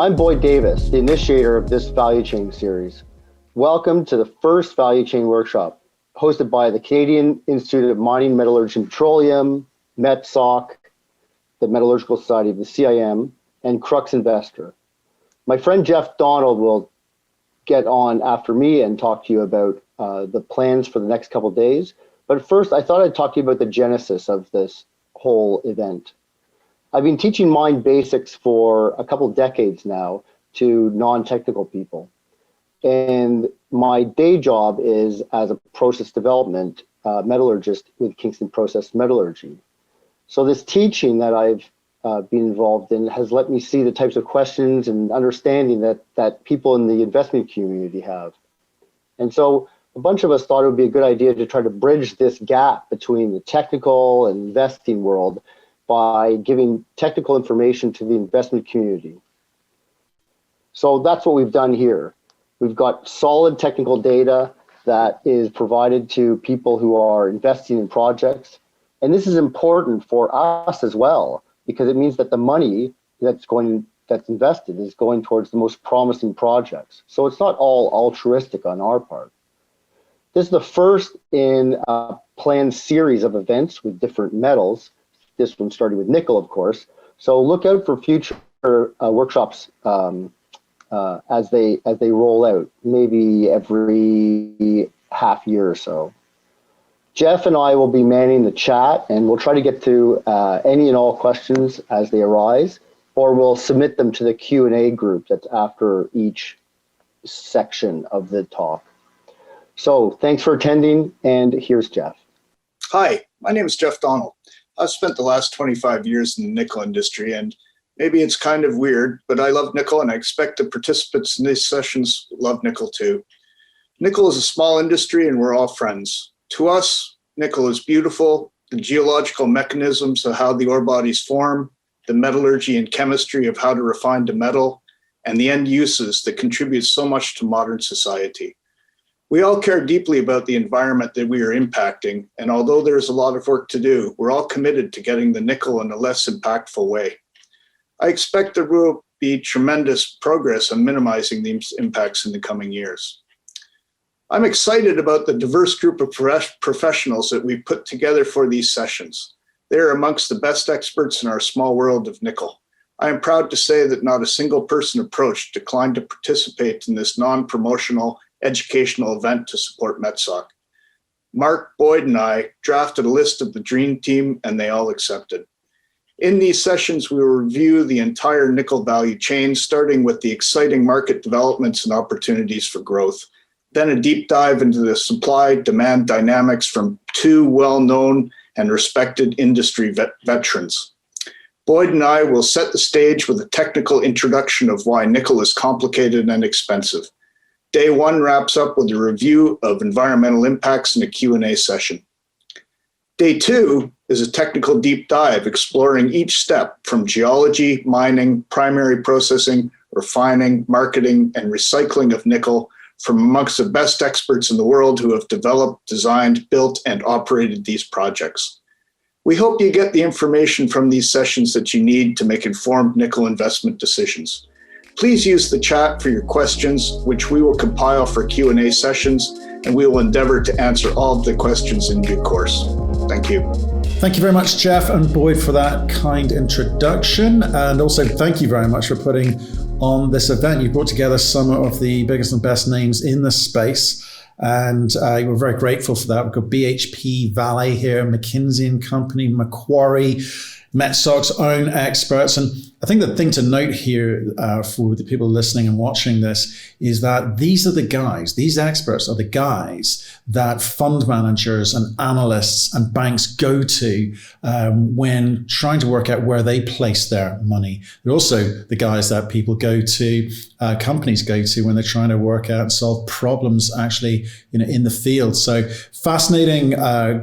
I'm Boyd Davis, the initiator of this value chain series. Welcome to the first value chain workshop, hosted by the Canadian Institute of Mining, Metallurgy and Petroleum, MetSoc, the Metallurgical Society of the CIM, and Crux Investors. My friend Jeff Donald will get on after me and talk to you about the plans for the next couple of days. But first, I thought I'd talk to you about the genesis of this whole event. I've been teaching mine basics for a couple of decades now to non-technical people. And my day job is as a process development metallurgist with Kingston Process Metallurgy. So this teaching that I've been involved in has let me see the types of questions and understanding that people in the investment community have. And so a bunch of us thought it would be a good idea to try to bridge this gap between the technical and investing world by giving technical information to the investment community. So that's what we've done here. We've got solid technical data that is provided to people who are investing in projects. And this is important for us as well, because it means that the money that's invested is going towards the most promising projects. So it's not all altruistic on our part. This is the first in a planned series of events with different metals. This one started with nickel, of course. So look out for future workshops as they roll out, maybe every half year or so. Jeff and I will be manning the chat, and we'll try to get to any and all questions as they arise, or we'll submit them to the Q&A group that's after each section of the talk. So thanks for attending, and here's Jeff. Hi, my name is Jeff Donald. I've spent the last 25 years in the nickel industry, and maybe it's kind of weird, but I love nickel, and I expect the participants in these sessions love nickel too. Nickel is a small industry, and we're all friends. To us, nickel is beautiful. The geological mechanisms of how the ore bodies form, the metallurgy and chemistry of how to refine the metal, and the end uses that contribute so much to modern society. We all care deeply about the environment that we are impacting, and although there's a lot of work to do, we're all committed to getting the nickel in a less impactful way. I expect there will be tremendous progress on minimizing these impacts in the coming years. I'm excited about the diverse group of professionals that we've put together for these sessions. They are amongst the best experts in our small world of nickel. I am proud to say that not a single person approached declined to participate in this non-promotional educational event to support MetSoc. Mark, Boyd, and I drafted a list of the dream team, and they all accepted. In these sessions, we will review the entire nickel value chain, starting with the exciting market developments and opportunities for growth, then a deep dive into the supply-demand dynamics from two well-known and respected industry veterans. Boyd and I will set the stage with a technical introduction of why nickel is complicated and expensive. Day one wraps up with a review of environmental impacts and a Q&A session. Day two is a technical deep dive exploring each step from geology, mining, primary processing, refining, marketing, and recycling of nickel from amongst the best experts in the world who have developed, designed, built, and operated these projects. We hope you get the information from these sessions that you need to make informed nickel investment decisions. Please use the chat for your questions, which we will compile for Q&A sessions, and we will endeavor to answer all of the questions in due course. Thank you. Thank you very much, Jeff and Boyd, for that kind introduction. And also thank you very much for putting on this event. You brought together some of the biggest and best names in the space, and we're very grateful for that. We've got BHP, Vale here, McKinsey and Company, Macquarie, MetSoc's own experts. And I think the thing to note here for the people listening and watching this is that these are the guys, these experts are the guys that fund managers and analysts and banks go to when trying to work out where they place their money. They're also the guys that people go to, companies go to when they're trying to work out and solve problems actually in the field. So fascinating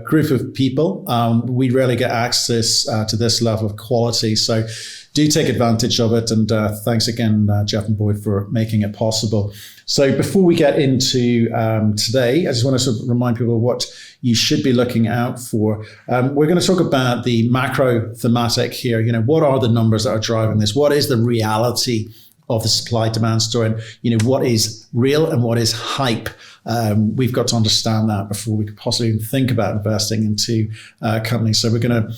group of people. We rarely get access to this level of quality. So do take advantage of it. And thanks again, Jeff and Boyd, for making it possible. So before we get into today, I just want to sort of remind people what you should be looking out for. We're going to talk about the macro thematic here. What are the numbers that are driving this? What is the reality of the supply demand story, and what is real and what is hype. We've got to understand that before we could possibly even think about investing into companies. So we're going to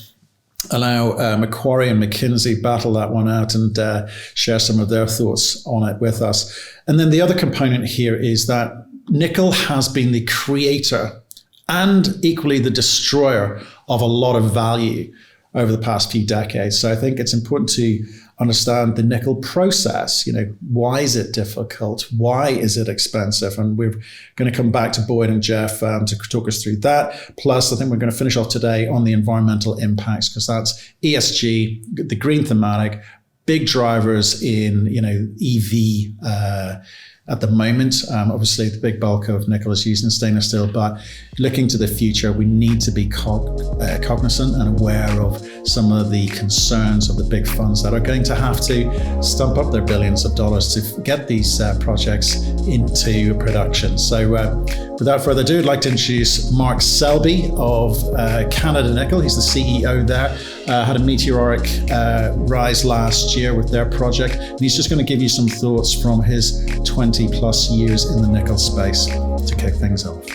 allow Macquarie and McKinsey battle that one out and share some of their thoughts on it with us. And then the other component here is that nickel has been the creator and equally the destroyer of a lot of value over the past few decades. So I think it's important to understand the nickel process. Why is it difficult? Why is it expensive? And we're going to come back to Boyd and Jeff to talk us through that. Plus, I think we're going to finish off today on the environmental impacts, because that's ESG, the green thematic, big drivers in EV at the moment. Obviously, the big bulk of nickel is used in stainless steel, but looking to the future, we need to be cognizant and aware of some of the concerns of the big funds that are going to have to stump up their billions of dollars to get these projects into production. So without further ado, I'd like to introduce Mark Selby of Canada Nickel. He's the CEO there. Had a meteoric rise last year with their project. And he's just going to give you some thoughts from his 20 plus years in the nickel space to kick things off.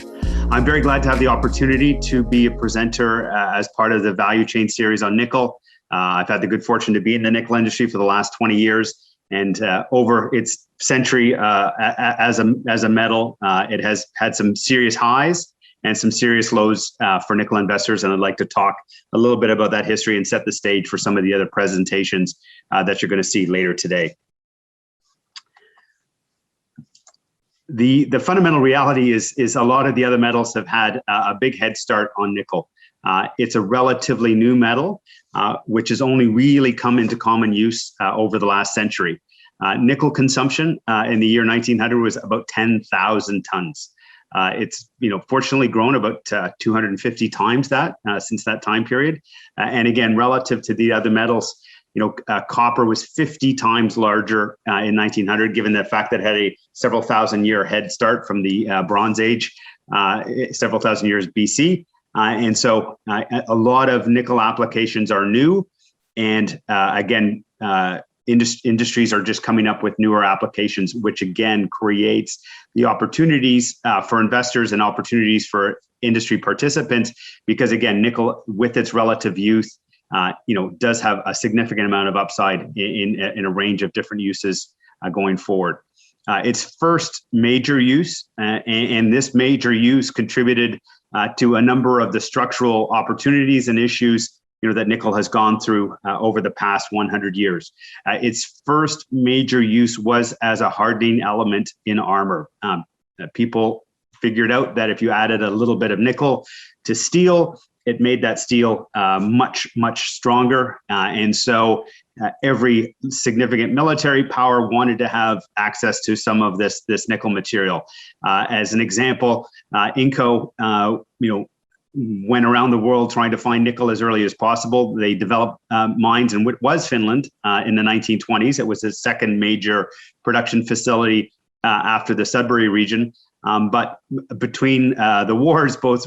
I'm very glad to have the opportunity to be a presenter as part of the value chain series on nickel. I've had the good fortune to be in the nickel industry for the last 20 years. And over its century as a metal, it has had some serious highs and some serious lows for nickel investors. And I'd like to talk a little bit about that history and set the stage for some of the other presentations that you're going to see later today. The fundamental reality is a lot of the other metals have had a big head start on nickel. It's a relatively new metal, which has only really come into common use over the last century. Nickel consumption in the year 1900 was about 10,000 tons. It's fortunately grown about 250 times that since that time period. And again, relative to the other metals, copper was 50 times larger in 1900, given the fact that it had a several thousand year head start from the Bronze Age, several thousand years BC. And so a lot of nickel applications are new. And again, industries are just coming up with newer applications, which again creates the opportunities for investors and opportunities for industry participants, because again, nickel with its relative youth, does have a significant amount of upside in a range of different uses going forward. Its first major use, and this major use contributed to a number of the structural opportunities and issues that nickel has gone through over the past 100 years. Its first major use was as a hardening element in armor. People figured out that if you added a little bit of nickel to steel, it made that steel much, much stronger. And so every significant military power wanted to have access to some of this nickel material. As an example, Inco, went around the world trying to find nickel as early as possible. They developed mines in what was Finland in the 1920s. It was the second major production facility after the Sudbury region. But between the wars, both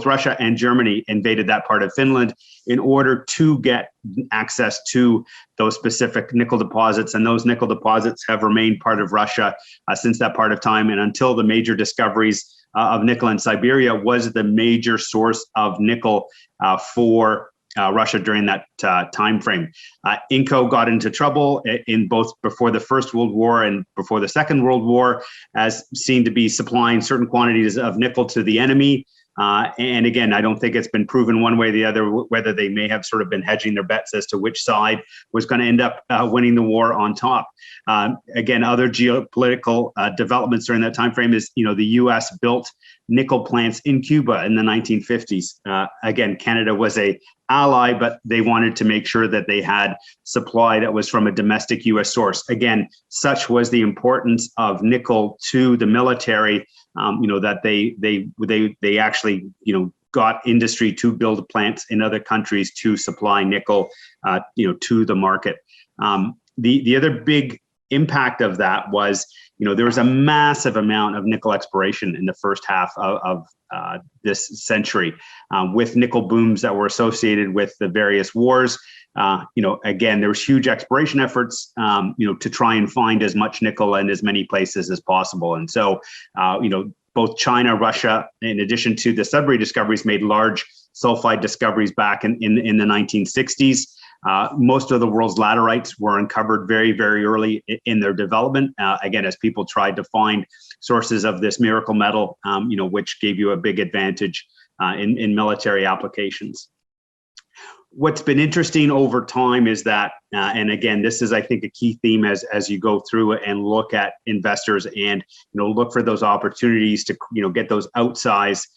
Russia and Germany invaded that part of Finland in order to get access to those specific nickel deposits. And those nickel deposits have remained part of Russia since that part of time. And until the major discoveries of nickel in Siberia was the major source of nickel for Russia during that time frame. Inco got into trouble in both before the First World War and before the Second World War, as seen to be supplying certain quantities of nickel to the enemy. And again, I don't think it's been proven one way or the other whether they may have sort of been hedging their bets as to which side was going to end up winning the war on top. Again, other geopolitical developments during that time frame is, the U.S. built nickel plants in Cuba in the 1950s. Again, Canada was a ally, but they wanted to make sure that they had supply that was from a domestic U.S. source. Again, such was the importance of nickel to the military, that they actually, got industry to build plants in other countries to supply nickel, to the market. The other big impact of that was, there was a massive amount of nickel exploration in the first half of this century, with nickel booms that were associated with the various wars. Again, there was huge exploration efforts, to try and find as much nickel in as many places as possible. And so, both China, Russia, in addition to the Sudbury discoveries, made large sulfide discoveries back in the 1960s. Most of the world's laterites were uncovered very, very early in their development. Again, as people tried to find sources of this miracle metal, which gave you a big advantage in military applications. What's been interesting over time is that, and again, this is, I think, a key theme as you go through it and look at investors and, look for those opportunities to, get those outsized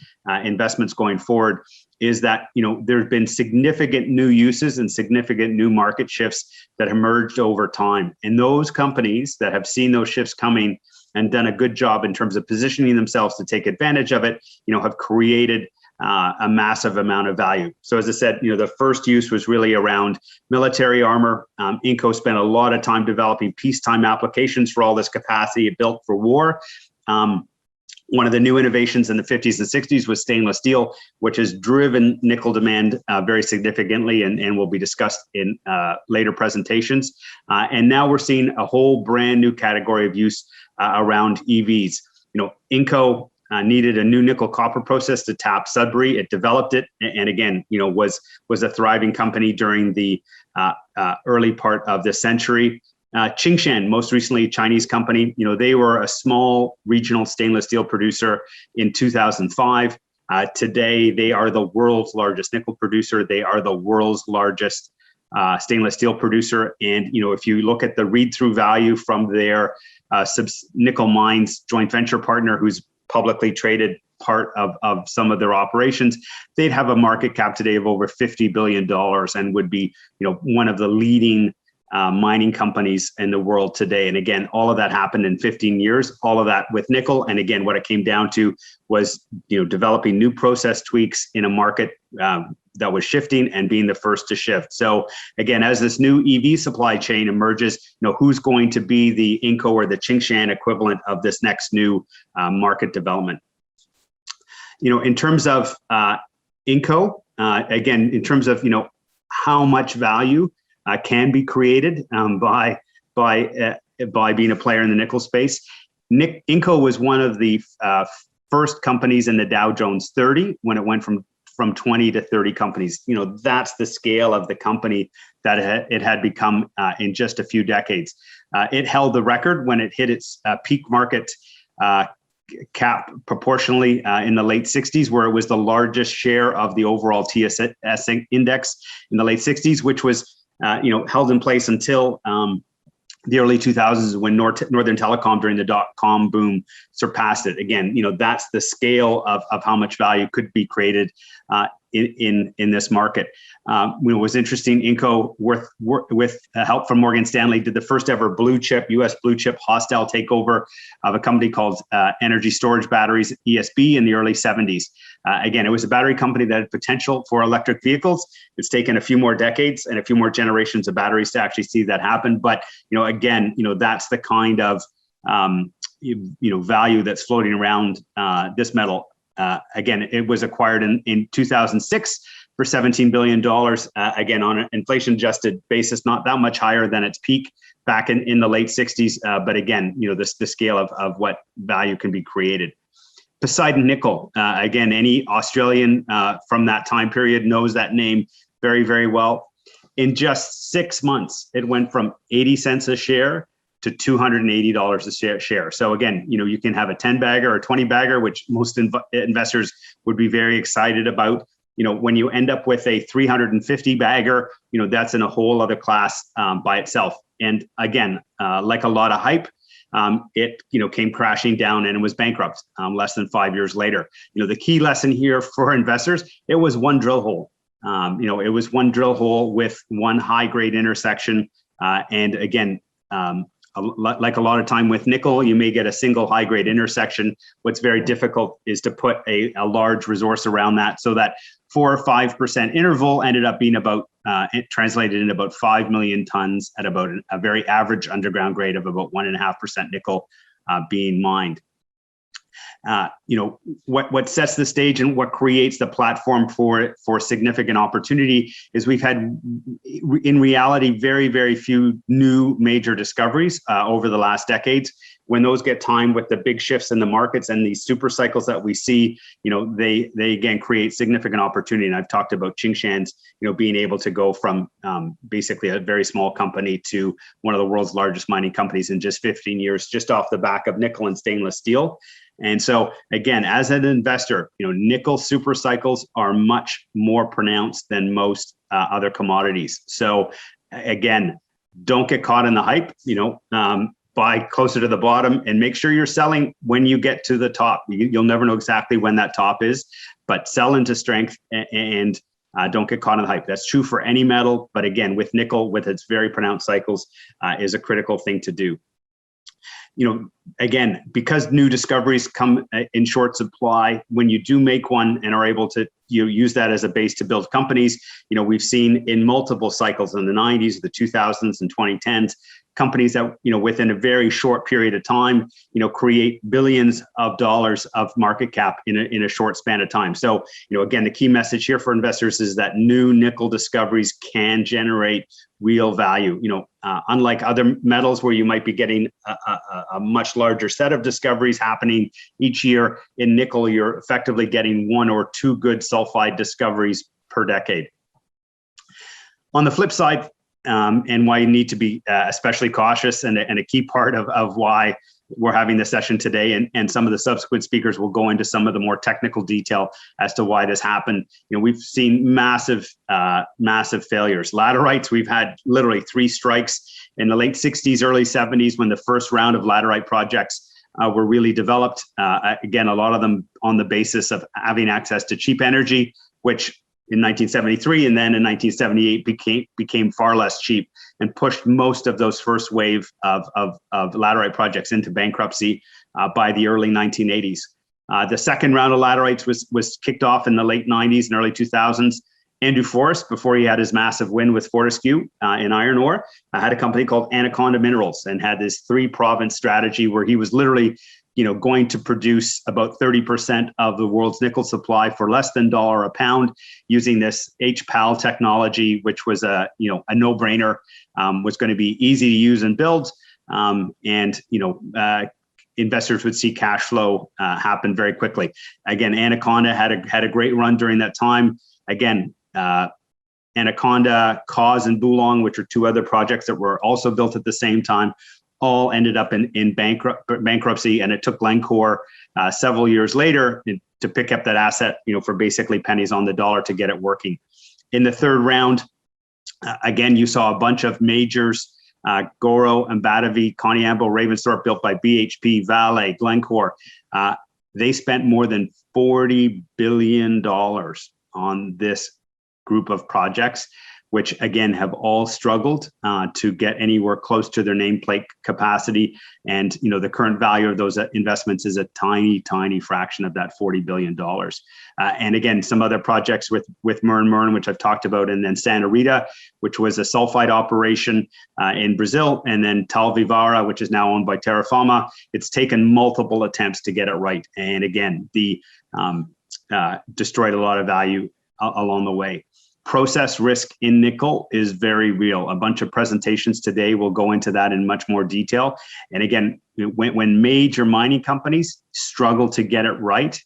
investments going forward, is that, there's been significant new uses and significant new market shifts that emerged over time. And those companies that have seen those shifts coming and done a good job in terms of positioning themselves to take advantage of it, have created a massive amount of value. So as I said, the first use was really around military armor. Inco spent a lot of time developing peacetime applications for all this capacity it built for war. One of the new innovations in the 50s and 60s was stainless steel, which has driven nickel demand very significantly and will be discussed in later presentations. And now we're seeing a whole brand new category of use around EVs. Inco needed a new nickel copper process to tap Sudbury. It developed it, and again, was a thriving company during the early part of the century. Tsingshan, most recently a Chinese company, they were a small regional stainless steel producer in 2005. Today, they are the world's largest nickel producer. They are the world's largest stainless steel producer. And, if you look at the read-through value from their nickel mines joint venture partner, who's publicly traded part of some of their operations, they'd have a market cap today of over $50 billion and would be, one of the leading mining companies in the world today. And again, all of that happened in 15 years, all of that with nickel. And again, what it came down to was, developing new process tweaks in a market that was shifting and being the first to shift. So again, as this new EV supply chain emerges, who's going to be the Inco or the Tsingshan equivalent of this next new market development? In terms of Inco, again, in terms of, how much value can be created by being a player in the nickel space. Inco was one of the first companies in the Dow Jones 30 when it went from 20 to 30 companies. That's the scale of the company that it had become in just a few decades. It held the record when it hit its peak market cap proportionally in the late 60s, where it was the largest share of the overall TSS index in the late 60s, which was held in place until the early 2000s when Northern Telecom during the dot-com boom surpassed it. Again, that's the scale of how much value could be created in this market. It was interesting, Inco, with help from Morgan Stanley, did the first ever U.S. blue chip hostile takeover of a company called Energy Storage Batteries, ESB, in the early 70s. Again, it was a battery company that had potential for electric vehicles. It's taken a few more decades and a few more generations of batteries to actually see that happen. But, again, that's the kind of, value that's floating around this metal. Again, it was acquired in 2006 for $17 billion. Again, on an inflation-adjusted basis, not that much higher than its peak back in the late 60s. But again, the scale of what value can be created. Poseidon Nickel, again, any Australian from that time period knows that name very, very well. In just 6 months, it went from 80 cents a share to $280 a share. So again, you can have a 10 bagger or 20 bagger, which most investors would be very excited about. When you end up with a 350 bagger, that's in a whole other class by itself. And again, like a lot of hype, it came crashing down and it was bankrupt less than 5 years later. The key lesson here for investors, it was one drill hole. It was one drill hole with one high grade intersection. And again, like a lot of time with nickel, you may get a single high grade intersection. What's very difficult is to put a large resource around that, so that 4 or 5% interval ended up being about, it translated in about 5 million tons at about a very average underground grade of about 1.5% nickel being mined. what sets the stage and what creates the platform for significant opportunity is we've had, in reality, very, very few new major discoveries over the last decades. When those get timed with the big shifts in the markets and these super cycles that we see, they again create significant opportunity. And I've talked about Tsingshan's, being able to go from basically a very small company to one of the world's largest mining companies in just 15 years, just off the back of nickel and stainless steel. And so again, as an investor, nickel super cycles are much more pronounced than most other commodities. So again, don't get caught in the hype, buy closer to the bottom and make sure you're selling when you get to the top. You'll never know exactly when that top is, but sell into strength and don't get caught in the hype. That's true for any metal, but again, with nickel, with its very pronounced cycles, is a critical thing to do. Again, because new discoveries come in short supply, when you do make one and are able to use that as a base to build companies, we've seen in multiple cycles in the 90s, the 2000s and 2010s, companies that, within a very short period of time, create billions of dollars of market cap in a short span of time. So, again, the key message here for investors is that new nickel discoveries can generate real value. Unlike other metals where you might be getting a much larger set of discoveries happening each year, in nickel, you're effectively getting one or two good sulfide discoveries per decade. On the flip side, and why you need to be especially cautious, and a key part of why we're having this session today, and some of the subsequent speakers will go into some of the more technical detail as to why this happened. We've seen massive failures. Laterites, we've had literally 3 strikes in the late 60s, early 70s, when the first round of laterite projects were really developed. Again, a lot of them on the basis of having access to cheap energy, which in 1973 and then in 1978 became far less cheap and pushed most of those first wave of laterite projects into bankruptcy by the early 1980s. The second round of laterites was kicked off in the late 90s and early 2000s. Andrew Forrest, before he had his massive win with Fortescue in iron ore, had a company called Anaconda Minerals and had this 3-province strategy where he was literally going to produce about 30% of the world's nickel supply for less than $1 a pound using this HPAL technology, which was a no-brainer, was going to be easy to use and build. Investors would see cash flow happen very quickly. Again, Anaconda had a great run during that time. Again, Anaconda, Cause, and Boulong, which are 2 other projects that were also built at the same time, all ended up in bankruptcy, and it took Glencore several years later to pick up that asset, for basically pennies on the dollar to get it working. In the third round, again, you saw a bunch of majors, Goro, Ambatavi, Koniambo, Ravensthorpe, built by BHP, Vale, Glencore. They spent more than $40 billion on this group of projects, which again have all struggled to get anywhere close to their nameplate capacity. And the current value of those investments is a tiny fraction of that $40 billion. And again, some other projects with Murn, which I've talked about, and then Santa Rita, which was a sulfide operation in Brazil, and then Tal Vivara, which is now owned by Terra Firma. It's taken multiple attempts to get it right. And again, destroyed a lot of value along the way. Process risk in nickel is very real. A bunch of presentations today will go into that in much more detail. And again, when major mining companies struggle to get it right,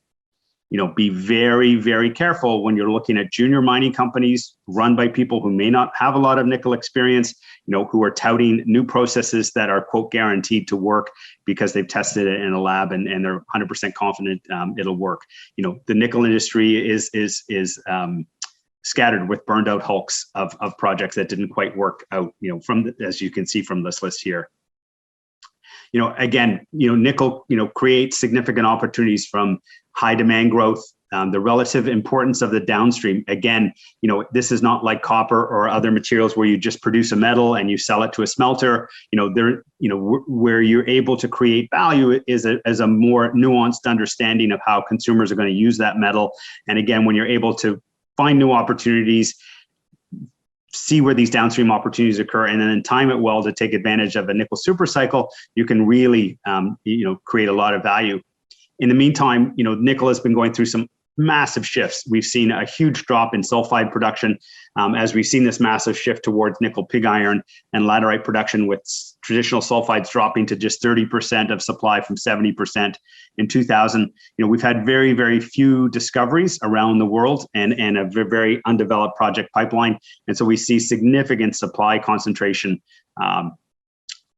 be very, very careful when you're looking at junior mining companies run by people who may not have a lot of nickel experience, who are touting new processes that are, quote, guaranteed to work because they've tested it in a lab and they're 100% confident it'll work. The nickel industry is scattered with burned out hulks of projects that didn't quite work out, as you can see from this list here. Again, nickel, creates significant opportunities from high demand growth, the relative importance of the downstream. Again, this is not like copper or other materials where you just produce a metal and you sell it to a smelter. Where you're able to create value is a more nuanced understanding of how consumers are going to use that metal. And again, when you're able to find new opportunities, see where these downstream opportunities occur, and then time it well to take advantage of a nickel super cycle, you can really, create a lot of value. In the meantime, nickel has been going through some massive shifts. We've seen a huge drop in sulfide production as we've seen this massive shift towards nickel pig iron and laterite production, with traditional sulfides dropping to just 30% of supply from 70% in 2000. We've had very, very few discoveries around the world and a very undeveloped project pipeline. And so we see significant supply concentration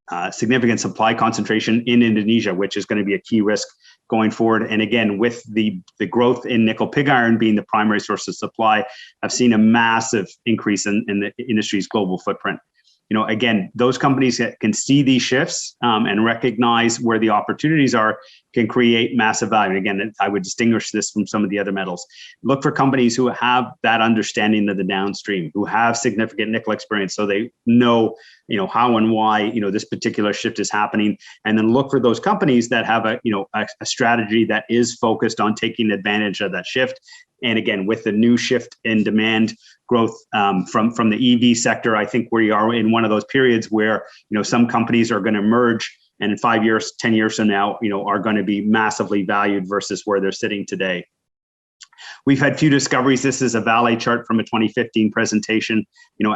in Indonesia, which is going to be a key risk going forward. And again, with the growth in nickel pig iron being the primary source of supply, I've seen a massive increase in the industry's global footprint. Again, those companies that can see these shifts and recognize where the opportunities are can create massive value. And again, I would distinguish this from some of the other metals. Look for companies who have that understanding of the downstream, who have significant nickel experience, so they know, how and why, this particular shift is happening. And then look for those companies that have a strategy that is focused on taking advantage of that shift. And again, with the new shift in demand growth from the EV sector, I think we are in one of those periods where, some companies are going to merge, and in 5 years, 10 years from now, are going to be massively valued versus where they're sitting today. We've had few discoveries. This is a Vale chart from a 2015 presentation.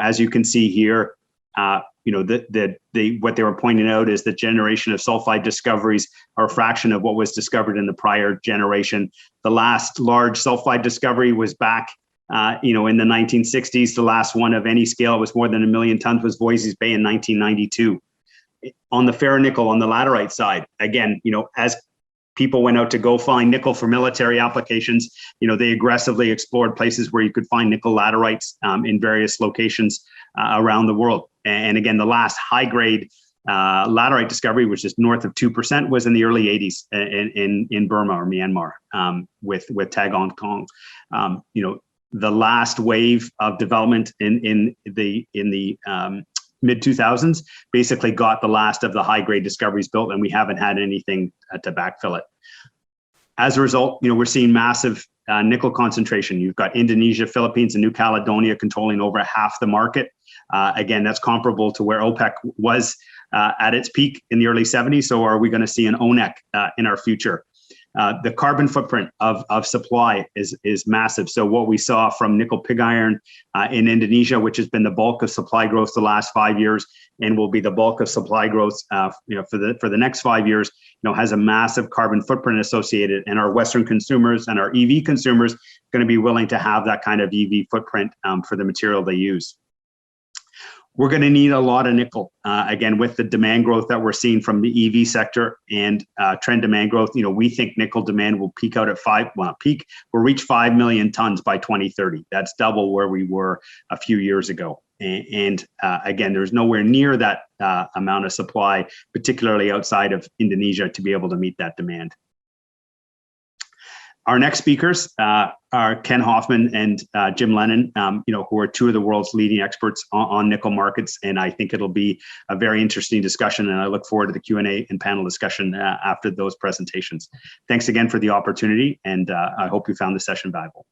As you can see here, what they were pointing out is the generation of sulfide discoveries are a fraction of what was discovered in the prior generation. The last large sulfide discovery was back, in the 1960s. The last one of any scale was more than 1 million tons was Voisey's Bay in 1992. On the ferronickel, on the laterite side, again, as people went out to go find nickel for military applications, they aggressively explored places where you could find nickel laterites in various locations around the world. And again, the last high-grade laterite discovery, which is north of 2%, was in the early 80s in Burma or Myanmar with Tag Hong Kong. The last wave of development in the mid 2000s basically got the last of the high grade discoveries built, and we haven't had anything to backfill it. As a result, we're seeing massive nickel concentration. You've got Indonesia, Philippines, and New Caledonia controlling over half the market. Again, that's comparable to where OPEC was at its peak in the early 70s. So are we going to see an ONEC in our future? The carbon footprint of supply is massive. So what we saw from nickel pig iron in Indonesia, which has been the bulk of supply growth the last 5 years, and will be the bulk of supply growth for the next 5 years, has a massive carbon footprint associated. And our Western consumers and our EV consumers are going to be willing to have that kind of EV footprint for the material they use. We're going to need a lot of nickel, again, with the demand growth that we're seeing from the EV sector and trend demand growth. We think nickel demand will peak out at will reach 5 million tons by 2030. That's double where we were a few years ago. And again, there's nowhere near that amount of supply, particularly outside of Indonesia, to be able to meet that demand. Our next speakers are Ken Hoffman and Jim Lennon, who are two of the world's leading experts on nickel markets. And I think it'll be a very interesting discussion. And I look forward to the Q&A and panel discussion after those presentations. Thanks again for the opportunity. And I hope you found the session valuable.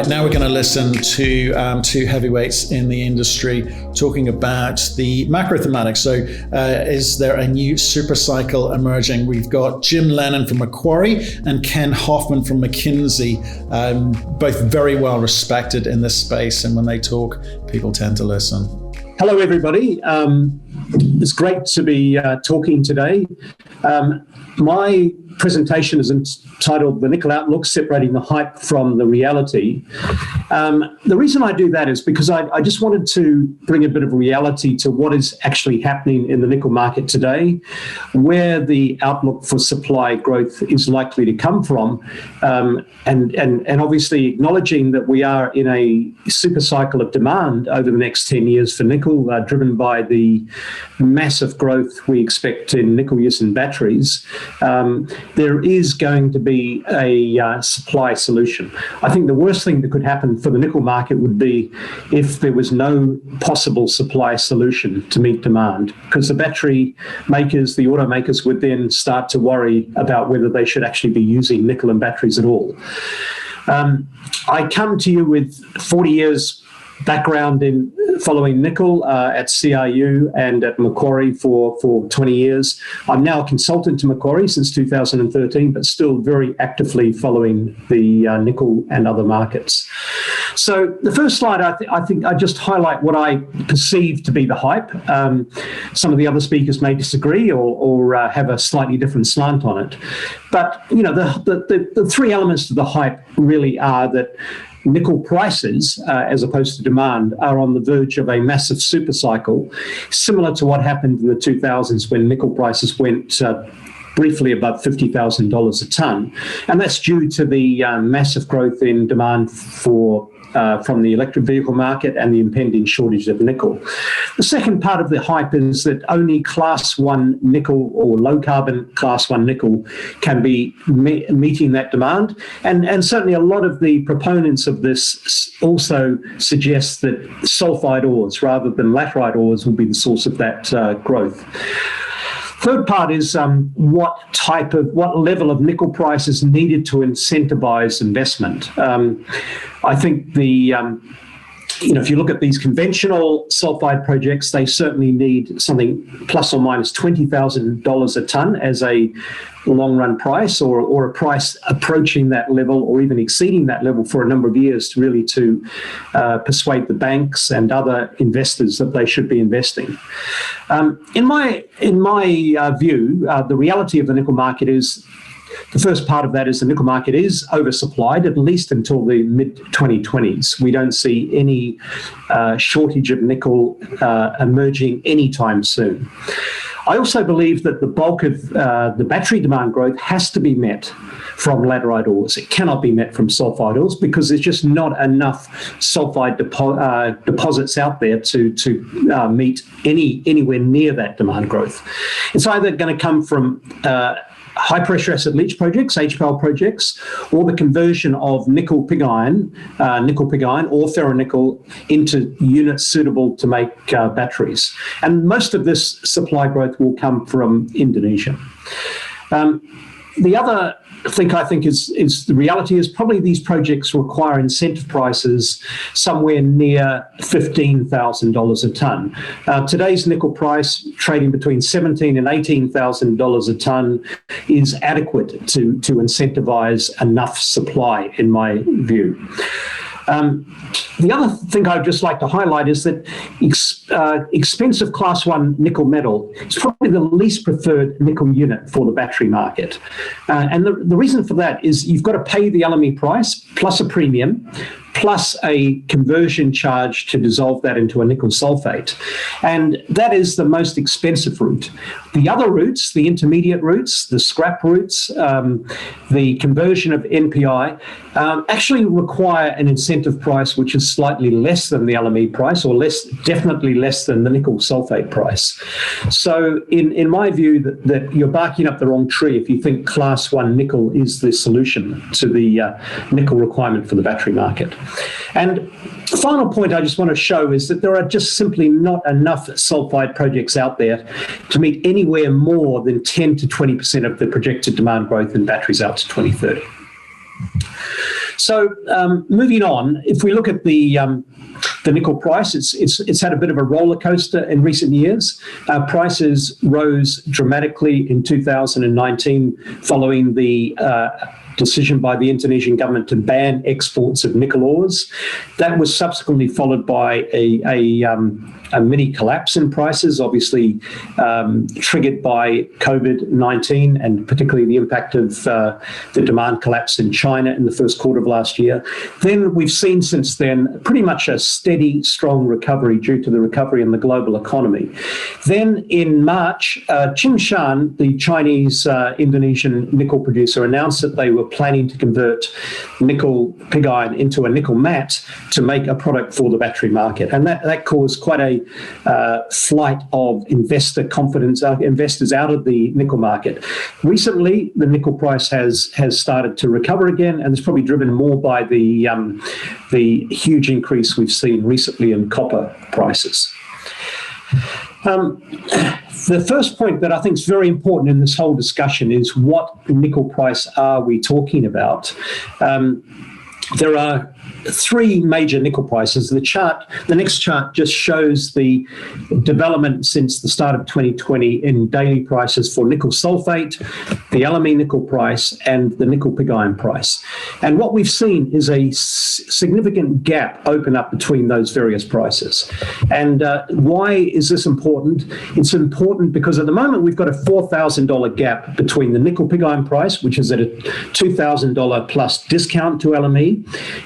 Now we're going to listen to two heavyweights in the industry talking about the macro thematics. So is there a new super cycle emerging? We've got Jim Lennon from Macquarie and Ken Hoffman from McKinsey, both very well respected in this space. And when they talk, people tend to listen. Hello, everybody. It's great to be talking today. My presentation is entitled The Nickel Outlook, Separating the Hype from the Reality. The reason I do that is because I just wanted to bring a bit of reality to what is actually happening in the nickel market today, where the outlook for supply growth is likely to come from, and obviously acknowledging that we are in a super cycle of demand over the next 10 years for nickel, driven by the massive growth we expect in nickel use in batteries. there is going to be a supply solution. I think the worst thing that could happen for the nickel market would be if there was no possible supply solution to meet demand, because the battery makers, the automakers, would then start to worry about whether they should actually be using nickel in batteries at all. I come to you with 40 years background in following nickel at CRU and at Macquarie for 20 years. I'm now a consultant to Macquarie since 2013, but still very actively following the nickel and other markets. So the first slide, I think I just highlight what I perceive to be the hype. Some of the other speakers may disagree or have a slightly different slant on it. But, you know, the three elements to the hype really are that nickel prices, as opposed to demand, are on the verge of a massive super cycle, similar to what happened in the 2000s when nickel prices went briefly above $50,000 a tonne. And that's due to the massive growth in demand from the electric vehicle market and the impending shortage of nickel. The second part of the hype is that only Class 1 nickel or low-carbon Class 1 nickel can be meeting that demand. And certainly a lot of the proponents of this also suggest that sulfide ores rather than laterite ores will be the source of that growth. Third part is what level of nickel price is needed to incentivize investment. I think if you look at these conventional sulfide projects, they certainly need something plus or minus $20,000 a tonne as a long-run price, or a price approaching that level or even exceeding that level for a number of years to really persuade the banks and other investors that they should be investing. In my view, the reality of the nickel market is, the first part of that is the nickel market is oversupplied, at least until the mid-2020s. We don't see any shortage of nickel emerging anytime soon. I also believe that the bulk of the battery demand growth has to be met from laterite ores. It cannot be met from sulfide ores because there's just not enough sulfide deposits out there to meet anywhere near that demand growth. It's either going to come from high-pressure acid leach projects, HPAL projects, or the conversion of nickel pig iron or ferronickel into units suitable to make batteries. And most of this supply growth will come from Indonesia. The other thing I think is the reality is probably these projects require incentive prices somewhere near $15,000 a tonne. Today's nickel price trading between $17,000 and $18,000 a tonne is adequate to incentivize enough supply, in my view. The other thing I'd just like to highlight is that expensive Class 1 nickel metal is probably the least preferred nickel unit for the battery market. And the reason for that is you've got to pay the LME price plus a premium, plus a conversion charge to dissolve that into a nickel sulfate. And that is the most expensive route. The other routes, the intermediate routes, the scrap routes, the conversion of NPI, actually require an incentive price which is slightly less than the LME price, or definitely less than the nickel sulfate price. So in my view, that you're barking up the wrong tree if you think Class 1 nickel is the solution to the nickel requirement for the battery market. And the final point I just want to show is that there are just simply not enough sulfide projects out there to meet anywhere more than 10 to 20% of the projected demand growth in batteries out to 2030. So moving on, if we look at the nickel price, it's had a bit of a roller coaster in recent years. Prices rose dramatically in 2019 following the decision by the Indonesian government to ban exports of nickel ores. That was subsequently followed by a mini collapse in prices, obviously triggered by COVID-19 and particularly the impact of the demand collapse in China in the first quarter of last year. Then we've seen since then pretty much a steady, strong recovery due to the recovery in the global economy. Then in March, Tsingshan, the Chinese Indonesian nickel producer, announced that they were were planning to convert nickel pig iron into a nickel matte to make a product for the battery market. And that caused quite a flight of investor confidence, investors out of the nickel market. Recently, the nickel price has started to recover again, and it's probably driven more by the huge increase we've seen recently in copper prices. The first point that I think is very important in this whole discussion is what nickel price are we talking about? There are three major nickel prices. The next chart just shows the development since the start of 2020 in daily prices for nickel sulfate, the LME nickel price, and the nickel pig iron price. And what we've seen is a significant gap open up between those various prices. And why is this important? It's important because at the moment we've got a $4,000 gap between the nickel pig iron price, which is at a $2,000 plus discount to LME,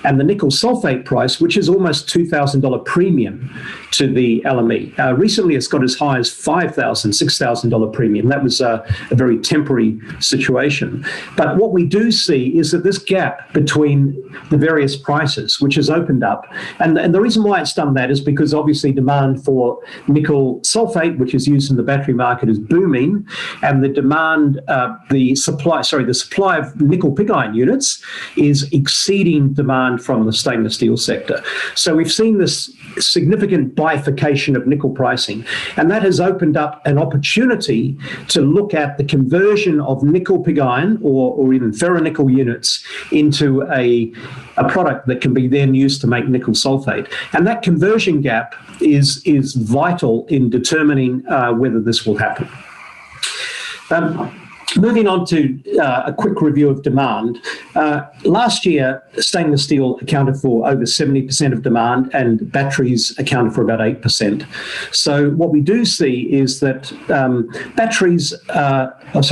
and the nickel sulfate price, which is almost $2,000 premium to the LME. Recently, it's got as high as $5,000, $6,000 premium. That was a very temporary situation. But what we do see is that this gap between the various prices, which has opened up, and the reason why it's done that is because obviously demand for nickel sulfate, which is used in the battery market, is booming, and the supply of nickel pig iron units is exceeding demand from the stainless steel sector. So we've seen this significant bifurcation of nickel pricing, and that has opened up an opportunity to look at the conversion of nickel pig iron or even ferronickel units into a product that can be then used to make nickel sulfate. And that conversion gap is vital in determining whether this will happen. Moving on to a quick review of demand. Last year, stainless steel accounted for over 70% of demand and batteries accounted for about 8%. So what we do see is that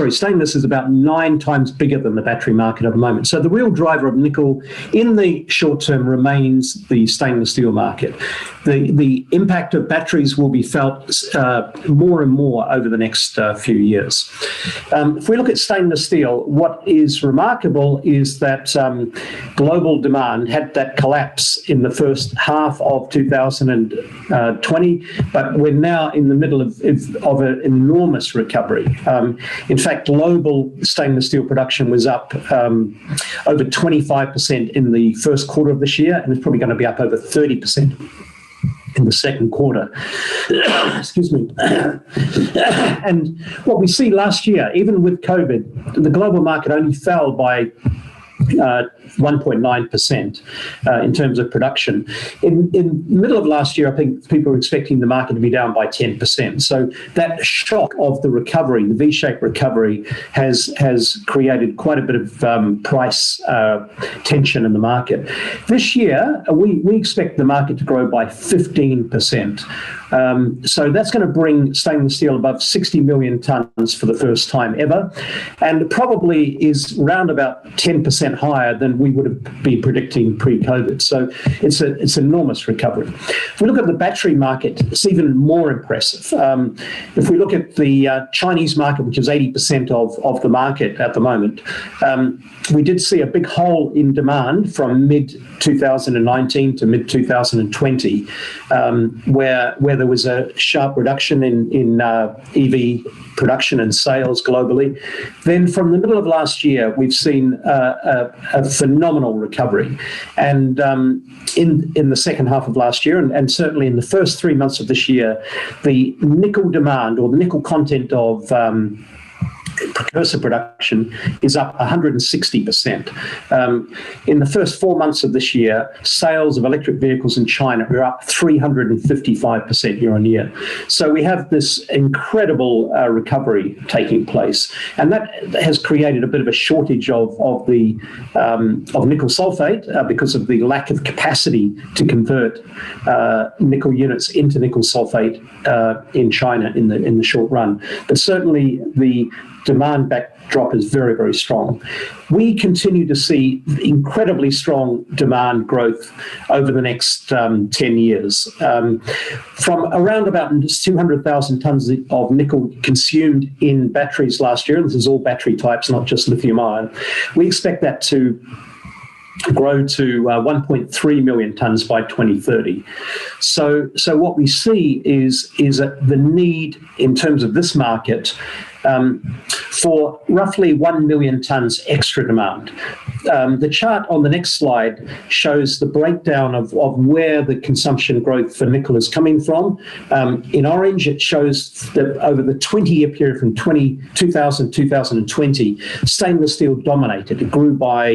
stainless is about 9 times bigger than the battery market at the moment. So the real driver of nickel in the short term remains the stainless steel market. The impact of batteries will be felt more and more over the next few years. If we look at stainless steel, what is remarkable is that global demand had that collapse in the first half of 2020, but we're now in the middle of an enormous recovery. In fact, global stainless steel production was up over 25% in the first quarter of this year, and it's probably going to be up over 30% in the second quarter. Excuse me. And what we see last year, even with COVID, the global market only fell by 1.9% in terms of production. In the middle of last year, I think people were expecting the market to be down by 10%. So that shock of the recovery, the V-shaped recovery, has created quite a bit of price tension in the market. This year, we expect the market to grow by 15%. So that's going to bring stainless steel above 60 million tonnes for the first time ever, and probably is round about 10% higher than we would have been predicting pre-COVID. So it's an enormous recovery. If we look at the battery market, it's even more impressive. If we look at the Chinese market, which is 80% of the market at the moment, we did see a big hole in demand from mid-2019 to mid-2020, where there was a sharp reduction in EV production and sales globally. Then from the middle of last year, we've seen a phenomenal recovery. And in the second half of last year, and certainly in the first 3 months of this year, the nickel demand or the nickel content of precursor production is up 160%. In the first 4 months of this year, sales of electric vehicles in China are up 355% year on year. So we have this incredible recovery taking place, and that has created a bit of a shortage of nickel sulfate because of the lack of capacity to convert nickel units into nickel sulfate in China in the short run. But certainly the demand backdrop is very, very strong. We continue to see incredibly strong demand growth over the next 10 years. From around about 200,000 tons of nickel consumed in batteries last year, and this is all battery types, not just lithium ion, we expect that to grow to 1.3 million tons by 2030. So what we see is the need in terms of this market for roughly 1 million tons extra demand. The chart on the next slide shows the breakdown of where the consumption growth for nickel is coming from. In orange, it shows that over the 20-year period from 2000 to 2020, stainless steel dominated. It grew by,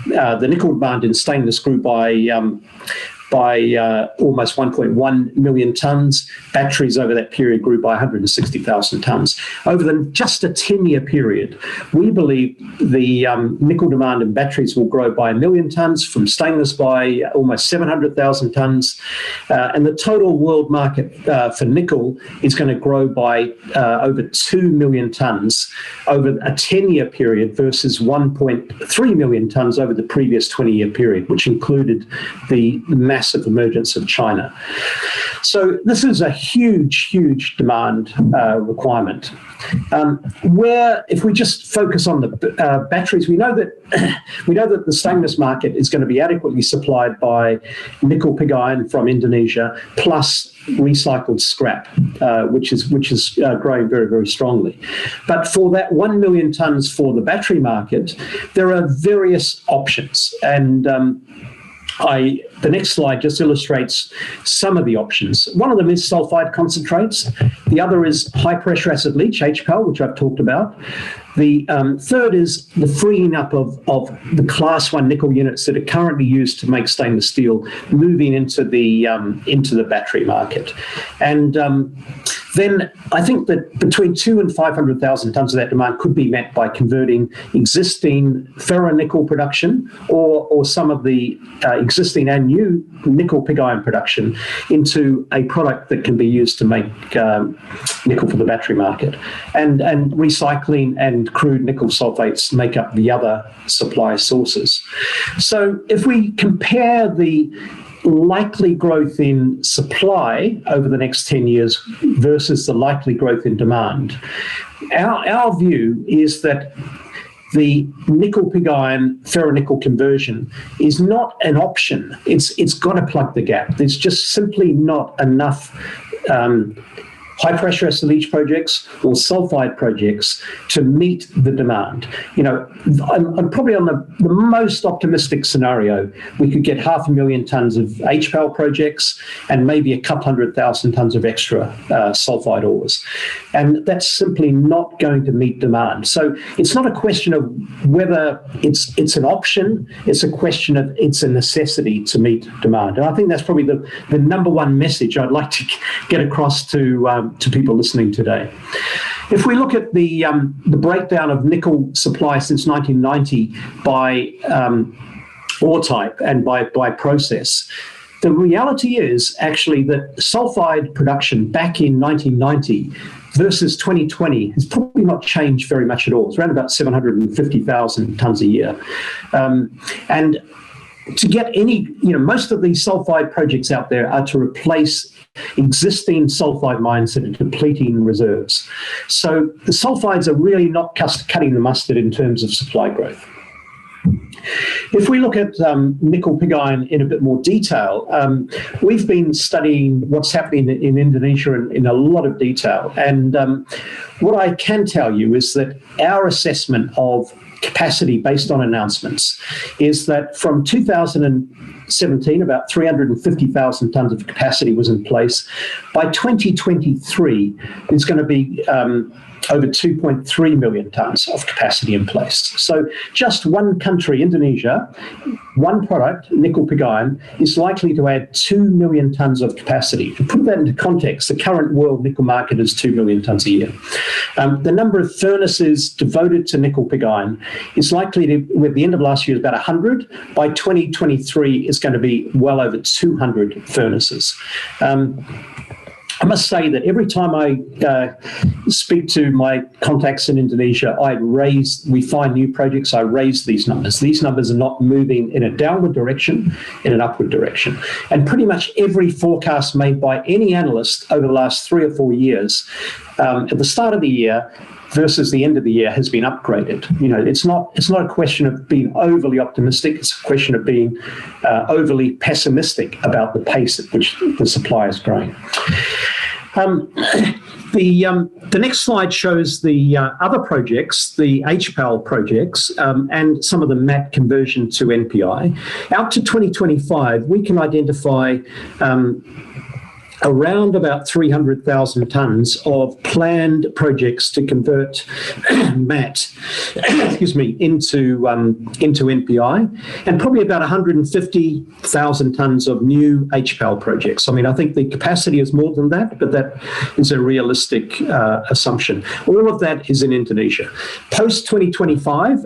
the nickel demand in stainless grew by almost 1.1 million tons. Batteries over that period grew by 160,000 tons. Over just a 10-year period, we believe the nickel demand in batteries will grow by 1 million tons, from stainless by almost 700,000 tons. And the total world market for nickel is going to grow by over 2 million tons over a 10-year period versus 1.3 million tons over the previous 20-year period, which included the massive emergence of China. So this is a huge, huge demand requirement. Where, if we just focus on the batteries, we know that the stainless market is going to be adequately supplied by nickel pig iron from Indonesia, plus recycled scrap, which is growing very, very strongly. But for that 1 million tons for the battery market, there are various options, and the next slide just illustrates some of the options. One of them is sulfide concentrates. The other is high pressure acid leach, HPAL, which I've talked about. The third is the freeing up of the class 1 nickel units that are currently used to make stainless steel, moving into the battery market. And then I think that between 200,000 and 500,000 tons of that demand could be met by converting existing ferronickel production or some of the existing and new nickel pig iron production into a product that can be used to make nickel for the battery market. And recycling and crude nickel sulfates make up the other supply sources. So if we compare the likely growth in supply over the next 10 years versus the likely growth in demand, our view is that the nickel pig iron ferronickel conversion is not an option. It's got to plug the gap. There's just simply not enough high pressure acid leach projects or sulfide projects to meet the demand. You know, I'm probably on the most optimistic scenario. We could get 500,000 tons of HPAL projects and maybe a couple 100,000 tons of extra sulfide ores. And that's simply not going to meet demand. So it's not a question of whether it's an option, it's a question of it's a necessity to meet demand. And I think that's probably the number one message I'd like to get across to people listening today. If we look at the breakdown of nickel supply since 1990 by ore type and by process, the reality is actually that sulfide production back in 1990 versus 2020 has probably not changed very much at all. It's around about 750,000 tons a year. And to get any, most of these sulfide projects out there are to replace existing sulfide mines that are depleting reserves. So the sulfides are really not cutting the mustard in terms of supply growth. If we look at nickel pig iron in a bit more detail, we've been studying what's happening in Indonesia in a lot of detail. And what I can tell you is that our assessment of capacity based on announcements is that from 2017, about 350,000 tons of capacity was in place. By 2023, there's going to be over 2.3 million tons of capacity in place. So just one country, Indonesia, one product, nickel pig iron, is likely to add 2 million tons of capacity. To put that into context, the current world nickel market is 2 million tons a year. The number of furnaces devoted to nickel pig iron is likely to, with the end of last year, is about 100. By 2023, it's going to be well over 200 furnaces. I must say that every time I speak to my contacts in Indonesia, we find new projects, I raise these numbers. These numbers are not moving in a downward direction, in an upward direction. And pretty much every forecast made by any analyst over the last 3 or 4 years, at the start of the year versus the end of the year, has been upgraded. It's not a question of being overly optimistic. It's a question of being overly pessimistic about the pace at which the supply is growing. The next slide shows the other projects, the HPAL projects, and some of the MAT conversion to NPI. Out to 2025, we can identify around about 300,000 tonnes of planned projects to convert MAT, into NPI, and probably about 150,000 tonnes of new HPAL projects. I think the capacity is more than that, but that is a realistic assumption. All of that is in Indonesia. Post 2025,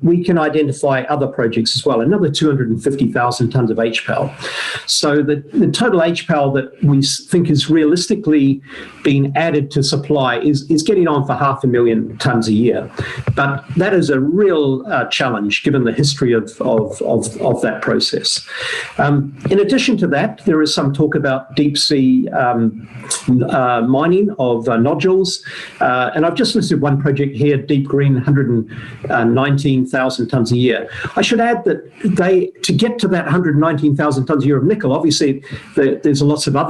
we can identify other projects as well, another 250,000 tonnes of HPAL. So the total HPAL that we think is realistically being added to supply is getting on for 500,000 tonnes a year. But that is a real challenge given the history of that process. In addition to that, there is some talk about deep sea mining of nodules. And I've just listed one project here, Deep Green, 119,000 tonnes a year. I should add that to get to that 119,000 tonnes a year of nickel, obviously there's lots of other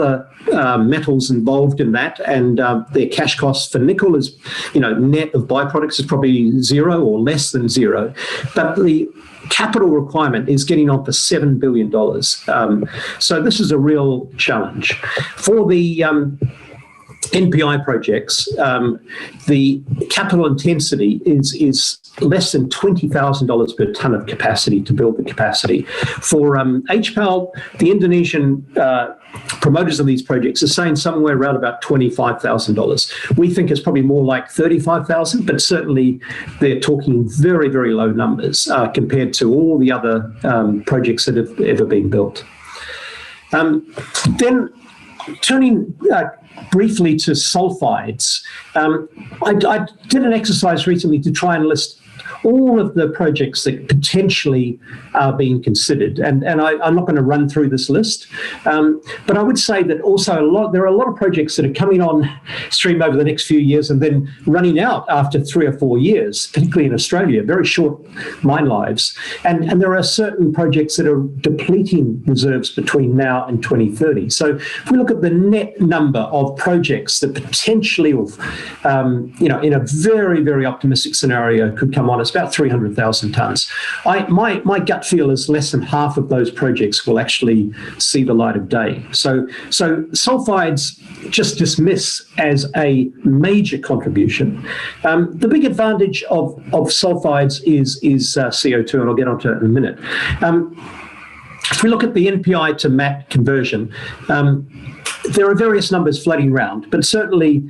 metals involved in that, and their cash costs for nickel is, net of byproducts is probably zero or less than zero. But the capital requirement is getting on for $7 billion. So this is a real challenge. For the NPI projects, the capital intensity is less than $20,000 per tonne of capacity to build the capacity. For HPAL, the Indonesian promoters of these projects are saying somewhere around about $25,000. We think it's probably more like $35,000, but certainly they're talking very, very low numbers compared to all the other projects that have ever been built. Then turning briefly to sulfides, I did an exercise recently to try and list all of the projects that potentially are being considered. And I'm not going to run through this list, but I would say that also there are a lot of projects that are coming on stream over the next few years and then running out after 3 or 4 years, particularly in Australia, very short mine lives. And there are certain projects that are depleting reserves between now and 2030. So if we look at the net number of projects that potentially, in a very, very optimistic scenario could come on, it's about 300,000 tonnes. My gut feel is less than half of those projects will actually see the light of day. So sulfides just dismiss as a major contribution. The big advantage of sulfides is CO2, and I'll get onto it in a minute. If we look at the NPI to MAT conversion, there are various numbers floating around, but certainly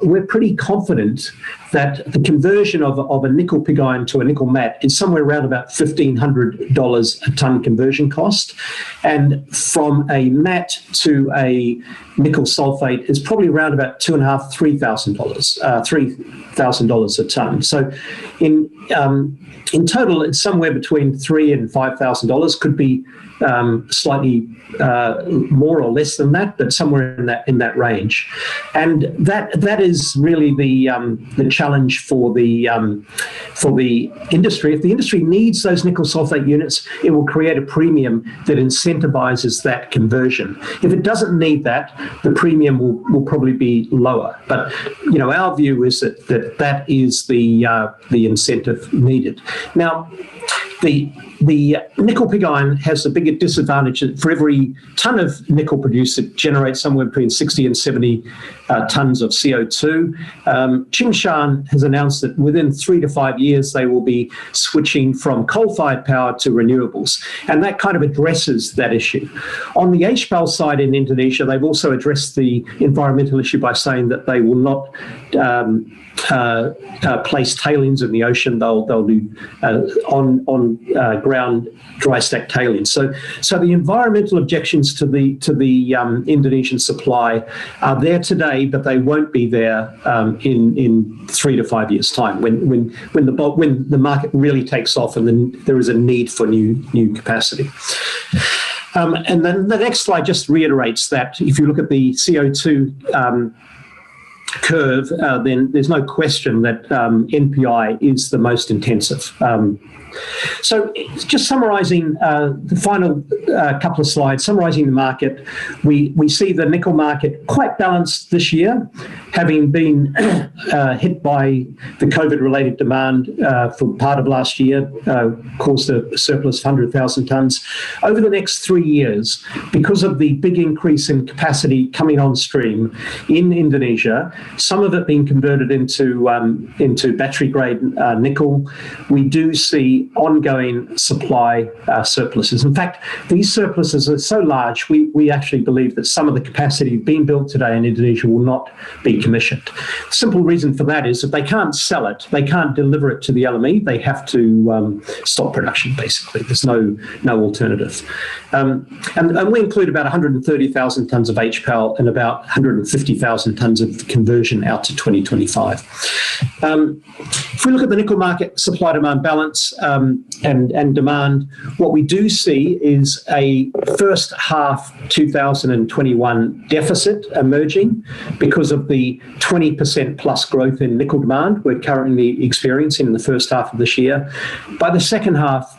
we're pretty confident that the conversion of a nickel pig iron to a nickel matte is somewhere around about $1,500 a tonne conversion cost. And from a matte to a nickel sulfate is probably around about $3,000 a tonne. So in total, it's somewhere between $3,000 and $5,000, could be slightly more or less than that, but somewhere in that range. And that is really the challenge for the industry. If the industry needs those nickel sulfate units, it will create a premium that incentivizes that conversion. If it doesn't need that, the premium will probably be lower. But our view is that is the incentive needed. Now, the nickel pig iron has a bigger disadvantage that for every tonne of nickel produced, it generates somewhere between 60 and 70 tonnes of CO2. Tsingshan has announced that within 3 to 5 years, they will be switching from coal-fired power to renewables. And that kind of addresses that issue. On the HPAL side in Indonesia, they've also addressed the environmental issue by saying that they will not place tailings in the ocean. They'll do on underground dry stack tailings. So the environmental objections to the Indonesian supply are there today, but they won't be there in 3 to 5 years' time when the market really takes off and then there is a need for new capacity. And then the next slide just reiterates that if you look at the CO2 curve, then there's no question that NPI is the most intensive. So just summarising the final couple of slides, summarising the market, we see the nickel market quite balanced this year, having been hit by the COVID-related demand for part of last year, caused a surplus of 100,000 tonnes. Over the next 3 years, because of the big increase in capacity coming on stream in Indonesia, some of it being converted into battery-grade nickel, we do see ongoing supply surpluses. In fact, these surpluses are so large, we actually believe that some of the capacity being built today in Indonesia will not be commissioned. The simple reason for that is that they can't sell it, they can't deliver it to the LME, they have to stop production, basically. There's no alternative. And we include about 130,000 tonnes of HPAL and about 150,000 tonnes of conversion out to 2025. If we look at the nickel market supply-demand balance and demand, what we do see is a first half 2021 deficit emerging because of the 20% plus growth in nickel demand we're currently experiencing in the first half of this year. By the second half,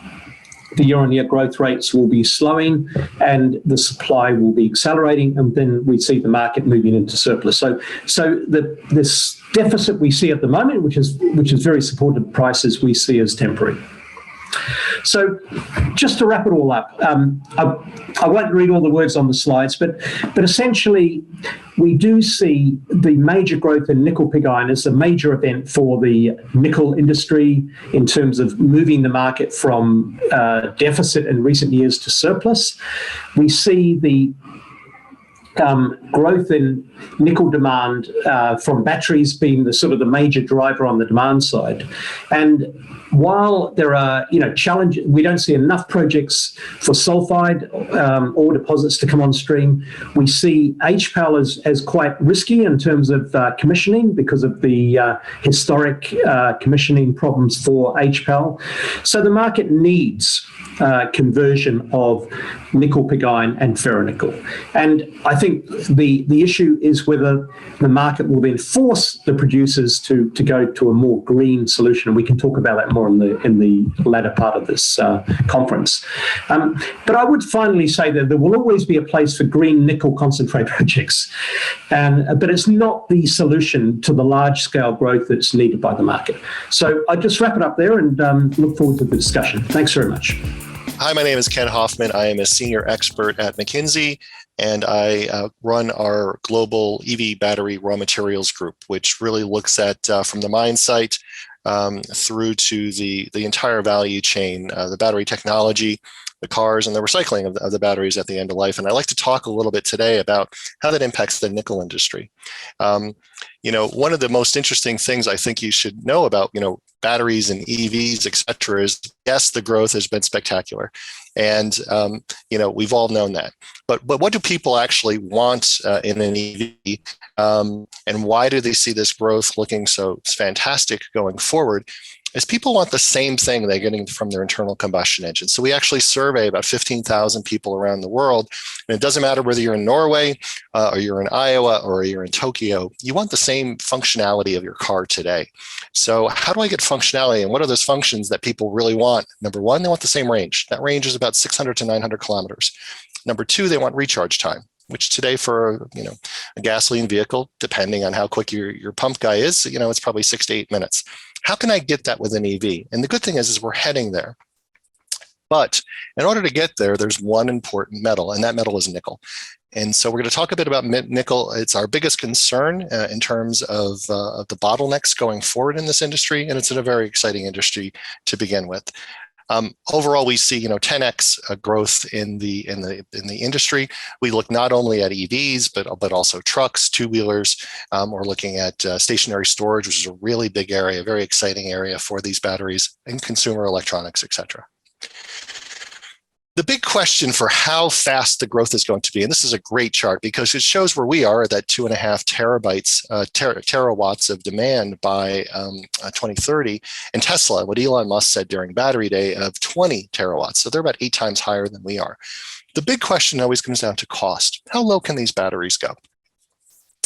the year-on-year growth rates will be slowing and the supply will be accelerating, and then we see the market moving into surplus. So this deficit we see at the moment, which is very supported prices, we see as temporary. So just to wrap it all up, I won't read all the words on the slides, but essentially we do see the major growth in nickel pig iron as a major event for the nickel industry in terms of moving the market from deficit in recent years to surplus. We see the growth in nickel demand from batteries being the major driver on the demand side. And while there are challenges, we don't see enough projects for sulfide ore deposits to come on stream. We see HPAL as quite risky in terms of commissioning because of the historic commissioning problems for HPAL. So the market needs conversion of nickel pig iron and ferronickel. And I think the issue is whether the market will then force the producers to go to a more green solution. And we can talk about that more in the latter part of this conference. But I would finally say that there will always be a place for green nickel concentrate projects. But it's not the solution to the large-scale growth that's needed by the market. So I just wrap it up there and look forward to the discussion. Thanks very much. Hi, my name is Ken Hoffman. I am a senior expert at McKinsey, and I run our global EV battery raw materials group, which really looks at from the mine site through to the entire value chain, the battery technology, the cars, and the recycling of the batteries at the end of life. And I'd like to talk a little bit today about how that impacts the nickel industry. One of the most interesting things I think you should know about, batteries and EVs, et cetera, is yes, the growth has been spectacular. And, we've all known that. But what do people actually want in an EV? And why do they see this growth looking so fantastic going forward? Is people want the same thing they're getting from their internal combustion engine. So we actually survey about 15,000 people around the world. And it doesn't matter whether you're in Norway or you're in Iowa or you're in Tokyo, you want the same functionality of your car today. So how do I get functionality, and what are those functions that people really want? Number one, they want the same range. That range is about 600 to 900 kilometers. Number two, they want recharge time, which today for a gasoline vehicle, depending on how quick your pump guy is, it's probably 6 to 8 minutes. How can I get that with an EV? And the good thing is we're heading there. But in order to get there, there's one important metal, and that metal is nickel. And so we're going to talk a bit about nickel. It's our biggest concern in terms of the bottlenecks going forward in this industry, and it's in a very exciting industry to begin with. Overall, we see 10x growth in the industry. We look not only at EVs but also trucks, two-wheelers. We're looking at stationary storage, which is a really big area, very exciting area for these batteries, and consumer electronics, et cetera. The big question for how fast the growth is going to be, and this is a great chart because it shows where we are at that 2.5 terawatts of demand by 2030, and Tesla, what Elon Musk said during Battery Day, of 20 terawatts. So they're about 8 times higher than we are. The big question always comes down to cost. How low can these batteries go?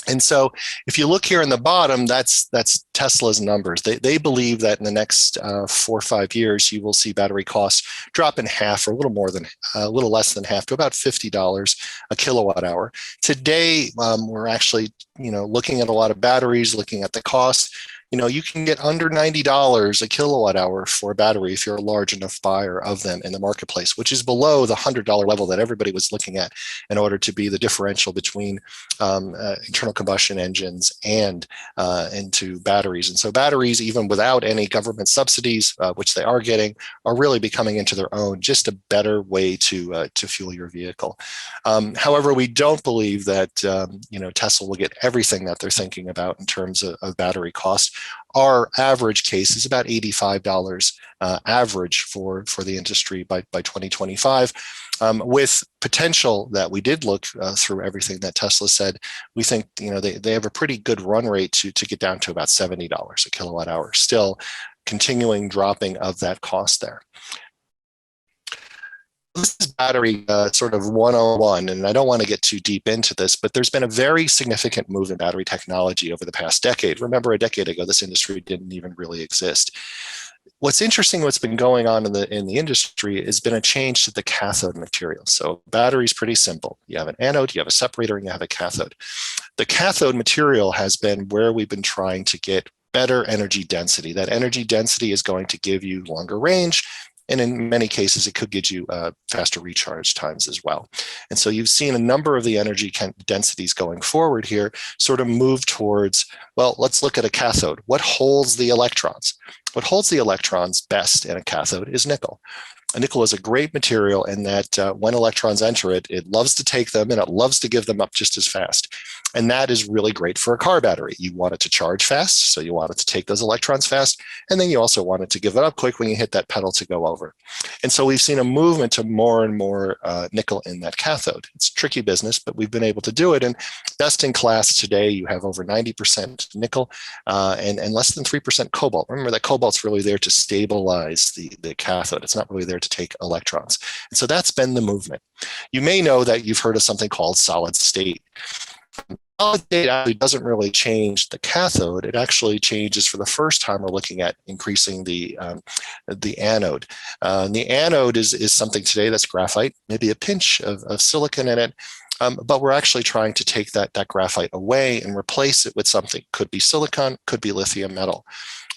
And so if you look here in the bottom, that's Tesla's numbers. They believe that in the next 4 or 5 years, you will see battery costs drop in half, or a little less than half, to about $50 a kilowatt hour. Today, we're actually, looking at a lot of batteries, looking at the cost. You can get under $90 a kilowatt hour for a battery if you're a large enough buyer of them in the marketplace, which is below the $100 level that everybody was looking at in order to be the differential between internal combustion engines and into batteries. And so batteries, even without any government subsidies, which they are getting, are really becoming into their own, just a better way to fuel your vehicle. However, we don't believe that Tesla will get everything that they're thinking about in terms of battery cost. Our average case is about $85 average for the industry by 2025, with potential that we did look through everything that Tesla said. We think they have a pretty good run rate to get down to about $70 a kilowatt hour, still continuing dropping of that cost there. This is battery sort of 101, and I don't want to get too deep into this, but there's been a very significant move in battery technology over the past decade. Remember, a decade ago, this industry didn't even really exist. What's interesting, what's been going on in the industry, has been a change to the cathode material. So battery is pretty simple. You have an anode, you have a separator, and you have a cathode. The cathode material has been where we've been trying to get better energy density. That energy density is going to give you longer range, and in many cases, it could get you faster recharge times as well. And so you've seen a number of the energy densities going forward here sort of move towards, well, let's look at a cathode. What holds the electrons? What holds the electrons best in a cathode is nickel. Nickel is a great material in that when electrons enter it, it loves to take them and it loves to give them up just as fast. And that is really great for a car battery. You want it to charge fast, so you want it to take those electrons fast, and then you also want it to give it up quick when you hit that pedal to go over. And so we've seen a movement to more and more nickel in that cathode. It's tricky business, but we've been able to do it. And best in class today, you have over 90% nickel and less than 3% cobalt. Remember that cobalt's really there to stabilize the cathode. It's not really there to take electrons. And so that's been the movement. You may know that you've heard of something called solid state. Solid state actually doesn't really change the cathode. It actually changes, for the first time, we're looking at increasing the anode. The anode is something today that's graphite, maybe a pinch of silicon in it. But we're actually trying to take that graphite away and replace it with something. Could be silicon, could be lithium metal.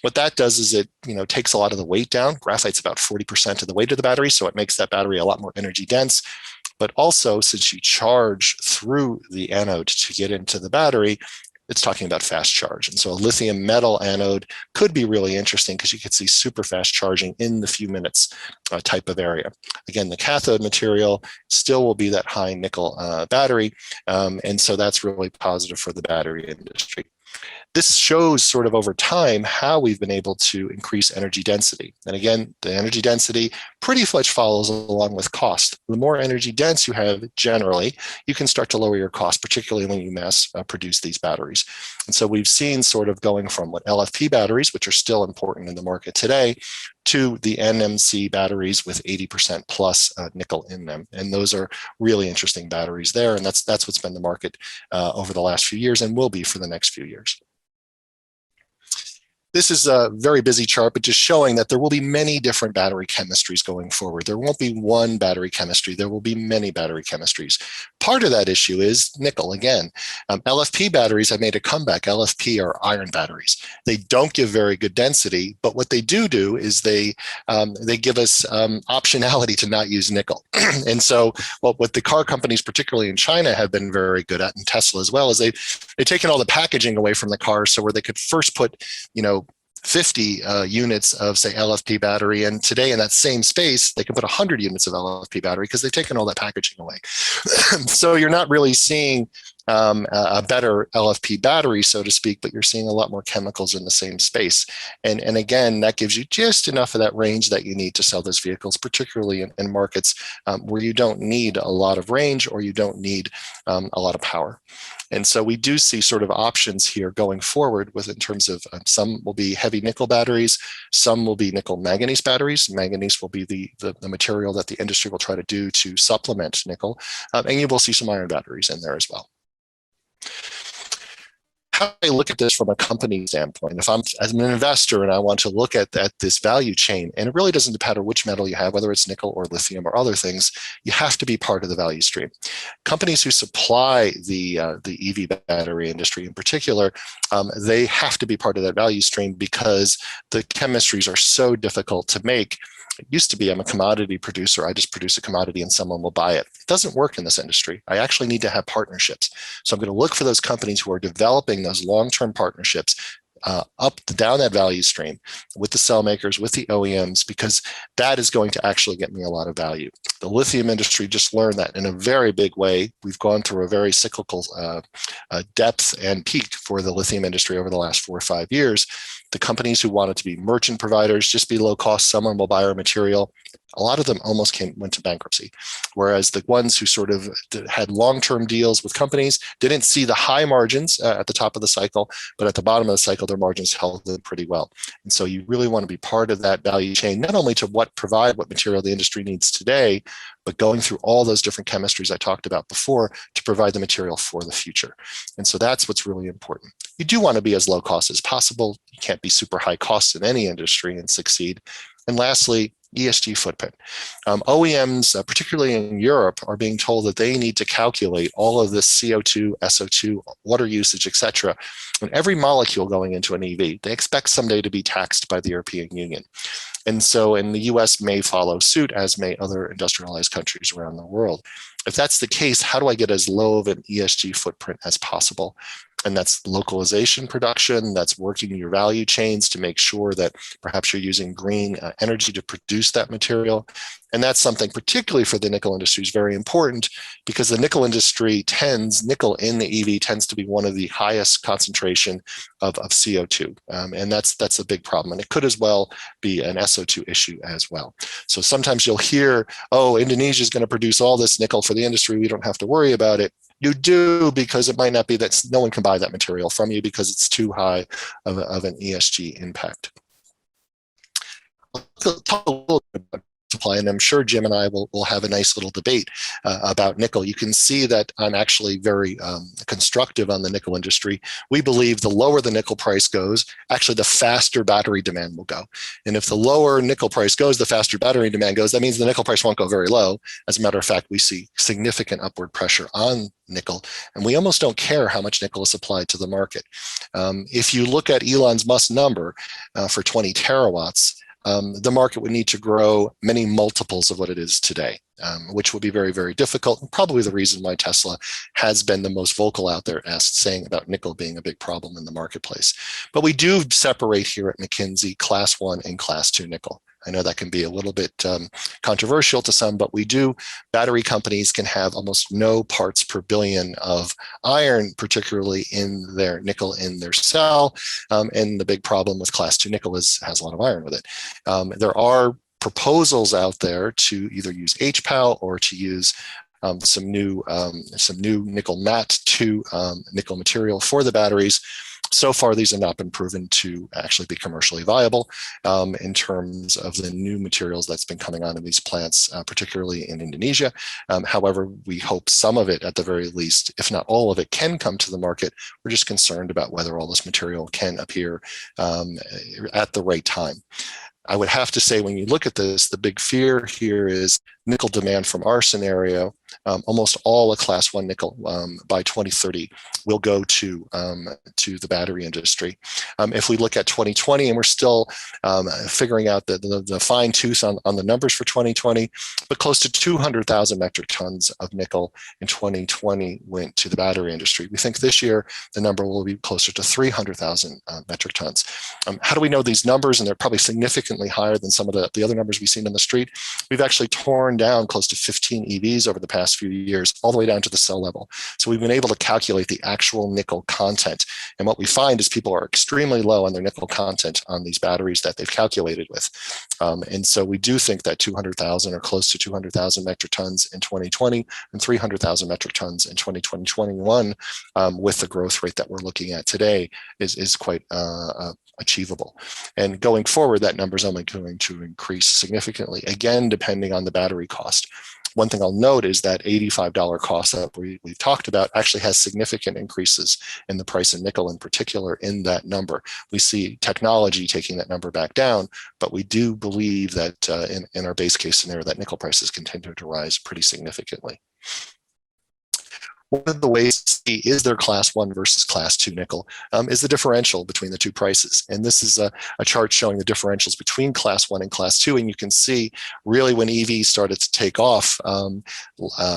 What that does is it takes a lot of the weight down. Graphite's about 40% of the weight of the battery, so it makes that battery a lot more energy dense. But also, since you charge through the anode to get into the battery, it's talking about fast charge. And so a lithium metal anode could be really interesting because you could see super fast charging in the few minutes type of area. Again, the cathode material still will be that high nickel battery. And so that's really positive for the battery industry. This shows sort of over time how we've been able to increase energy density. And again, the energy density pretty much follows along with cost. The more energy dense you have generally, you can start to lower your cost, particularly when you mass produce these batteries. And so we've seen sort of going from what LFP batteries, which are still important in the market today, to the NMC batteries with 80% plus nickel in them. And those are really interesting batteries there. And that's what's been the market over the last few years and will be for the next few years. This is a very busy chart, but just showing that there will be many different battery chemistries going forward. There won't be one battery chemistry. There will be many battery chemistries. Part of that issue is nickel again. LFP batteries have made a comeback. LFP are iron batteries. They don't give very good density, but what they do is they give us optionality to not use nickel. And so what the car companies, particularly in China, have been very good at, and Tesla as well, is they've taken all the packaging away from the cars, so where they could first put 50 units of, say, LFP battery, and today in that same space, they can put 100 units of LFP battery because they've taken all that packaging away. So you're not really seeing a better LFP battery, so to speak, but you're seeing a lot more chemicals in the same space. And again, that gives you just enough of that range that you need to sell those vehicles, particularly in markets where you don't need a lot of range or you don't need a lot of power. And so we do see sort of options here going forward with in terms of some will be heavy nickel batteries, some will be nickel manganese batteries. Manganese will be the material that the industry will try to do to supplement nickel, and you will see some iron batteries in there as well. How do I look at this from a company standpoint? If I'm as an investor and I want to look at this value chain, and it really doesn't matter which metal you have, whether it's nickel or lithium or other things, you have to be part of the value stream. Companies who supply the EV battery industry in particular, they have to be part of that value stream because the chemistries are so difficult to make. It used to be I'm a commodity producer. I just produce a commodity and someone will buy it. It doesn't work in this industry. I actually need to have partnerships. So I'm going to look for those companies who are developing those long-term partnerships down that value stream with the cell makers, with the OEMs, because that is going to actually get me a lot of value. The lithium industry just learned that in a very big way. We've gone through a very cyclical depth and peak for the lithium industry over the last 4 or 5 years. The companies who wanted to be merchant providers, just be low cost, someone will buy our material, a lot of them almost went to bankruptcy. Whereas the ones who sort of had long-term deals with companies didn't see the high margins at the top of the cycle, but at the bottom of the cycle, their margins held in pretty well. And so you really want to be part of that value chain, not only to provide what material the industry needs today, but going through all those different chemistries I talked about before to provide the material for the future. And so that's what's really important. You do want to be as low cost as possible. You can't be super high cost in any industry and succeed. And lastly, ESG footprint. OEMs, particularly in Europe, are being told that they need to calculate all of this CO2, SO2, water usage, et cetera, and every molecule going into an EV. They expect someday to be taxed by the European Union. And so, and the US may follow suit, as may other industrialized countries around the world. If that's the case, how do I get as low of an ESG footprint as possible? And that's localization production, that's working your value chains to make sure that perhaps you're using green energy to produce that material. And that's something particularly for the nickel industry is very important because the nickel industry nickel in the EV tends to be one of the highest concentration of CO2. And that's a big problem. And it could as well be an SO2 issue as well. So sometimes you'll hear, oh, Indonesia is going to produce all this nickel for the industry. We don't have to worry about it. You do, because it might not be that no one can buy that material from you because it's too high of an ESG impact. I'll talk a little bit about supply, and I'm sure Jim and I will have a nice little debate about nickel. You can see that I'm actually very constructive on the nickel industry. We believe the lower the nickel price goes, actually the faster battery demand will go. And if the lower nickel price goes, the faster battery demand goes, that means the nickel price won't go very low. As a matter of fact, we see significant upward pressure on nickel, and we almost don't care how much nickel is supplied to the market. If you look at Elon Musk's number for 20 terawatts, the market would need to grow many multiples of what it is today, which would be very, very difficult. And probably the reason why Tesla has been the most vocal out there as saying about nickel being a big problem in the marketplace. But we do separate here at McKinsey Class 1 and Class 2 nickel. I know that can be a little bit controversial to some, but battery companies can have almost no parts per billion of iron, particularly in their nickel in their cell. And the big problem with Class 2 nickel has a lot of iron with it. There are proposals out there to either use HPAL or to use some new nickel matte 2 nickel material for the batteries. So far, these have not been proven to actually be commercially viable in terms of the new materials that's been coming on in these plants, particularly in Indonesia. However, we hope some of it, at the very least, if not all of it, can come to the market. We're just concerned about whether all this material can appear at the right time. I would have to say, when you look at this, the big fear here is nickel demand from our scenario. Almost all of Class 1 nickel by 2030 will go to the battery industry. If we look at 2020, and we're still figuring out the fine tooth on the numbers for 2020, but close to 200,000 metric tons of nickel in 2020 went to the battery industry. We think this year the number will be closer to 300,000 metric tons. How do we know these numbers? And they're probably significantly higher than some of the other numbers we've seen in the street. We've actually torn turned down close to 15 EVs over the past few years, all the way down to the cell level. So we've been able to calculate the actual nickel content. And what we find is people are extremely low on their nickel content on these batteries that they've calculated with. And so we do think that 200,000 or close to 200,000 metric tons in 2020 and 300,000 metric tons in 2021, with the growth rate that we're looking at today, is quite achievable. And going forward, that number is only going to increase significantly, again, depending on the battery cost. One thing I'll note is that $85 cost that we've talked about actually has significant increases in the price of nickel in particular in that number. We see technology taking that number back down, but we do believe that in our base case scenario that nickel prices continue to rise pretty significantly. One of the ways to see is there class 1 versus class 2 nickel is the differential between the two prices. And this is a chart showing the differentials between class 1 and class 2. And you can see really when EVs started to take off,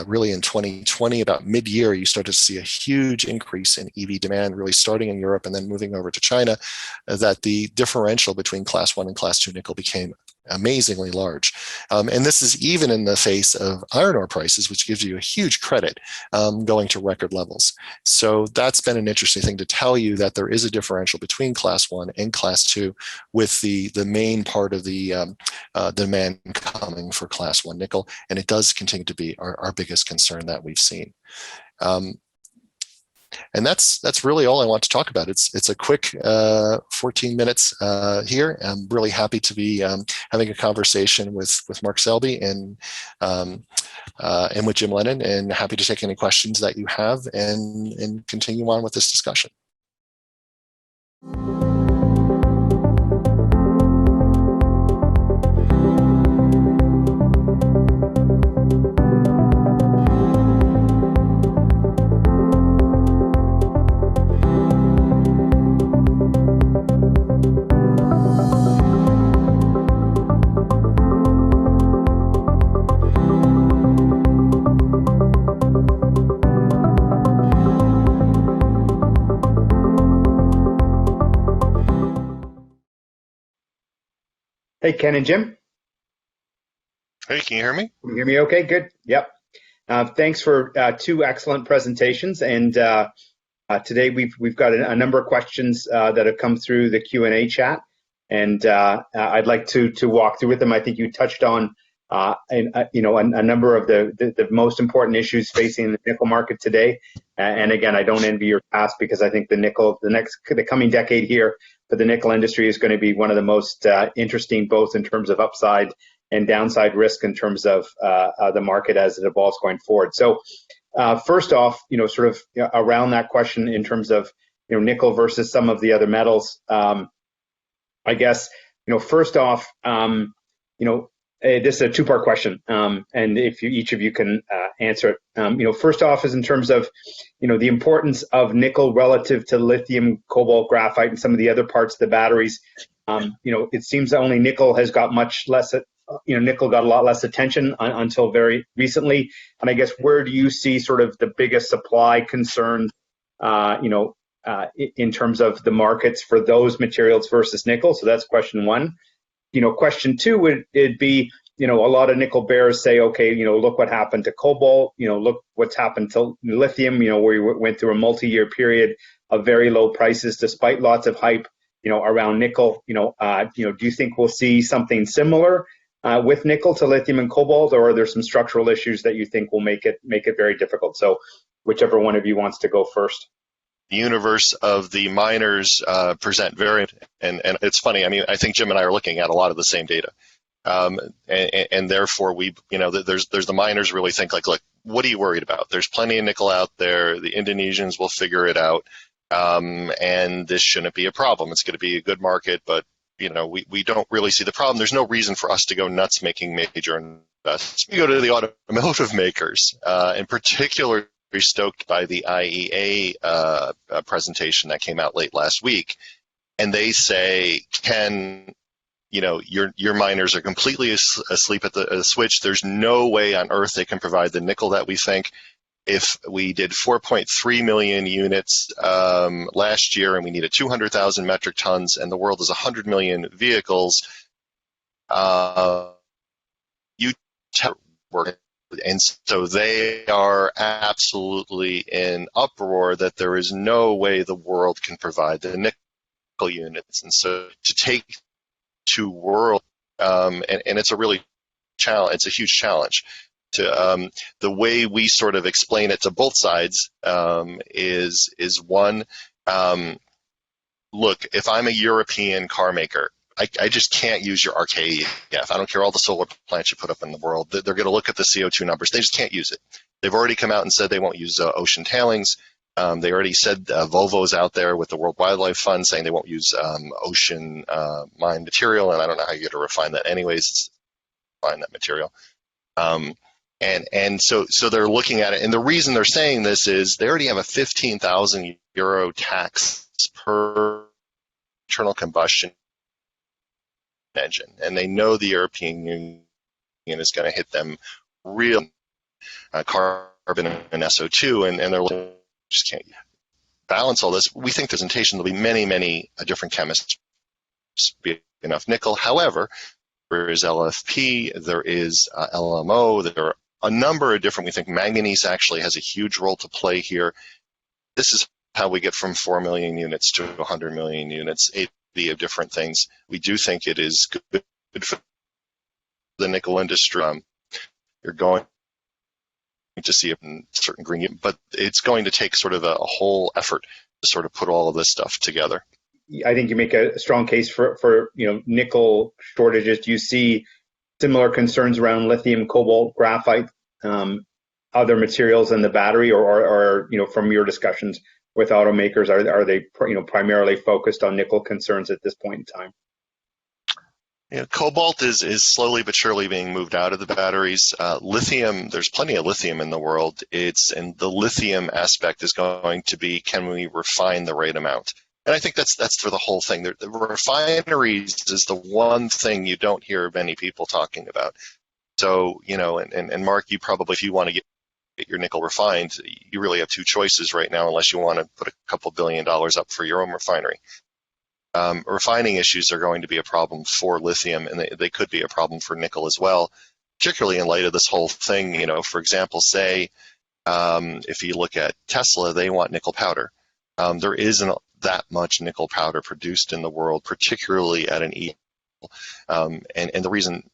really in 2020, about mid-year, you started to see a huge increase in EV demand, really starting in Europe and then moving over to China, that the differential between class 1 and class 2 nickel became amazingly large. And this is even in the face of iron ore prices, which gives you a huge credit going to record levels. So that's been an interesting thing to tell you, that there is a differential between class 1 and class 2, with the main part of the demand coming for class 1 nickel. And it does continue to be our biggest concern that we've seen. And that's really all I want to talk about. It's a quick 14 minutes here. I'm really happy to be having a conversation with Mark Selby and with Jim Lennon, and happy to take any questions that you have and continue on with this discussion. Hey, Ken and Jim. Hey, can you hear me? Can you hear me okay? Good. Yep. Thanks for two excellent presentations. And today we've got a number of questions that have come through the Q&A chat. And I'd like to walk through with them. I think you touched on a number of the most important issues facing the nickel market today. And again, I don't envy your task, because I think the coming decade here for the nickel industry is going to be one of the most interesting, both in terms of upside and downside risk in terms of the market as it evolves going forward. So first off, sort of around that question in terms of nickel versus some of the other metals, I guess first off, this is a two-part question, and if each of you can answer it. First off is in terms of, the importance of nickel relative to lithium, cobalt, graphite, and some of the other parts of the batteries. It seems that only nickel has got much less, nickel got a lot less attention until very recently. And I guess, where do you see sort of the biggest supply concerns, in terms of the markets for those materials versus nickel? So that's question one. Question two would be, a lot of nickel bears say, okay, look what happened to cobalt, look what's happened to lithium, where we went through a multi-year period of very low prices despite lots of hype, around nickel. Do you think we'll see something similar with nickel to lithium and cobalt, or are there some structural issues that you think will make it very difficult? So whichever one of you wants to go first. The universe of the miners present very, and it's funny. I mean, I think Jim and I are looking at a lot of the same data, and therefore there's the miners really think like, look, what are you worried about? There's plenty of nickel out there. The Indonesians will figure it out, and this shouldn't be a problem. It's going to be a good market, but we don't really see the problem. There's no reason for us to go nuts making major investments. We go to the automotive makers, in particular. Very stoked by the IEA presentation that came out late last week, and they say, Ken, your miners are completely asleep at the switch. There's no way on earth they can provide the nickel that we think. If we did 4.3 million units last year, and we needed 200,000 metric tons, and the world is 100 million vehicles, you tell working. And so they are absolutely in uproar that there is no way the world can provide the nickel units. And so to take to world, and it's a really challenge. It's a huge challenge. To the way we sort of explain it to both sides is one. Look, if I'm a European car maker, I just can't use your RKEF. I don't care all the solar plants you put up in the world. They're going to look at the CO2 numbers. They just can't use it. They've already come out and said they won't use ocean tailings. They already said Volvo's out there with the World Wildlife Fund saying they won't use ocean mined material, and I don't know how you get to refine that anyways. It's refine that material. And so they're looking at it, and the reason they're saying this is they already have a 15,000 euro tax per internal combustion engine, and they know the European Union is going to hit them real carbon and SO2, and they're looking, just can't balance all this. We think there's there'll be many different chemists be enough nickel. However, there is LFP, there is LMO, there are a number of different, we think manganese actually has a huge role to play here. This is how we get from 4 million units to 100 million units, 80 of different things. We do think it is good for the nickel industry. You're going to see it in certain green, but it's going to take sort of a whole effort to sort of put all of this stuff together. I think you make a strong case for nickel shortages. Do you see similar concerns around lithium, cobalt, graphite, other materials in the battery, or from your discussions with automakers, are they primarily focused on nickel concerns at this point in time? Cobalt is slowly but surely being moved out of the batteries. Lithium, there's plenty of lithium in the world. And the lithium aspect is going to be, can we refine the right amount? And I think that's for the whole thing. The refineries is the one thing you don't hear many people talking about. So, and Mark, you probably, if you want to get your nickel refined, you really have two choices right now, unless you want to put a couple $1 billion up for your own refinery. Refining issues are going to be a problem for lithium, and they could be a problem for nickel as well, particularly in light of this whole thing. For example, say if you look at Tesla, they want nickel powder. There isn't that much nickel powder produced in the world, particularly at an E. And the reason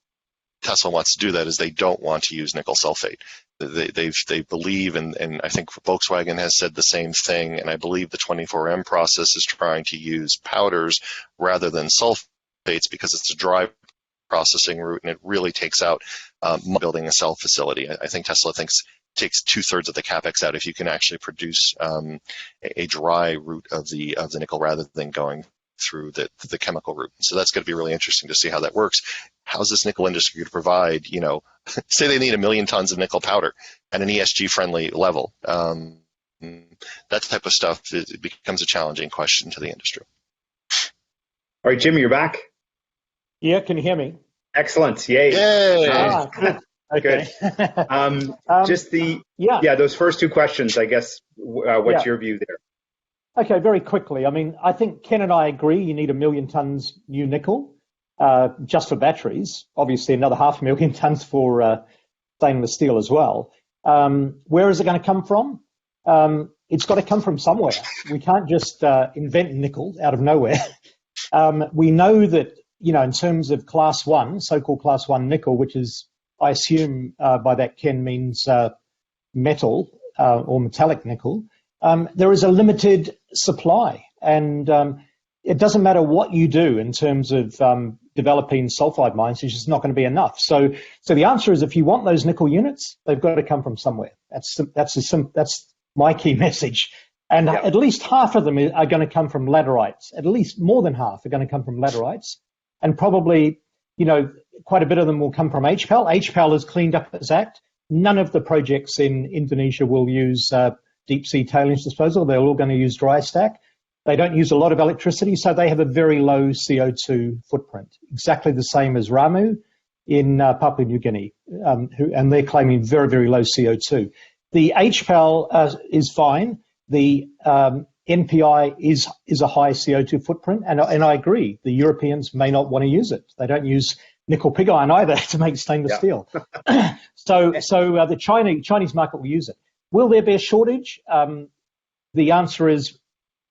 Tesla wants to do that is they don't want to use nickel sulfate. They believe, and I think Volkswagen has said the same thing, and I believe the 24M process is trying to use powders rather than sulfates because it's a dry processing route, and it really takes out building a cell facility. I think Tesla takes 2/3 of the capex out if you can actually produce a dry route of the nickel rather than going through the chemical route. So that's going to be really interesting to see how that works. How's this nickel industry going to provide, say they need 1 million tons of nickel powder at an ESG friendly level. That type of stuff, it becomes a challenging question to the industry. All right, Jimmy, you're back. Yeah, can you hear me? Excellent. Yay. Cool. Okay. Good. Those first two questions, I guess, what's your view there? Okay, very quickly. I mean, I think Ken and I agree you need 1 million tons new nickel just for batteries. Obviously, another 500,000 tons for stainless steel as well. Where is it going to come from? It's got to come from somewhere. We can't just invent nickel out of nowhere. We know that, in terms of class 1, so-called class 1 nickel, which is, I assume by that Ken means metal or metallic nickel, there is a limited supply, and it doesn't matter what you do in terms of developing sulfide mines, it's just not going to be enough. So the answer is, if you want those nickel units, they've got to come from somewhere. That's my key message. And at least half of them are going to come from laterites. At least more than half are going to come from laterites, and probably, quite a bit of them will come from HPAL. HPAL has cleaned up its act. None of the projects in Indonesia will use deep sea tailings disposal. They're all going to use dry stack. They don't use a lot of electricity, so they have a very low CO2 footprint, exactly the same as Ramu in Papua New Guinea, and they're claiming very, very low CO2. The HPAL is fine. The NPI is a high CO2 footprint, and I agree. The Europeans may not want to use it. They don't use nickel pig iron either to make stainless steel. So the Chinese market will use it. Will there be a shortage? The answer is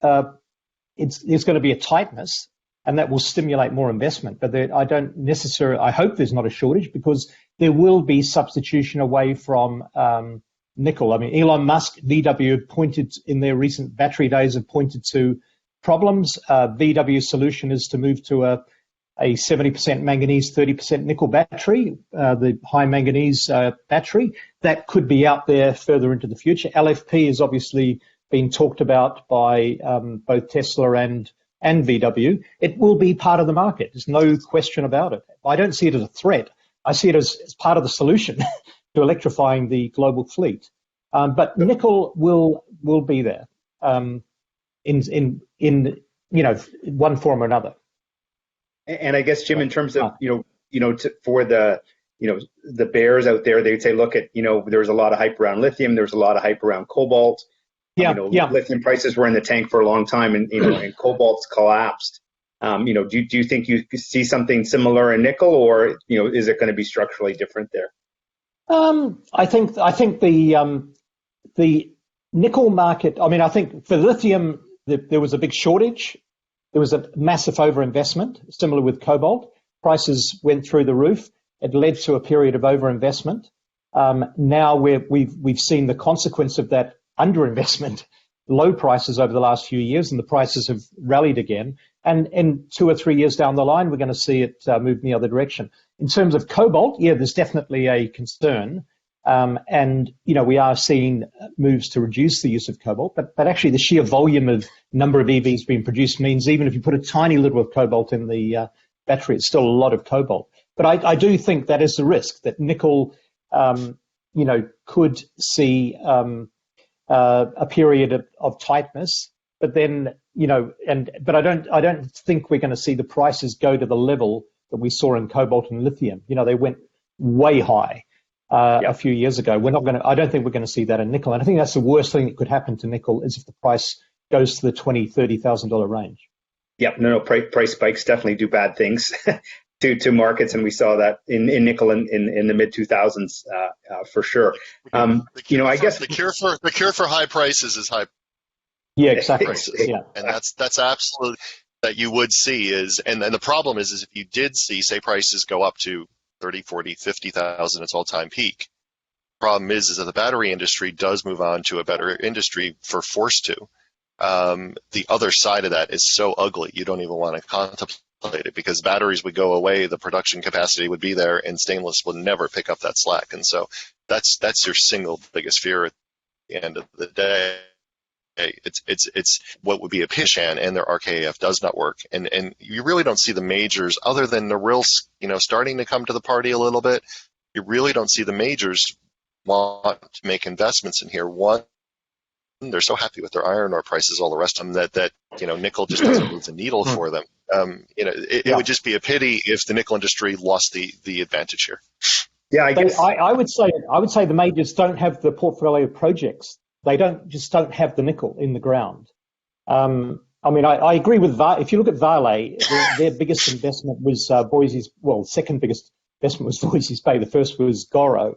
there's going to be a tightness, and that will stimulate more investment. But I hope there's not a shortage, because there will be substitution away from nickel. I mean, Elon Musk, VW pointed in their recent battery days have pointed to problems. VW's solution is to move to a 70% manganese, 30% nickel battery, the high manganese battery. That could be out there further into the future. LFP is obviously being talked about by both Tesla and VW. It will be part of the market. There's no question about it. I don't see it as a threat. I see it as part of the solution to electrifying the global fleet. But nickel will be there in one form or another. And I guess, Jim, in terms of for the bears out there, they'd say, look at there's a lot of hype around lithium, there's a lot of hype around cobalt. Lithium prices were in the tank for a long time, and and cobalt's collapsed. Do you think you see something similar in nickel, or is it going to be structurally different there? I think the nickel market. I mean, I think for lithium there was a big shortage. There was a massive overinvestment, similar with cobalt. Prices went through the roof. It led to a period of overinvestment. Now we've seen the consequence of that underinvestment, low prices over the last few years, and the prices have rallied again. And 2 or 3 years down the line, we're going to see it move in the other direction. In terms of cobalt, there's definitely a concern. And we are seeing moves to reduce the use of cobalt, but actually the sheer volume of number of EVs being produced means even if you put a tiny little of cobalt in the battery, it's still a lot of cobalt. But I do think that is the risk, that nickel, could see a period of tightness, but then but I don't think we're going to see the prices go to the level that we saw in cobalt and lithium. They went way high. A few years ago. I don't think we're going to see that in nickel. And I think that's the worst thing that could happen to nickel, is if the price goes to the $20,000-$30,000 range. Yep. No, price spikes definitely do bad things to markets, and we saw that in nickel in the mid 2000s for sure. I guess the cure for high prices is high. Yeah, exactly. Yeah. And that's absolutely that you would see and the problem is if you did see, say, prices go up to 30, 40, 50,000, its all-time peak. Problem is that the battery industry does move on to a better industry for forced to. The other side of that is so ugly, you don't even want to contemplate it, because batteries would go away, the production capacity would be there, and stainless would never pick up that slack. And so that's your single biggest fear at the end of the day. It's what would be a Pishan, and their RKAF does not work, and you really don't see the majors, other than the real starting to come to the party a little bit. You really don't see the majors want to make investments in here. One, they're so happy with their iron ore prices, all the rest of them, that nickel just doesn't move the needle for them. It would just be a pity if the nickel industry lost the advantage here. Yeah, I guess I would say the majors don't have the portfolio of projects. They don't have the nickel in the ground. I agree with if you look at Vale, their biggest investment was Boise's. Well, second biggest investment was Boise's Bay. The first was Goro.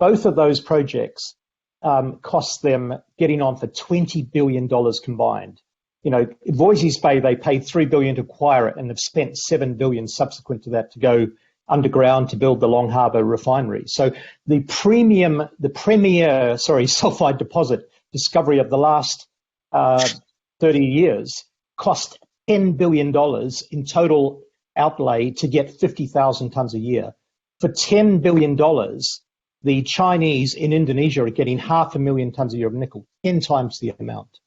Both of those projects cost them getting on for $20 billion combined. Boise's Bay, they paid $3 billion to acquire it, and have spent $7 billion subsequent to that to go underground to build the Long Harbour refinery. So the premier sulfide deposit discovery of the last 30 years cost $10 billion in total outlay to get 50,000 tons a year. For $10 billion, the Chinese in Indonesia are getting 500,000 tons a year of nickel, 10 times the amount.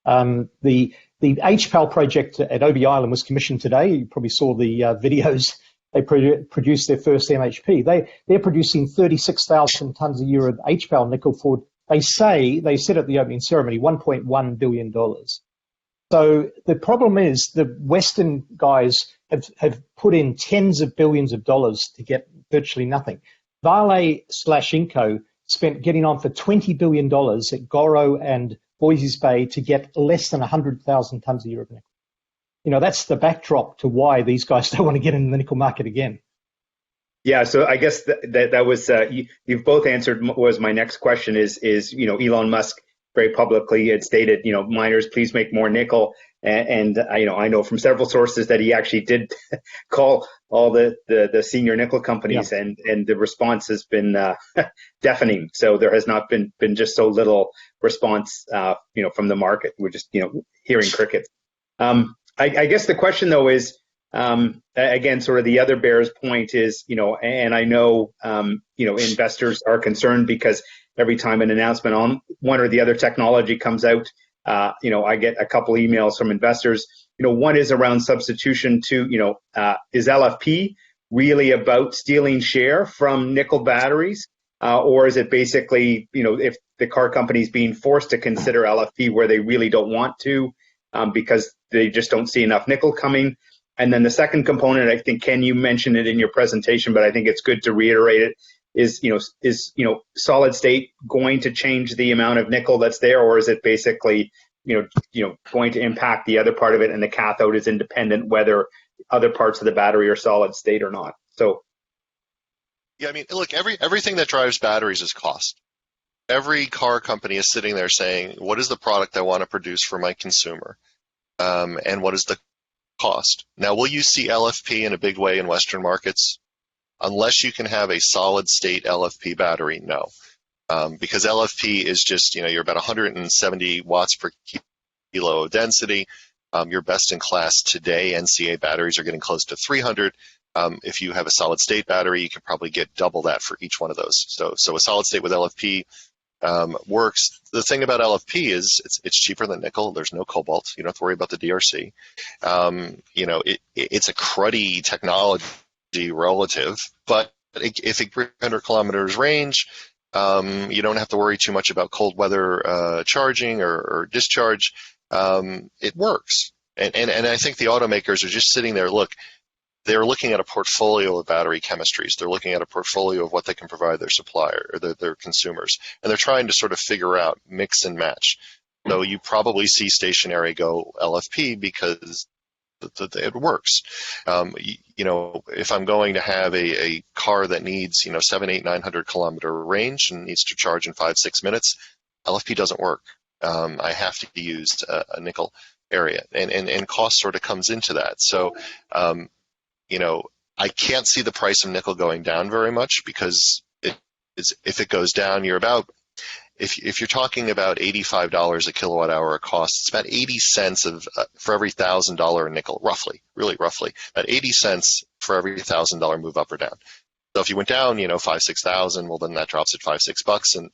The HPAL project at Obi Island was commissioned today. You probably saw the videos. They produced their first MHP. They're producing 36,000 tons a year of HPAL nickel for, they said at the opening ceremony, $1.1 billion. So the problem is the Western guys have put in tens of billions of dollars to get virtually nothing. Vale/Inco spent getting on for $20 billion at Goro and Boise's Bay to get less than 100,000 tons a year of nickel. That's the backdrop to why these guys don't want to get in the nickel market again. Yeah, so I guess that was you've both answered. Was my next question is Elon Musk very publicly had stated, miners, please make more nickel, and I know from several sources that he actually did call all the senior nickel companies, and the response has been deafening. So there has not been just so little response from the market. We're just hearing crickets. I guess the question though is, again, sort of the other bear's point is, and I know, investors are concerned because every time an announcement on one or the other technology comes out, I get a couple emails from investors. One is around substitution to, is LFP really about stealing share from nickel batteries? Or is it basically, if the car company is being forced to consider LFP where they really don't want to, because they just don't see enough nickel coming? And then the second component, I think, Ken, you mentioned it in your presentation, but I think it's good to reiterate it, is solid state going to change the amount of nickel that's there, or is it basically, going to impact the other part of it, and the cathode is independent whether other parts of the battery are solid state or not? So, yeah, I mean, look, everything that drives batteries is cost. Every car company is sitting there saying, what is the product I want to produce for my consumer, and what is the cost? Now, will you see LFP in a big way in Western markets? Unless you can have a solid state LFP battery, no. Because LFP is just, you're about 170 watts per kilo of density. Your best in class today, NCA batteries are getting close to 300. If you have a solid state battery, you can probably get double that for each one of those. So a solid state with LFP works. The thing about LFP is it's cheaper than nickel. There's no cobalt. You don't have to worry about the DRC. It's a cruddy technology relative, but if it 300 kilometers range, you don't have to worry too much about cold weather charging or discharge. It works. And I think the automakers are just sitting there, they're looking at a portfolio of battery chemistries. They're looking at a portfolio of what they can provide their supplier or their consumers. And they're trying to sort of figure out, mix and match. So you probably see stationary go LFP because it works. If I'm going to have a car that needs, 700, 800, 900 kilometer range and needs to charge in 5-6 minutes, LFP doesn't work. I have to use a nickel area, and cost sort of comes into that. So, I can't see the price of nickel going down very much because if it goes down, you're about, if you're talking about $85 a kilowatt hour of cost, it's about 80 cents for every $1,000 nickel, roughly, about 80 cents for every $1,000 move up or down. So if you went down, 5,000-6,000, well, then that drops at $5-6, and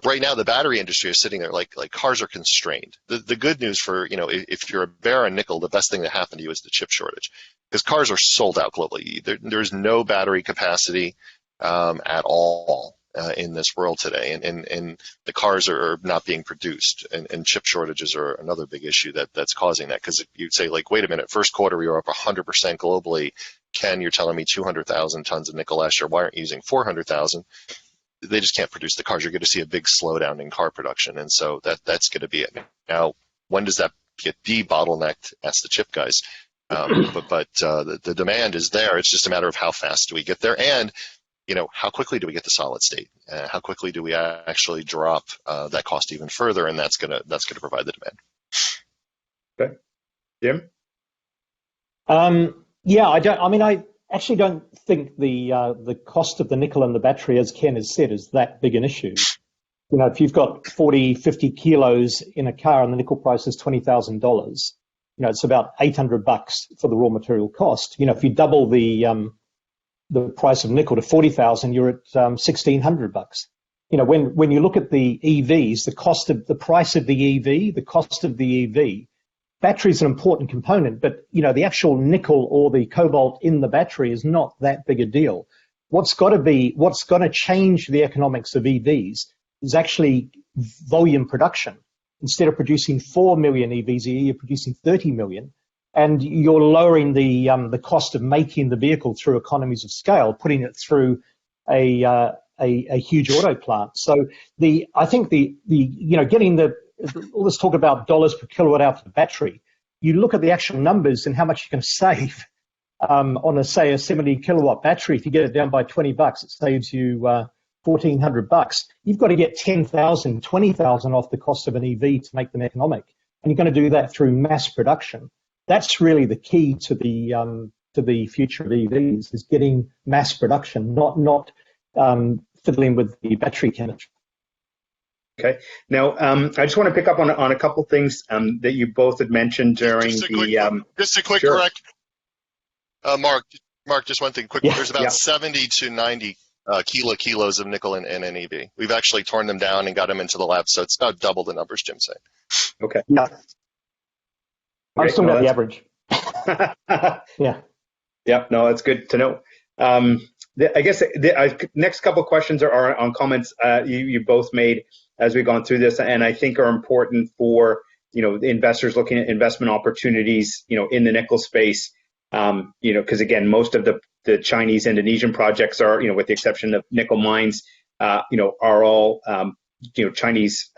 right now the battery industry is sitting there like cars are constrained. The good news for if you're a bear on nickel, the best thing that happened to you is the chip shortage, because cars are sold out globally. There's no battery capacity at all in this world today, and the cars are not being produced, and chip shortages are another big issue that's causing that. Because you'd say, wait a minute, first quarter we were up 100% globally. Ken, you're telling me 200,000 tons of nickel last year. Why aren't you using 400,000? They just can't produce the cars. You're going to see a big slowdown in car production, and so that's going to be it. Now, when does that get de-bottlenecked? That's the chip guys. But the demand is there. It's just a matter of how fast do we get there, and how quickly do we get to solid state? How quickly do we actually drop that cost even further? And that's gonna provide the demand. Okay, Jim. I actually don't think the cost of the nickel and the battery, as Ken has said, is that big an issue. If you've got 40, 50 kilos in a car and the nickel price is $20,000, it's about $800 for the raw material cost. If you double the price of nickel to 40,000, you're at $1,600. When you look at the EVs, the price of the EV, the cost of the EV, battery is an important component, but the actual nickel or the cobalt in the battery is not that big a deal. What's going to change the economics of EVs is actually volume production. Instead of producing 4 million EVs a year, you're producing 30 million. And you're lowering the cost of making the vehicle through economies of scale, putting it through a huge auto plant. So I think getting all this talk about dollars per kilowatt hour for the battery, you look at the actual numbers and how much you can save. on a, say, a 70 kilowatt battery, if you get it down by $20, it saves you $1,400. You've got to get 10,000, 20,000 off the cost of an EV to make them economic. And you're going to do that through mass production. That's really the key to the future of EVs, is getting mass production, not fiddling with the battery chemistry. Okay. Now, I just want to pick up on a couple things that you both had mentioned during just a quick sure. correct. Mark, just one thing quick. Yeah, There's about 70 to 90 kilos of nickel in an EV. We've actually torn them down and got them into the lab, so it's about double the numbers Jim's saying. Okay. Yeah. I'm Okay, still no, at the average. Yeah. Yeah, no, that's good to know. I guess the next couple of questions are on comments you both made as we've gone through this, and I think are important for the investors looking at investment opportunities in the nickel space. Because again, most of the Chinese Indonesian projects are with the exception of nickel mines, are all Chinese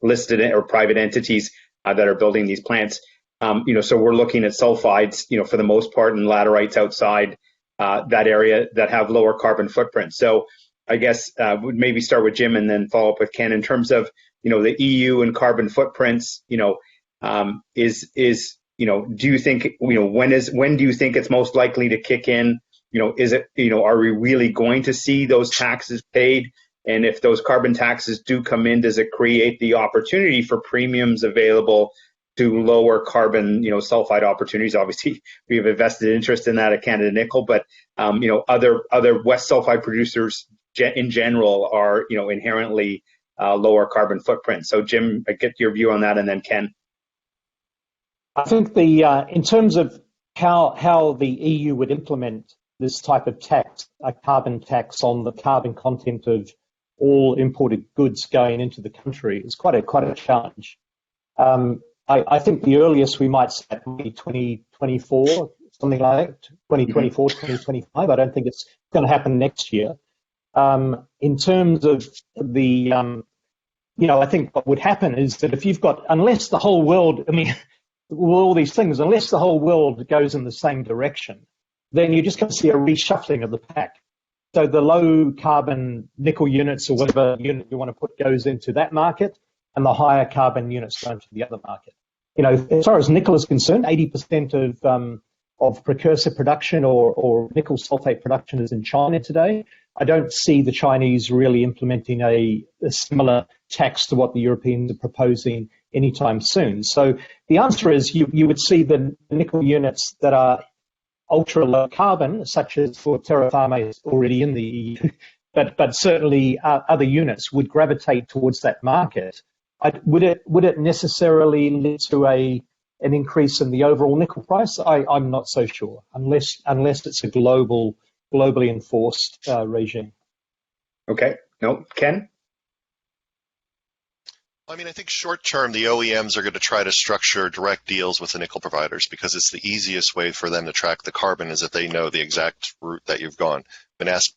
listed or private entities that are building these plants. So we're looking at sulfides, for the most part, and laterites outside that area that have lower carbon footprint. So I guess would maybe start with Jim and then follow up with Ken in terms of the EU and carbon footprints. Do you think when do you think it's most likely to kick in? Is it are we really going to see those taxes paid? And if those carbon taxes do come in, does it create the opportunity for premiums available to lower carbon, sulfide opportunities? Obviously, we have a vested interest in that at Canada Nickel, but other West sulfide producers in general are inherently lower carbon footprint. So, Jim, I get your view on that, and then Ken. I think in terms of how the EU would implement this type of tax, a carbon tax on the carbon content of all imported goods going into the country, is quite a challenge. I think the earliest we might set might be 2024, something like that, 2024, 2025. I don't think it's going to happen next year. In terms of the, I think what would happen is that if you've got, unless the whole world, all these things, unless the whole world goes in the same direction, then you're just going to see a reshuffling of the pack. So the low carbon nickel units or whatever unit you want to put goes into that market, and the higher carbon units go into the other market. As far as nickel is concerned, 80% of precursor production or nickel sulfate production is in China today. I don't see the Chinese really implementing a similar tax to what the Europeans are proposing anytime soon. So the answer is you would see the nickel units that are ultra low carbon, such as for Terra Firma is already in the EU, but certainly other units would gravitate towards that market. Would it necessarily lead to an increase in the overall nickel price? I'm not so sure, unless it's a globally enforced regime. Okay. No, Ken? I think short term, the OEMs are going to try to structure direct deals with the nickel providers because it's the easiest way for them to track the carbon is that they know the exact route that you've gone. Been asked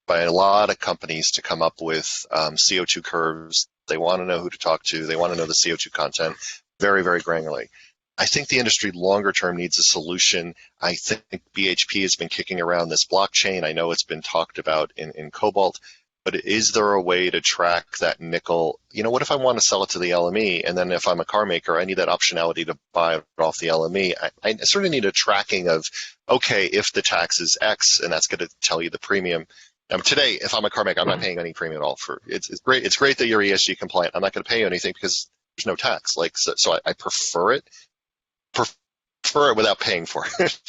by a lot of companies to come up with CO2 curves. They want to know who to talk to. They want to know the CO2 content very, very granularly. I think the industry longer term needs a solution. I think BHP has been kicking around this blockchain. I know it's been talked about in cobalt. But is there a way to track that nickel? What if I want to sell it to the LME, and then if I'm a car maker, I need that optionality to buy it off the LME. I sort of need a tracking of, okay, if the tax is X, and that's going to tell you the premium. Today, if I'm a car maker, I'm not paying any premium at all. It's great. It's great that you're ESG compliant. I'm not going to pay you anything because there's no tax. So I prefer it. Prefer it without paying for it.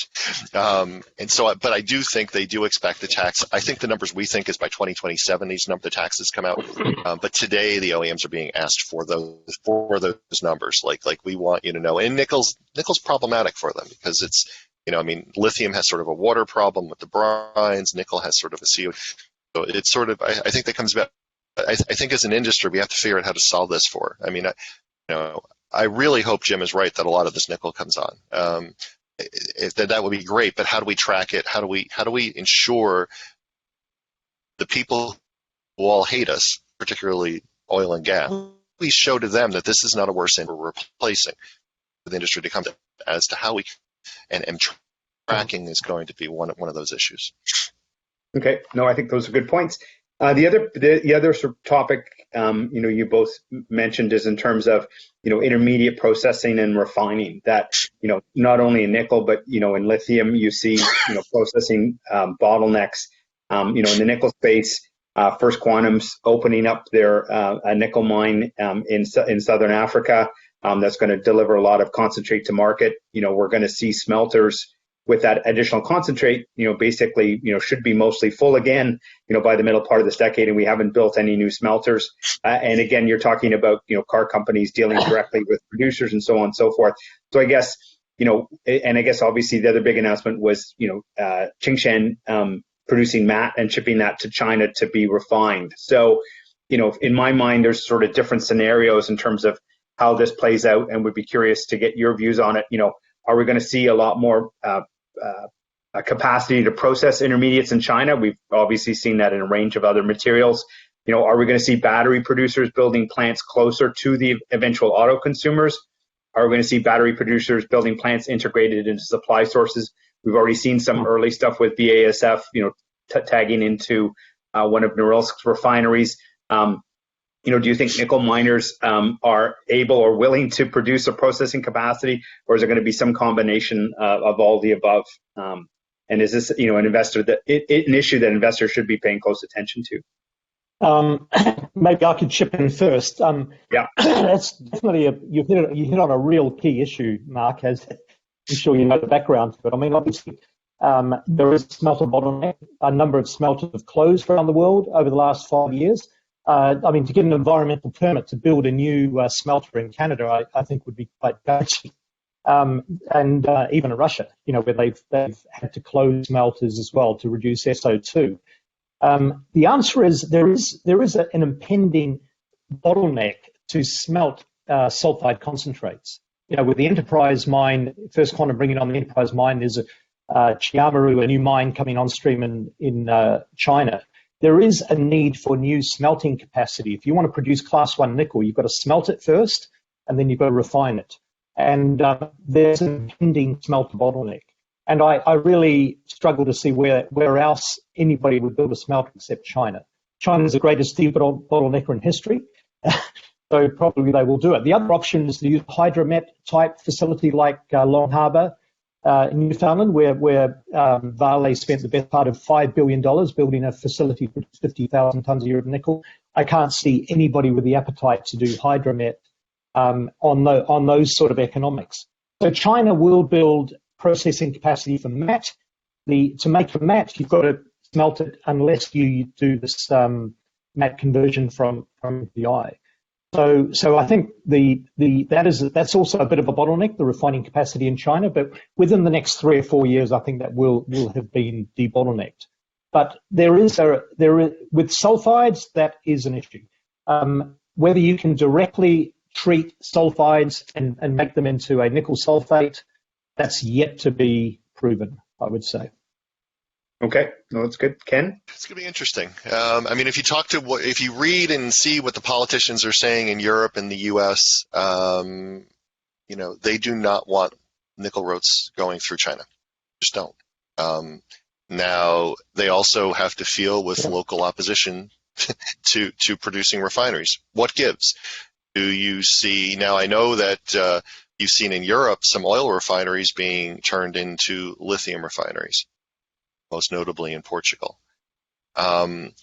But I do think they do expect the tax. I think the numbers we think is by 2027 the taxes come out. But today the OEMs are being asked for those numbers. Like we want you to know. And nickel's problematic for them because it's lithium has sort of a water problem with the brines. Nickel has sort of a CO. So it's sort of I think that comes back. I think as an industry we have to figure out how to solve this for. I really hope Jim is right that a lot of this nickel comes on. That would be great, but how do we track it? How do we ensure the people who all hate us, particularly oil and gas, we show to them that this is not a worse thing we're replacing for the industry to come to as to how we and Fracking is going to be one of those issues. Okay, no, I think those are good points. The other sort of topic, you both mentioned is in terms of, intermediate processing and refining. That, not only in nickel, but in lithium, you see, processing bottlenecks. In the nickel space, First Quantum's opening up their a nickel mine in southern Africa that's going to deliver a lot of concentrate to market. We're going to see smelters with that additional concentrate, basically, should be mostly full again, by the middle part of this decade, and we haven't built any new smelters. And again, you're talking about, car companies dealing directly with producers and so on and so forth. So I guess, and I guess obviously the other big announcement was, Tsingshan producing matte and shipping that to China to be refined. So, in my mind, there's sort of different scenarios in terms of how this plays out, and would be curious to get your views on it. Are we going to see a lot more a capacity to process intermediates in China? We've obviously seen that in a range of other materials. Are we going to see battery producers building plants closer to the eventual auto consumers? Are we going to see battery producers building plants integrated into supply sources? We've already seen some early stuff with BASF, tagging into one of Norilsk's refineries. Do you think nickel miners are able or willing to produce a processing capacity, or is there going to be some combination of all the above? And is this, an issue that investors should be paying close attention to? Maybe I could chip in first. Yeah, that's definitely you hit on a real key issue, Mark. As I'm sure you know the background to it. I mean, obviously, there is a smelter bottleneck. A number of smelters have closed around the world over the last 5 years. To get an environmental permit to build a new smelter in Canada, I think would be quite dicey. And even in Russia, where they've had to close smelters as well to reduce SO2. The answer is there is an impending bottleneck to smelt sulfide concentrates. With the Enterprise mine, First Quantum bringing on the Enterprise mine, there's a Chiamaru, a new mine coming on stream in China. There is a need for new smelting capacity. If you want to produce Class 1 nickel, you've got to smelt it first, and then you've got to refine it. And there's an impending smelter bottleneck. And I really struggle to see where else anybody would build a smelter except China. China's the greatest steel bottlenecker in history, so probably they will do it. The other option is to use a hydromet-type facility like Long Harbour, in Newfoundland, where Vale spent the best part of $5 billion building a facility for 50,000 tons a year of nickel. I can't see anybody with the appetite to do hydromet on those sort of economics. So China will build processing capacity for matte. To make a matte, you've got to smelt it unless you do this matte conversion from the eye. So I think that's also a bit of a bottleneck, the refining capacity in China. But within the next 3 or 4 years, I think that will have been debottlenecked. But there is with sulfides, that is an issue. Whether you can directly treat sulfides and make them into a nickel sulfate, that's yet to be proven, I would say. Okay, no, that's good. Ken? It's going to be interesting. If you read and see what the politicians are saying in Europe and the U.S., they do not want nickel routes going through China. Just don't. Now, they also have to deal with local opposition to producing refineries. What gives? Do you see, now I know that you've seen in Europe some oil refineries being turned into lithium refineries, most notably in Portugal.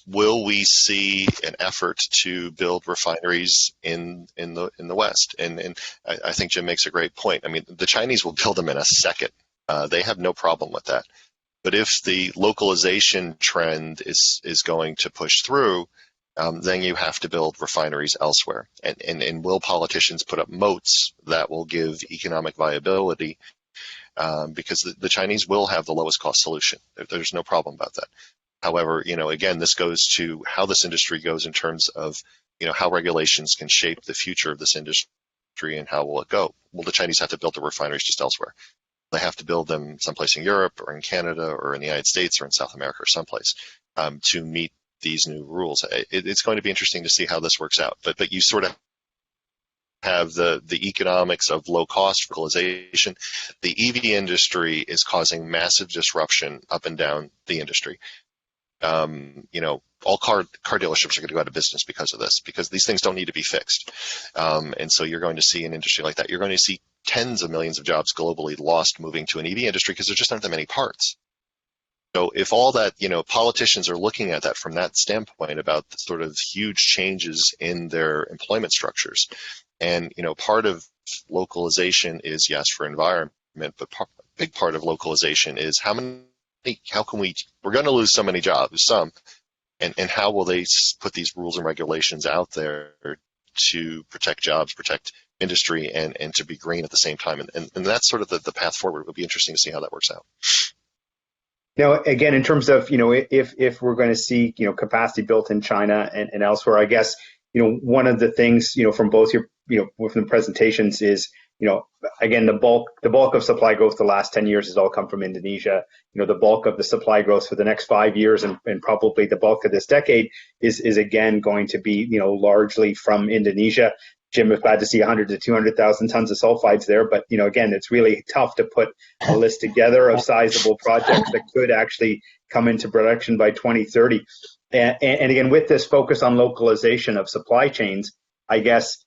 Will we see an effort to build refineries in the West? And I think Jim makes a great point. I mean, the Chinese will build them in a second. They have no problem with that. But if the localization trend is going to push through, then you have to build refineries elsewhere. And will politicians put up moats that will give economic viability? Because the Chinese will have the lowest cost solution. There's no problem about that. However, again, this goes to how this industry goes in terms of, how regulations can shape the future of this industry and how will it go. Will the Chinese have to build the refineries just elsewhere? They have to build them someplace in Europe or in Canada or in the United States or in South America or someplace to meet these new rules. It's going to be interesting to see how this works out. But you sort of have the economics of low cost localization. The EV industry is causing massive disruption up and down the industry. All car dealerships are going to go out of business because of this, because these things don't need to be fixed. And so you're going to see an industry like that. You're going to see tens of millions of jobs globally lost moving to an EV industry because there just aren't that many parts. So if all that, politicians are looking at that from that standpoint about the sort of huge changes in their employment structures, and, part of localization is, yes, for environment, but a big part of localization is we're going to lose so many jobs, and how will they put these rules and regulations out there to protect jobs, protect industry, and to be green at the same time. And that's sort of the path forward. It would be interesting to see how that works out. Now, again, in terms of, if we're going to see, capacity built in China and elsewhere, I guess, one of the things, from both your, from the presentations is, again, the bulk of supply growth the last 10 years has all come from Indonesia. The bulk of the supply growth for the next 5 years and probably the bulk of this decade is again going to be, largely from Indonesia. Jim is glad to see 100 to 200,000 tons of sulfides there, but again, it's really tough to put a list together of sizable projects that could actually come into production by 2030. And again, with this focus on localization of supply chains, I guess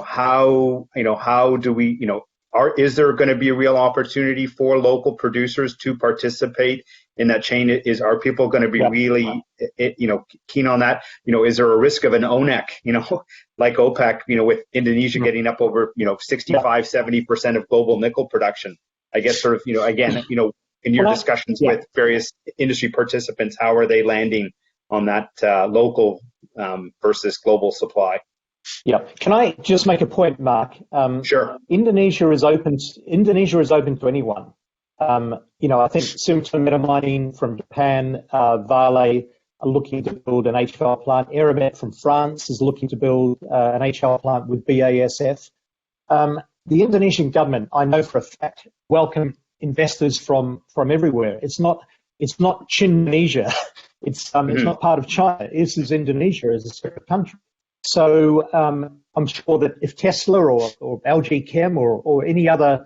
how do we is there going to be a real opportunity for local producers to participate in that chain? Are people going to be really keen on that? Is there a risk of an ONEC, like OPEC, with Indonesia getting up over 65-70% of global nickel production? I guess sort of again in your discussions with various industry participants, how are they landing on that local versus global supply? Yeah. Can I just make a point, Mark? Sure. Indonesia is open to anyone. I think Sumitomo Mining from Japan, Vale are looking to build an HL plant. Eramet from France is looking to build an HL plant with BASF. The Indonesian government, I know for a fact, welcome investors from everywhere. It's not Chindonesia. It's not part of China. This is Indonesia as a separate country. So I'm sure that if Tesla or LG Chem or any other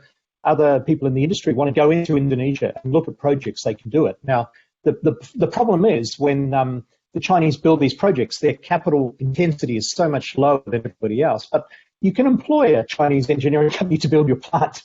people in the industry want to go into Indonesia and look at projects, they can do it. Now, the problem is when the Chinese build these projects, their capital intensity is so much lower than everybody else. But you can employ a Chinese engineering company to build your plant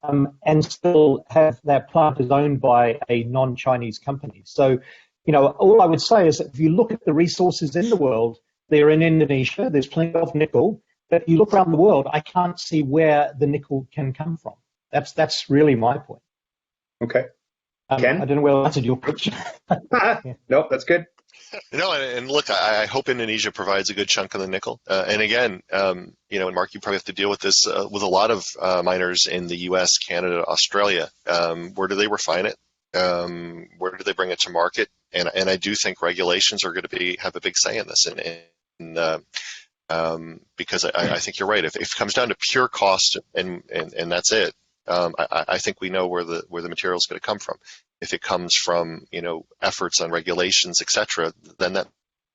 and still have that plant is owned by a non-Chinese company. So, all I would say is that if you look at the resources in the world, they're in Indonesia. There's plenty of nickel. But you look around the world, I can't see where the nickel can come from. That's really my point. Okay. Ken? I don't know whether I answered your question. No, that's good. And look, I hope Indonesia provides a good chunk of the nickel. And again, and Mark, you probably have to deal with this with a lot of miners in the U.S., Canada, Australia. Where do they refine it? Where do they bring it to market? And I do think regulations are going to have a big say in this. Because I think you're right. If it comes down to pure cost and that's it, I think we know where the material is going to come from. If it comes from efforts on regulations, etc., then that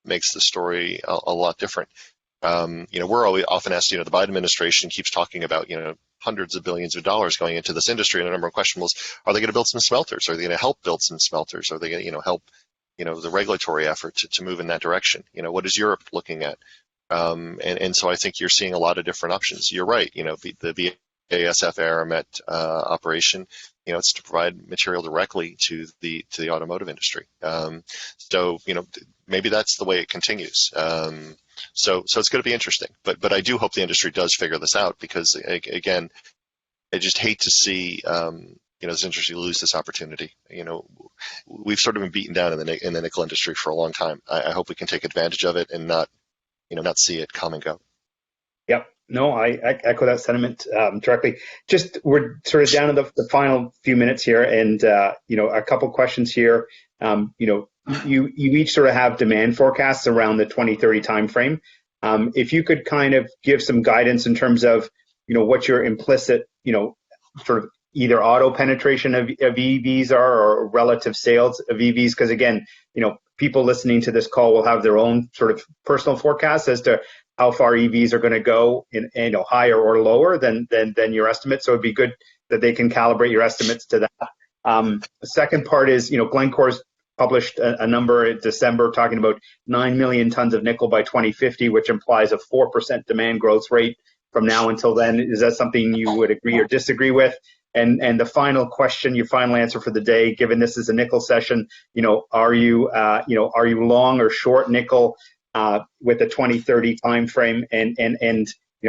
makes the story a lot different. We're always often asked. The Biden administration keeps talking about hundreds of billions of dollars going into this industry, and a number of questions was: are they going to build some smelters? Are they going to help build some smelters? Are they going to help the regulatory effort to move in that direction? What is Europe looking at? And so I think you're seeing a lot of different options. You're right. The BASF Eramet operation, it's to provide material directly to the automotive industry. So maybe that's the way it continues. So it's going to be interesting. But I do hope the industry does figure this out, because again, I just hate to see this industry lose this opportunity. We've sort of been beaten down in the nickel industry for a long time. I hope we can take advantage of it and not see it come and go. Yep. No, I echo that sentiment directly. Just we're sort of down to the final few minutes here, and a couple questions here. You each sort of have demand forecasts around the 2030 timeframe. If you could kind of give some guidance in terms of what your implicit sort of either auto penetration of EVs are or relative sales of EVs, because again, people listening to this call will have their own sort of personal forecasts as to how far EVs are going to go in, higher or lower than your estimate. So it'd be good that they can calibrate your estimates to that. The second part is, Glencore's published a number in December talking about 9 million tons of nickel by 2050, which implies a 4% demand growth rate from now until then. Is that something you would agree or disagree with? And the final question, your final answer for the day, given this is a nickel session, are you long or short nickel with the 2030 timeframe, and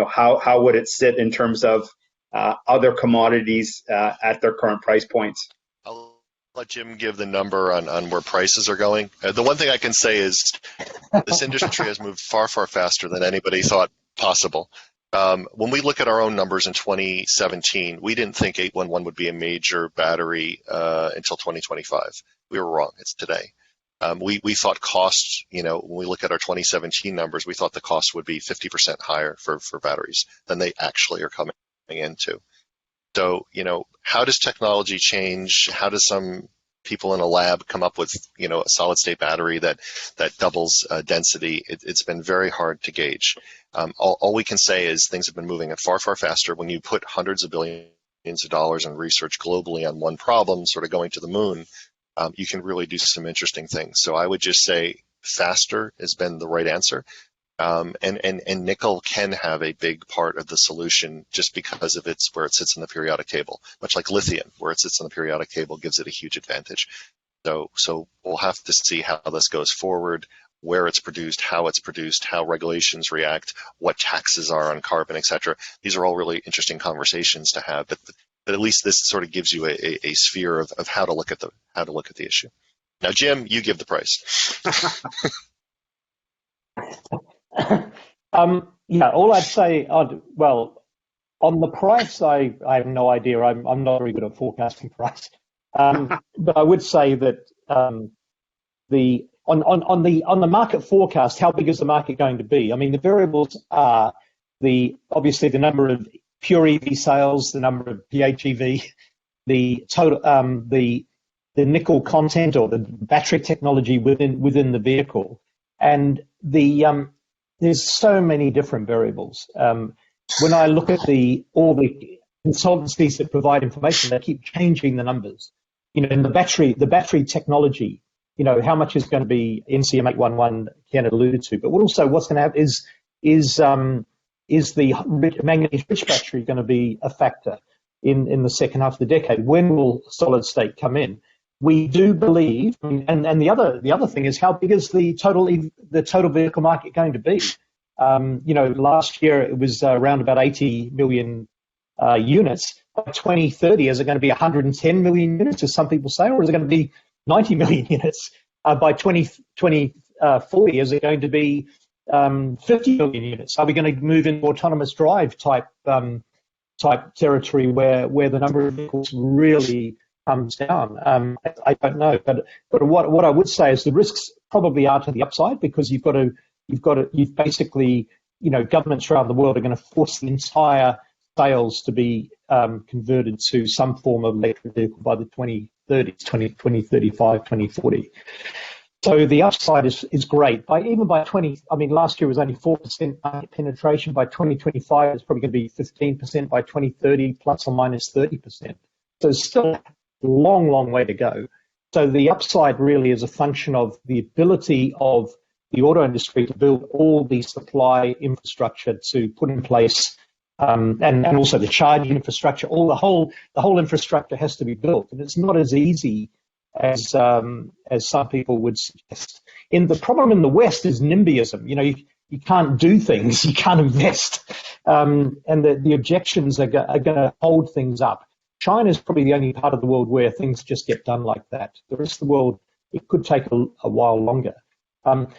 how would it sit in terms of other commodities at their current price points? I'll let Jim give the number on where prices are going. The one thing I can say is this industry has moved far, far faster than anybody thought possible. When we look at our own numbers in 2017, we didn't think 811 would be a major battery until 2025. We were wrong. It's today. We thought costs, when we look at our 2017 numbers, we thought the cost would be 50% higher for batteries than they actually are coming into. So, how does technology change? How does some people in a lab come up with, a solid state battery that doubles density? It's been very hard to gauge. All we can say is things have been moving at far, far faster. When you put hundreds of billions of dollars in research globally on one problem, sort of going to the moon, you can really do some interesting things. So I would just say faster has been the right answer. And nickel can have a big part of the solution just because of where it sits in the periodic table, much like lithium, where it sits in the periodic table gives it a huge advantage. So we'll have to see how this goes forward, where it's produced, how regulations react, what taxes are on carbon, et cetera. These are all really interesting conversations to have, but at least this sort of gives you a sphere of how to look at the issue. Now, Jim, you give the price. All I'd say, on the price, I have no idea. I'm not very good at forecasting price, but I would say that on the market forecast, how big is the market going to be? I mean, the variables are obviously the number of pure EV sales, the number of PHEV, the total, the nickel content or the battery technology within the vehicle, and there's so many different variables. When I look at all the consultancies that provide information, they keep changing the numbers. In the battery technology, how much is going to be NCM 811, Ken alluded to, but also what's going to happen is the manganese-rich battery going to be a factor in the second half of the decade? When will solid state come in? We do believe, and the other thing is, how big is the total vehicle market going to be? Last year it was around about 80 million units. By 2030, is it going to be 110 million units, as some people say, or is it going to be 90 million units? By 2040, is it going to be 50 million units? Are we going to move into autonomous drive type territory where the number of vehicles really comes down? I don't know, but what I would say is the risks probably are to the upside, because you've basically, governments around the world are going to force the entire sales to be converted to some form of electric vehicle by the 2030s, 2035, 2040. So the upside is great. Last year was only 4% market penetration. By 2025, it's probably going to be 15%. By 2030, plus or minus 30%. So it's still a long, long way to go. So the upside really is a function of the ability of the auto industry to build all the supply infrastructure to put in place, and also the charging infrastructure. The whole infrastructure has to be built, and it's not as easy as some people would suggest. The problem in the West is NIMBYism. You can't do things, you can't invest, and the objections are going to hold things up. China is probably the only part of the world where things just get done like that. The rest of the world, it could take a while longer.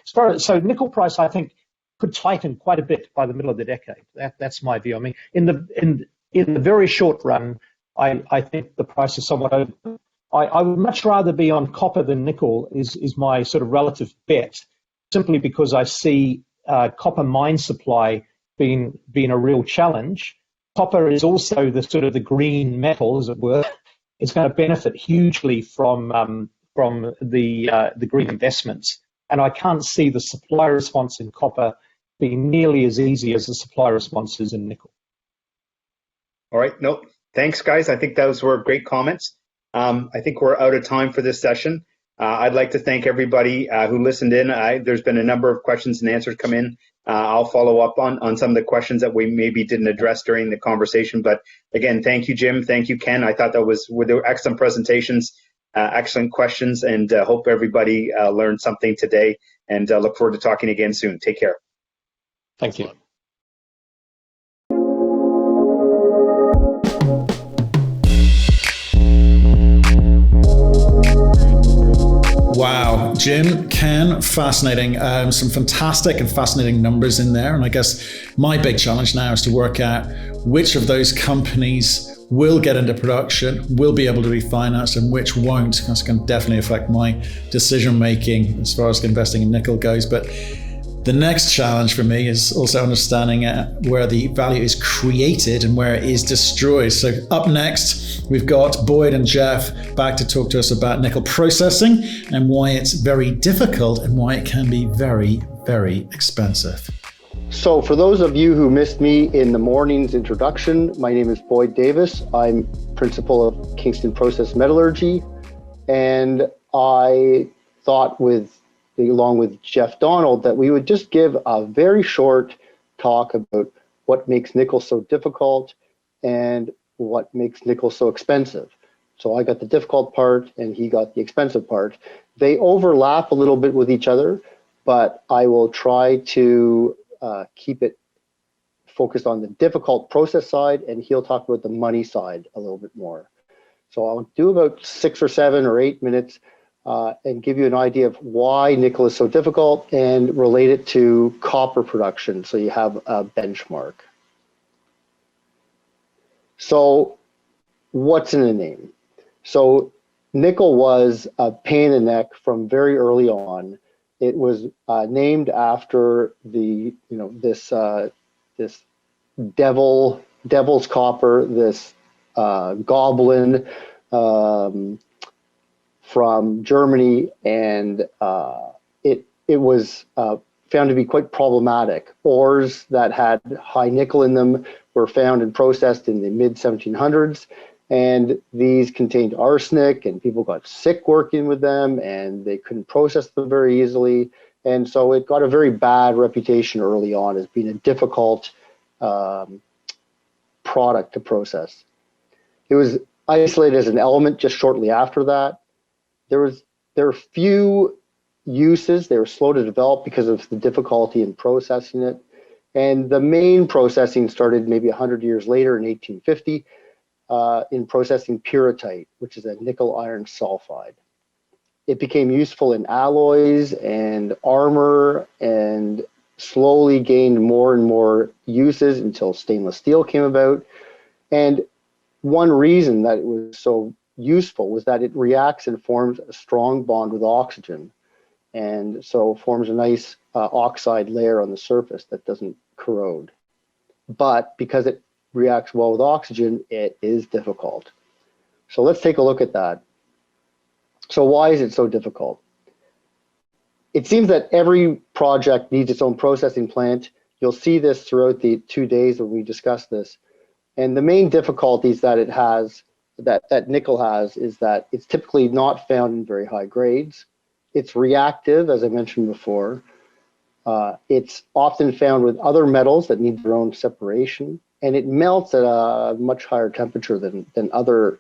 So nickel price, I think, could tighten quite a bit by the middle of the decade. That's my view. I mean, in the very short run, I think the price is somewhat over. I would much rather be on copper than nickel is my sort of relative bet, simply because I see copper mine supply being a real challenge. Copper is also the green metal, as it were. It's going to benefit hugely from the green investments, and I can't see the supply response in copper be nearly as easy as the supply responses in nickel. All right. Nope. Thanks, guys. I think those were great comments. I think we're out of time for this session. I'd like to thank everybody who listened in. There's been a number of questions and answers come in. I'll follow up on some of the questions that we maybe didn't address during the conversation. But again, thank you, Jim. Thank you, Ken. I thought they were excellent presentations, excellent questions, and hope everybody learned something today. And look forward to talking again soon. Take care. Thank you. Wow, Jim, Ken, fascinating. Some fantastic and fascinating numbers in there. And I guess my big challenge now is to work out which of those companies will get into production, will be able to be financed, and which won't. That's going to definitely affect my decision making as far as investing in nickel goes. But the next challenge for me is also understanding where the value is created and where it is destroyed. So up next, we've got Boyd and Jeff back to talk to us about nickel processing and why it's very difficult and why it can be very, very expensive. So for those of you who missed me in the morning's introduction, my name is Boyd Davis. I'm principal of Kingston Process Metallurgy, and I thought along with Jeff Donald, that we would just give a very short talk about what makes nickel so difficult and what makes nickel so expensive. So I got the difficult part and he got the expensive part. They overlap a little bit with each other, but I will try to keep it focused on the difficult process side, and he'll talk about the money side a little bit more. So I'll do about 6 or 7 or 8 minutes and give you an idea of why nickel is so difficult and relate it to copper production, so you have a benchmark. So what's in a name? So nickel was a pain in the neck from very early on. It was named after this devil's copper, this goblin from Germany, and it was found to be quite problematic. Ores that had high nickel in them were found and processed in the mid-1700s, and these contained arsenic, and people got sick working with them, and they couldn't process them very easily, and so it got a very bad reputation early on as being a difficult product to process. It was isolated as an element just shortly after that. There were few uses. They were slow to develop because of the difficulty in processing it. And the main processing started maybe 100 years later in 1850 in processing pyrrhotite, which is a nickel iron sulfide. It became useful in alloys and armor and slowly gained more and more uses until stainless steel came about. And one reason that it was so useful was that it reacts and forms a strong bond with oxygen, and so forms a nice oxide layer on the surface that doesn't corrode. But because it reacts well with oxygen, it is difficult. So let's take a look at that. So why is it so difficult? It seems that every project needs its own processing plant. You'll see this throughout the 2 days when we discuss this. And the main difficulties that it has, that nickel has, is that it's typically not found in very high grades. It's reactive, as I mentioned before. It's often found with other metals that need their own separation, and it melts at a much higher temperature than other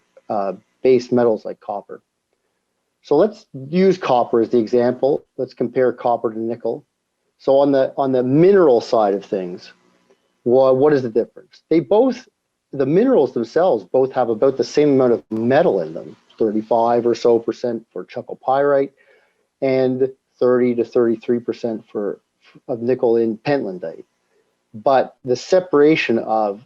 base metals like copper. So let's use copper as the example. Let's compare copper to nickel. So on the mineral side of things, what is the difference? The minerals themselves both have about the same amount of metal in them, 35% or so for chalcopyrite, and 30 to 33% of nickel in pentlandite. But the separation of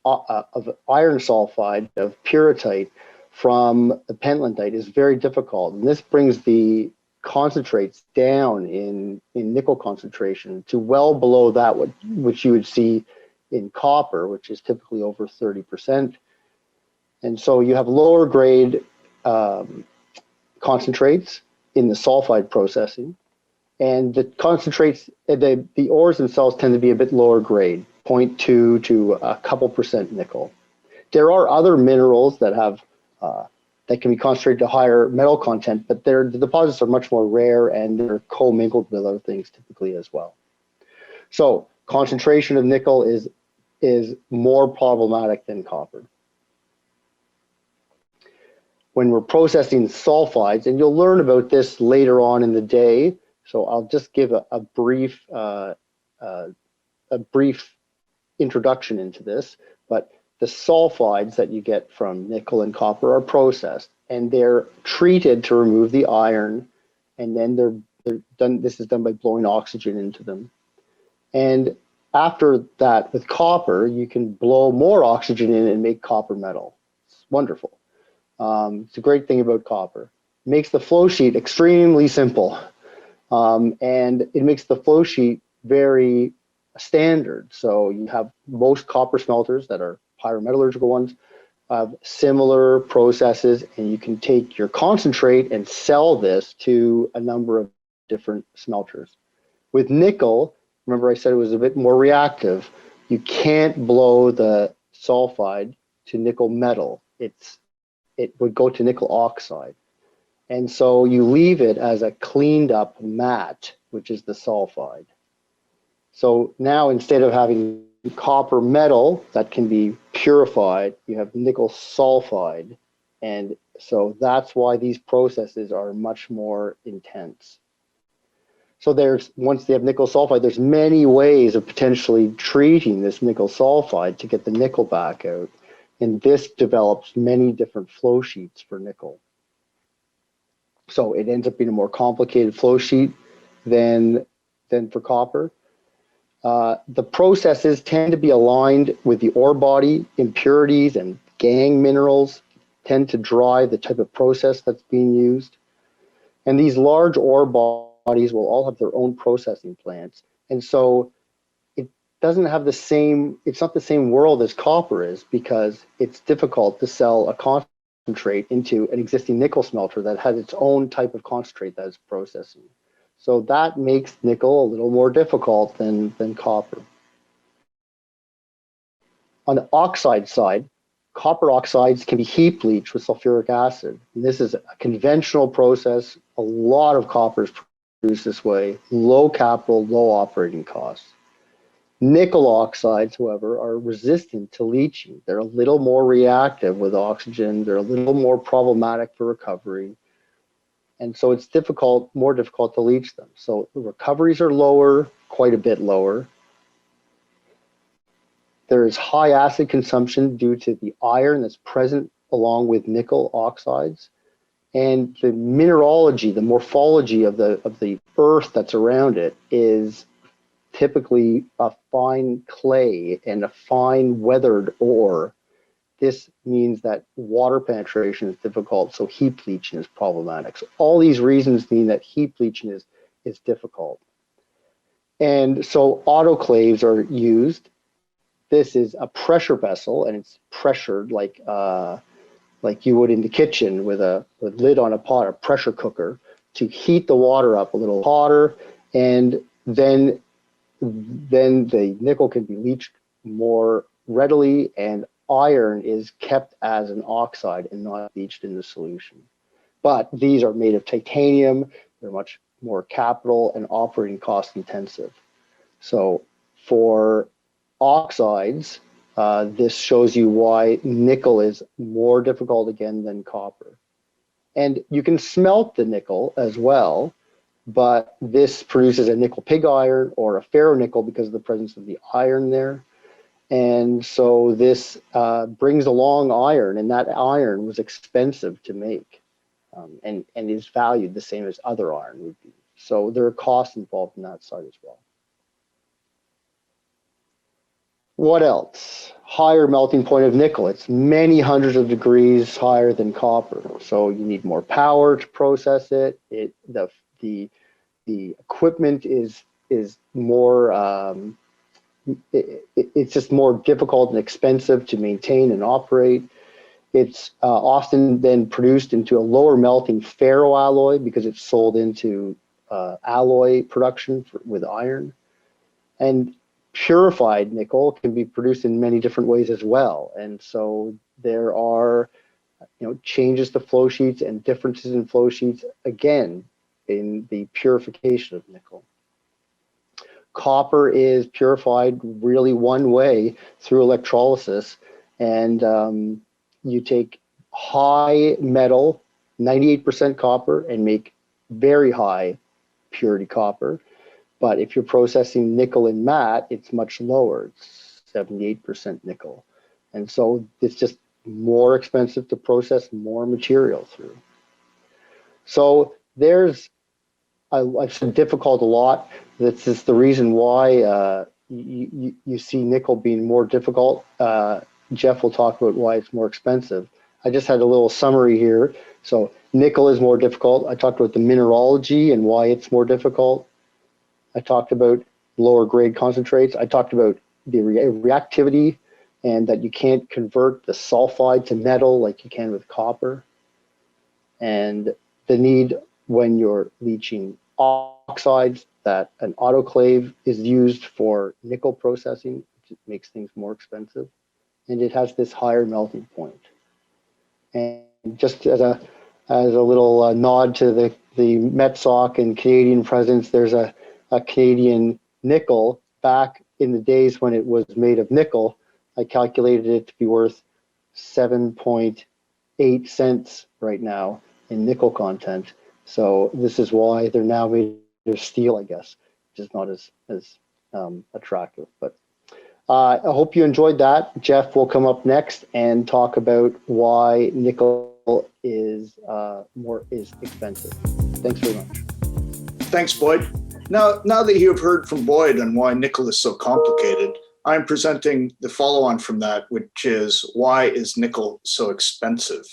iron sulfide, of pyrrhotite, from the pentlandite is very difficult. And this brings the concentrates down in nickel concentration to well below that which you would see in copper, which is typically over 30%. And so you have lower grade concentrates in the sulfide processing, And the concentrates, the ores themselves tend to be a bit lower grade, 0.2 to a couple percent nickel. There are other minerals that have that can be concentrated to higher metal content, but the deposits are much more rare and they're co-mingled with other things typically as well. So concentration of nickel is more problematic than copper. When we're processing sulfides, and you'll learn about this later on in the day, so I'll just give a brief introduction into this, but the sulfides that you get from nickel and copper are processed, and they're treated to remove the iron, and then they're done. This is done by blowing oxygen into them. And after that, with copper, you can blow more oxygen in and make copper metal. It's wonderful. It's a great thing about copper. It makes the flow sheet extremely simple, and it makes the flow sheet very standard. So you have most copper smelters that are pyrometallurgical ones have similar processes, and you can take your concentrate and sell this to a number of different smelters. With nickel, remember I said it was a bit more reactive. You can't blow the sulfide to nickel metal. It would go to nickel oxide. And so you leave it as a cleaned up matte, which is the sulfide. So now instead of having copper metal that can be purified, you have nickel sulfide. And so that's why these processes are much more intense. So once they have nickel sulfide, there's many ways of potentially treating this nickel sulfide to get the nickel back out. And this develops many different flow sheets for nickel. So it ends up being a more complicated flow sheet than for copper. The processes tend to be aligned with the ore body. Impurities and gangue minerals tend to drive the type of process that's being used. And these large ore bodies will all have their own processing plants. And so doesn't have the same, it's not the same world as copper is, because it's difficult to sell a concentrate into an existing nickel smelter that has its own type of concentrate that is processing. So that makes nickel a little more difficult than copper. On the oxide side, copper oxides can be heap leached with sulfuric acid. And this is a conventional process. A lot of copper is produced this way, low capital, low operating costs. Nickel oxides, however, are resistant to leaching. They're a little more reactive with oxygen. They're a little more problematic for recovery. And so it's more difficult to leach them. So the recoveries are lower, quite a bit lower. There is high acid consumption due to the iron that's present along with nickel oxides. And the mineralogy, the morphology of the earth that's around it is typically a fine clay and a fine weathered ore. This means that water penetration is difficult, so heap leaching is problematic. So all these reasons mean that heap leaching is difficult. And so autoclaves are used. This is a pressure vessel, and it's pressured like you would in the kitchen with a lid on a pot, a pressure cooker, to heat the water up a little hotter, and then the nickel can be leached more readily, and iron is kept as an oxide and not leached in the solution. But these are made of titanium. They're much more capital and operating cost intensive. So for oxides, this shows you why nickel is more difficult again than copper. And you can smelt the nickel as well, but this produces a nickel pig iron or a ferronickel because of the presence of the iron there. And so this brings along iron, and that iron was expensive to make and is valued the same as other iron would be. So there are costs involved in that side as well. What else? Higher melting point of nickel. It's many hundreds of degrees higher than copper. So you need more power to process it. The equipment is more, it's just more difficult and expensive to maintain and operate. It's often then produced into a lower melting ferroalloy because it's sold into alloy production with iron. And purified nickel can be produced in many different ways as well. And so there are changes to flow sheets and differences in flow sheets, again, in the purification of nickel. Copper is purified really one way through electrolysis, and you take high metal, 98% copper, and make very high purity copper. But if you're processing nickel in matte, it's much lower. It's 78% nickel. And so it's just more expensive to process more material through. So there's, I've said difficult a lot. This is the reason why you see nickel being more difficult. Jeff will talk about why it's more expensive. I just had a little summary here. So nickel is more difficult. I talked about the mineralogy and why it's more difficult. I talked about lower grade concentrates. I talked about the reactivity and that you can't convert the sulfide to metal like you can with copper. And the need when you're leaching oxides that an autoclave is used for nickel processing, which makes things more expensive. And it has this higher melting point. And just as a little nod to the MetSoc and Canadian presence, there's a Canadian nickel back in the days when it was made of nickel. I calculated it to be worth 7.8 cents right now in nickel content. So this is why they're now made of steel, I guess, which is not as attractive. But I hope you enjoyed that. Jeff will come up next and talk about why nickel is expensive. Thanks very much. Thanks, Boyd. Now that you have heard from Boyd on why nickel is so complicated, I'm presenting the follow-on from that, which is why is nickel so expensive?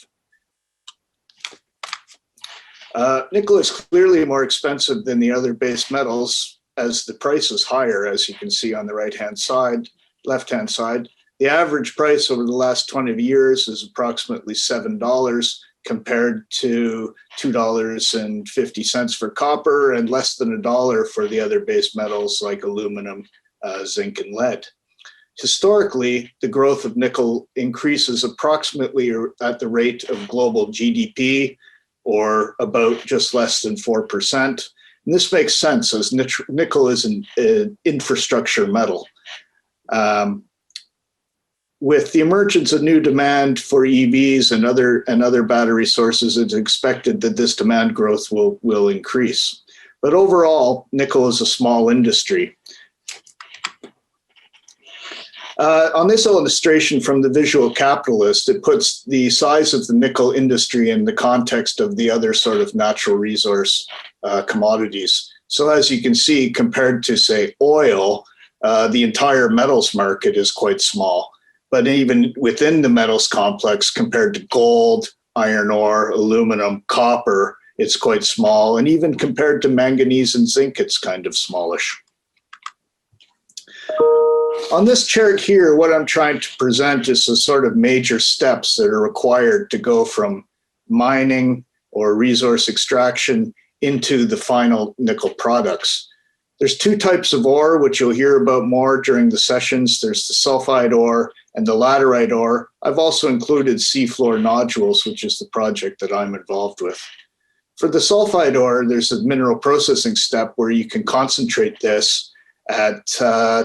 Nickel is clearly more expensive than the other base metals as the price is higher, as you can see on the left-hand side. The average price over the last 20 years is approximately $7 compared to $2.50 for copper and less than $1 for the other base metals like aluminum, zinc, and lead. Historically, the growth of nickel increases approximately at the rate of global GDP, or about just less than 4%. And this makes sense as nickel is an infrastructure metal. With the emergence of new demand for EVs and other battery sources, it's expected that this demand growth will increase. But overall, nickel is a small industry. On this illustration from the Visual Capitalist, it puts the size of the nickel industry in the context of the other sort of natural resource commodities. So as you can see, compared to, say, oil, the entire metals market is quite small. But even within the metals complex, compared to gold, iron ore, aluminum, copper, it's quite small. And even compared to manganese and zinc, it's kind of smallish. On this chart here, what I'm trying to present is the sort of major steps that are required to go from mining or resource extraction into the final nickel products. There's two types of ore, which you'll hear about more during the sessions. There's the sulfide ore and the laterite ore. I've also included seafloor nodules, which is the project that I'm involved with. For the sulfide ore, there's a mineral processing step where you can concentrate this at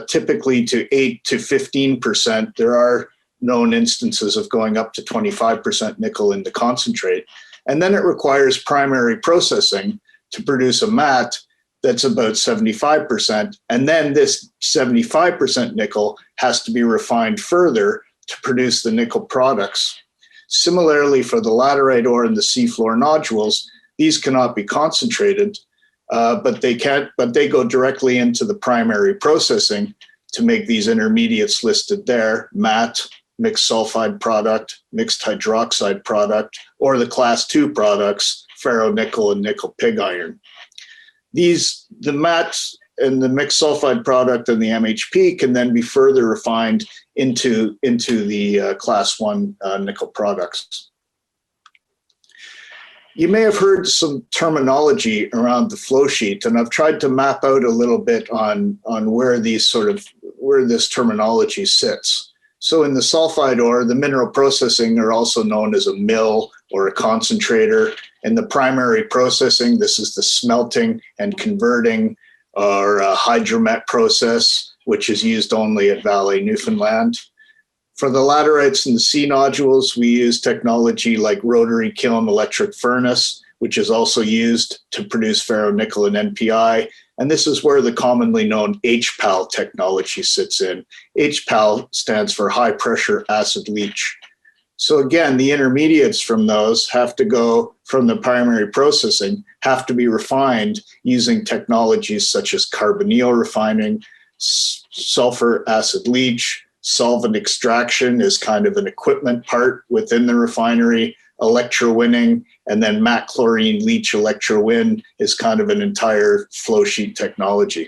typically to 8 to 15%. There are known instances of going up to 25% nickel in the concentrate. And then it requires primary processing to produce a matte that's about 75%. And then this 75% nickel has to be refined further to produce the nickel products. Similarly, for the laterite ore and the seafloor nodules, these cannot be concentrated, but they go directly into the primary processing to make these intermediates listed there: matte, mixed sulfide product, mixed hydroxide product, or the class 2 products, ferronickel and nickel pig iron. The matte and the mixed sulfide product and the MHP can then be further refined into the class 1 nickel products. You may have heard some terminology around the flow sheet, and I've tried to map out a little bit on where this terminology sits. So in the sulfide ore, the mineral processing are also known as a mill or a concentrator. In the primary processing, this is the smelting and converting or a hydromet process, which is used only at Valley, Newfoundland. For the laterites and the C nodules, we use technology like rotary kiln electric furnace, which is also used to produce ferronickel and NPI. And this is where the commonly known HPAL technology sits in. HPAL stands for high pressure acid leach. So again, the intermediates from those have to go from the primary processing, have to be refined using technologies such as carbonyl refining, sulfur acid leach, solvent extraction is kind of an equipment part within the refinery, electrowinning, and then matte chlorine leach electrowin is kind of an entire flow sheet technology.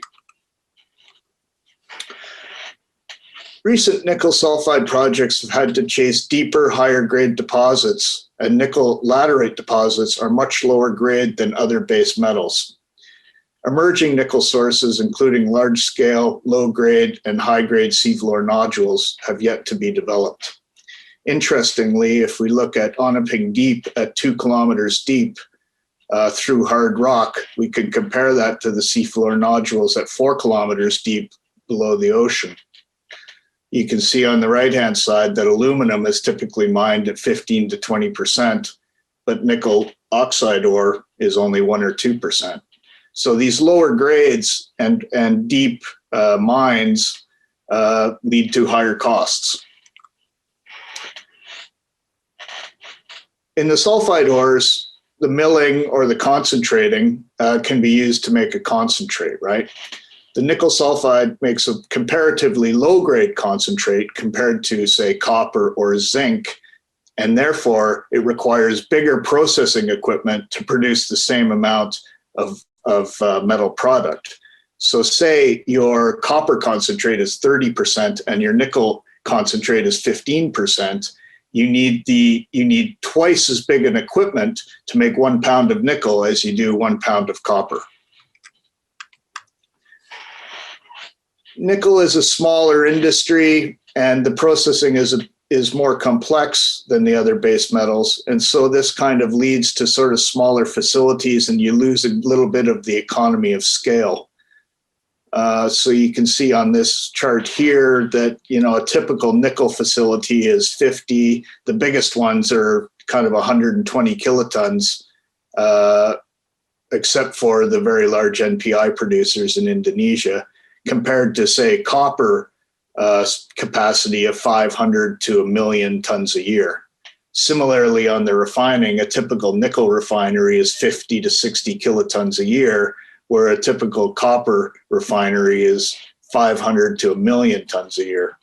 Recent nickel sulfide projects have had to chase deeper, higher grade deposits, and nickel laterite deposits are much lower grade than other base metals. Emerging nickel sources, including large-scale, low-grade, and high-grade seafloor nodules, have yet to be developed. Interestingly, if we look at Onaping Deep at 2 kilometers deep through hard rock, we can compare that to the seafloor nodules at 4 kilometers deep below the ocean. You can see on the right-hand side that aluminum is typically mined at 15 to 20%, but nickel oxide ore is only 1 or 2%. So these lower grades and deep mines lead to higher costs. In the sulfide ores, the milling or the concentrating can be used to make a concentrate, right? The nickel sulfide makes a comparatively low-grade concentrate compared to, say, copper or zinc, and therefore it requires bigger processing equipment to produce the same amount of metal product. So say your copper concentrate is 30% and your nickel concentrate is 15%, you need twice as big an equipment to make 1 pound of nickel as you do 1 pound of copper. Nickel is a smaller industry and the processing is more complex than the other base metals. And so this kind of leads to sort of smaller facilities and you lose a little bit of the economy of scale. So you can see on this chart here that, a typical nickel facility is 50. The biggest ones are kind of 120 kilotons, except for the very large NPI producers in Indonesia, compared to, say, copper capacity of 500 to 1 million tons a year. Similarly, on the refining, a typical nickel refinery is 50 to 60 kilotons a year, where a typical copper refinery is 500 to 1 million tons a year.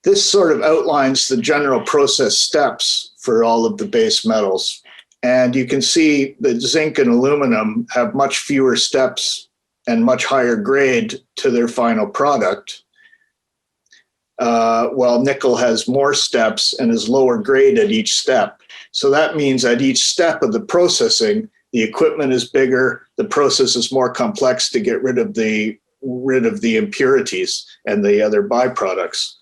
This sort of outlines the general process steps for all of the base metals. And you can see that zinc and aluminum have much fewer steps and much higher grade to their final product, while nickel has more steps and is lower grade at each step. So that means at each step of the processing, the equipment is bigger, the process is more complex to get rid of the impurities and the other byproducts.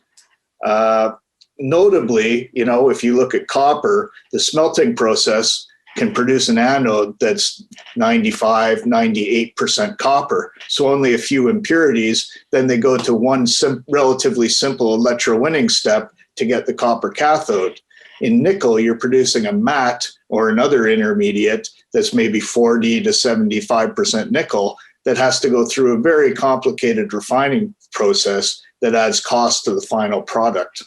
Notably, if you look at copper, the smelting process can produce an anode that's 95, 98% copper, so only a few impurities. Then they go to one relatively simple electrowinning step to get the copper cathode. In nickel, you're producing a matte or another intermediate that's maybe 40 to 75% nickel that has to go through a very complicated refining process that adds cost to the final product.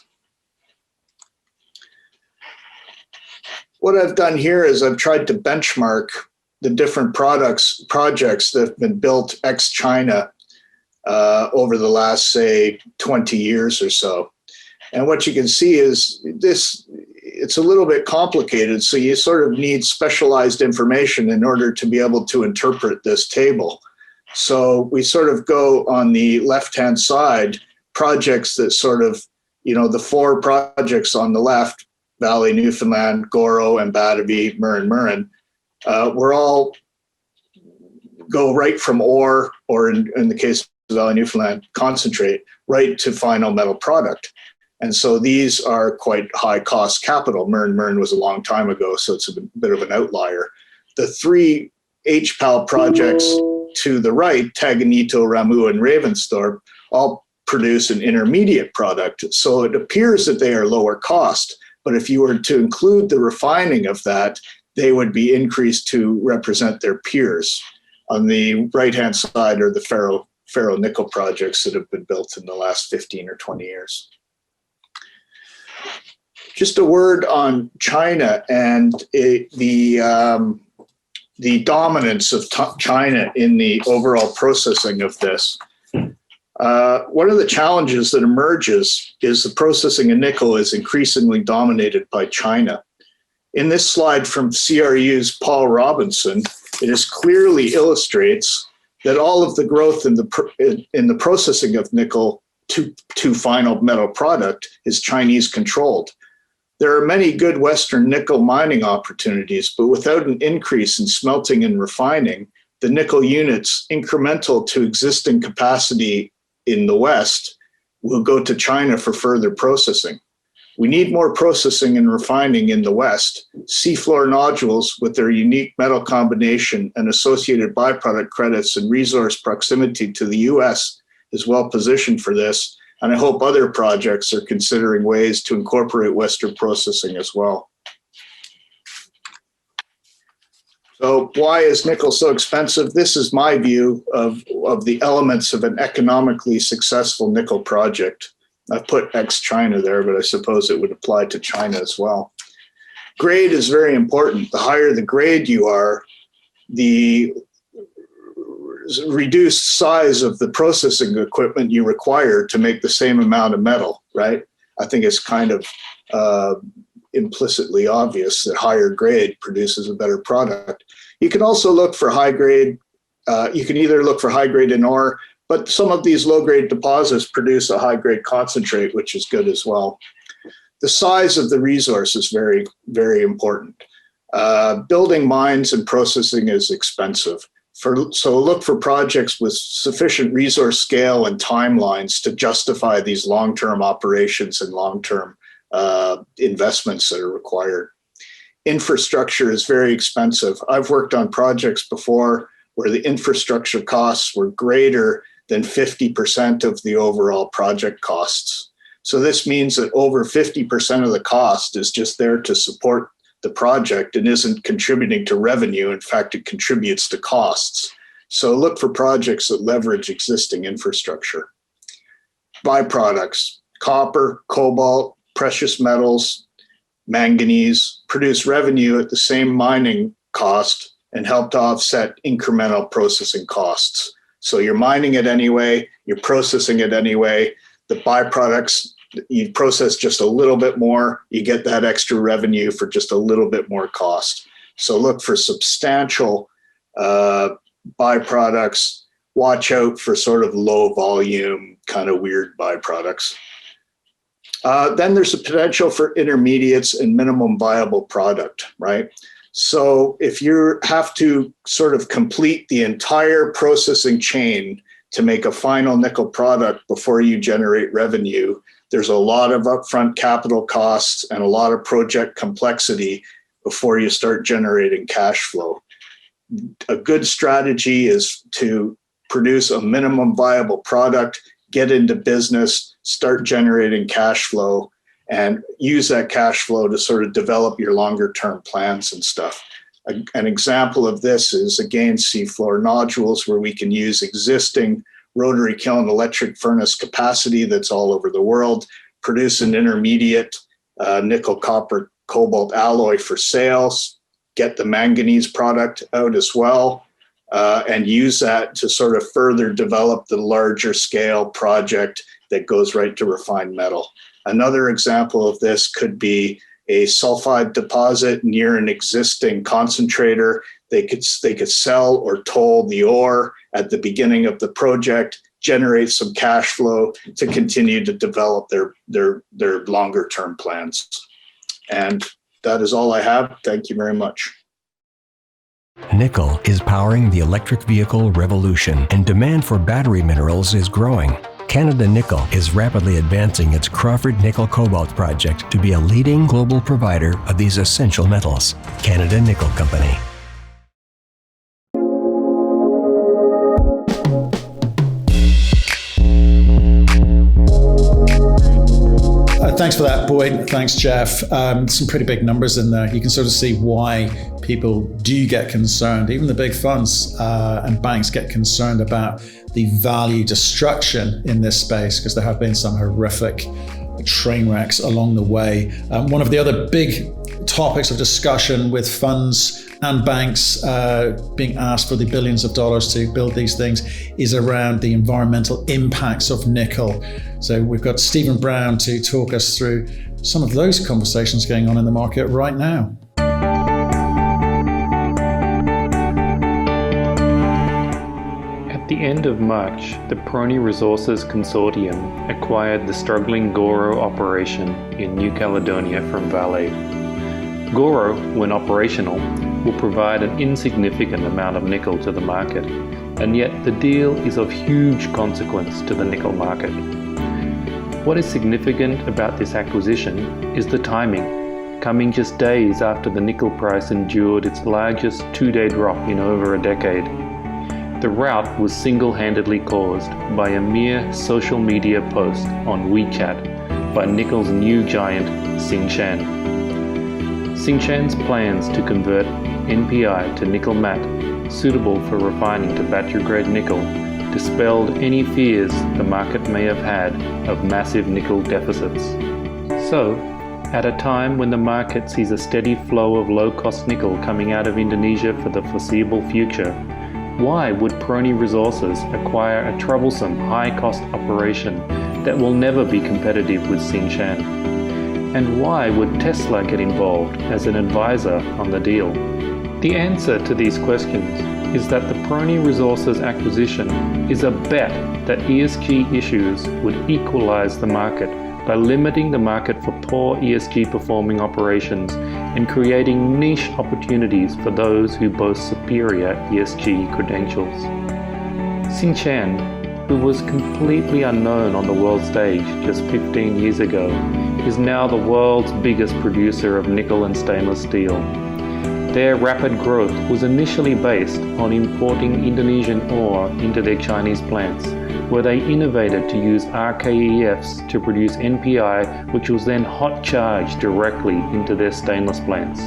What I've done here is I've tried to benchmark the different projects that have been built ex-China over the last, say, 20 years or so. And what you can see is it's a little bit complicated, so you sort of need specialized information in order to be able to interpret this table. So we sort of go on the left-hand side, projects that sort of, the 4 projects on the left Valley, Newfoundland, Goro, and Batavy, Murrin, we're all go right from ore, or in the case of Valley, Newfoundland, concentrate, right to final metal product. And so these are quite high cost capital. Murrin was a long time ago, so it's a bit of an outlier. The three HPAL projects to the right, Taganito, Ramu, and Ravensthorpe, all produce an intermediate product. So it appears that they are lower cost, but if you were to include the refining of that, they would be increased to represent their peers. On the right-hand side are the ferro-nickel projects that have been built in the last 15 or 20 years. Just a word on China and the dominance of China in the overall processing of this. One of the challenges that emerges is the processing of nickel is increasingly dominated by China. In this slide from CRU's Paul Robinson, it clearly illustrates that all of the growth in the processing of nickel to final metal product is Chinese controlled. There are many good Western nickel mining opportunities, but without an increase in smelting and refining, the nickel units incremental to existing capacity in the West will go to China for further processing. We need more processing and refining in the West. Seafloor nodules with their unique metal combination and associated byproduct credits and resource proximity to the US is well positioned for this. And I hope other projects are considering ways to incorporate Western processing as well. So why is nickel so expensive? This is my view of the elements of an economically successful nickel project. I put ex-China there, but I suppose it would apply to China as well. Grade is very important. The higher the grade you are, the reduced size of the processing equipment you require to make the same amount of metal, right? I think it's kind of implicitly obvious that higher grade produces a better product. You can also look for high grade. You can either look for high grade in ore, but some of these low grade deposits produce a high grade concentrate, which is good as well. The size of the resource is very, very important. Building mines and processing is expensive. So look for projects with sufficient resource scale and timelines to justify these long-term operations and long-term investments that are required. Infrastructure is very expensive. I've worked on projects before where the infrastructure costs were greater than 50% of the overall project costs. So this means that over 50% of the cost is just there to support the project and isn't contributing to revenue. In fact, it contributes to costs. So look for projects that leverage existing infrastructure. Byproducts, copper, cobalt, precious metals, manganese produce revenue at the same mining cost and help to offset incremental processing costs. So you're mining it anyway, you're processing it anyway, the byproducts, you process just a little bit more, you get that extra revenue for just a little bit more cost. So look for substantial byproducts. Watch out for sort of low volume, kind of weird byproducts. Then there's a potential for intermediates and minimum viable product, right? So if you have to sort of complete the entire processing chain to make a final nickel product before you generate revenue, there's a lot of upfront capital costs and a lot of project complexity before you start generating cash flow. A good strategy is to produce a minimum viable product, get into business, start generating cash flow, and use that cash flow to sort of develop your longer term plans and stuff. An example of this is, again, seafloor nodules, where we can use existing rotary kiln electric furnace capacity that's all over the world, produce an intermediate nickel, copper, cobalt alloy for sales, get the manganese product out as well, and use that to sort of further develop the larger scale project that goes right to refined metal. Another example of this could be a sulfide deposit near an existing concentrator. They could sell or toll the ore at the beginning of the project, generate some cash flow to continue to develop their longer term plans. And that is all I have. Thank you very much. Nickel is powering the electric vehicle revolution, and demand for battery minerals is growing. Canada Nickel is rapidly advancing its Crawford Nickel Cobalt project to be a leading global provider of these essential metals. Canada Nickel Company. Thanks for that, Boyd. Thanks, Jeff. Some pretty big numbers in there. You can sort of see why people do get concerned. Even the big funds and banks get concerned about the value destruction in this space, because there have been some horrific train wrecks along the way. One of the other big topics of discussion with funds and banks being asked for the billions of dollars to build these things is around the environmental impacts of nickel. So we've got Stephen Brown to talk us through some of those conversations going on in the market right now. At the end of March, the Peroni Resources Consortium acquired the struggling Goro operation in New Caledonia from Vale. Goro, when operational, will provide an insignificant amount of nickel to the market, and yet the deal is of huge consequence to the nickel market. What is significant about this acquisition is the timing, coming just days after the nickel price endured its largest two-day drop in over a decade. The rout was single-handedly caused by a mere social media post on WeChat by nickel's new giant, Tsingshan. Tsingshan's plans to convert NPI to nickel matte, suitable for refining to battery-grade nickel, dispelled any fears the market may have had of massive nickel deficits. So, at a time when the market sees a steady flow of low-cost nickel coming out of Indonesia for the foreseeable future, why would Peroni Resources acquire a troublesome, high-cost operation that will never be competitive with Tsingshan? And why would Tesla get involved as an advisor on the deal? The answer to these questions is that the Peroni Resources acquisition is a bet that ESG issues would equalize the market by limiting the market for poor ESG performing operations and creating niche opportunities for those who boast superior ESG credentials. Tsingshan, who was completely unknown on the world stage just 15 years ago, is now the world's biggest producer of nickel and stainless steel. Their rapid growth was initially based on importing Indonesian ore into their Chinese plants, where they innovated to use RKEFs to produce NPI, which was then hot charged directly into their stainless plants.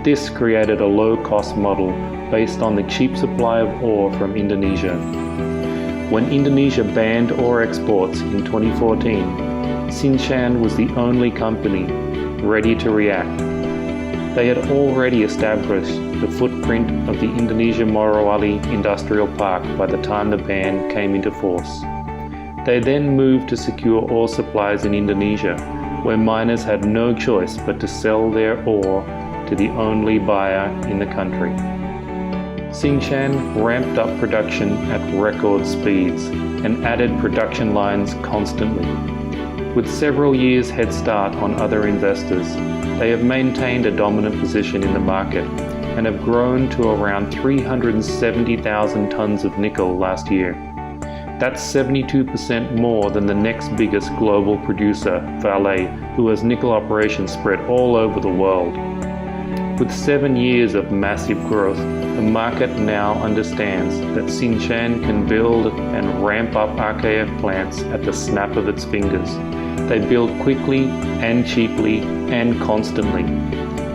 This created a low-cost model based on the cheap supply of ore from Indonesia. When Indonesia banned ore exports in 2014, Tsingshan was the only company ready to react. They had already established the footprint of the Indonesia Morowali Industrial Park by the time the ban came into force. They then moved to secure ore supplies in Indonesia, where miners had no choice but to sell their ore to the only buyer in the country. Tsingshan ramped up production at record speeds and added production lines constantly. With several years' head start on other investors, they have maintained a dominant position in the market and have grown to around 370,000 tons of nickel last year. That's 72% more than the next biggest global producer, Vale, who has nickel operations spread all over the world. With 7 years of massive growth, the market now understands that Tsingshan can build and ramp up RKF plants at the snap of its fingers. They build quickly and cheaply and constantly.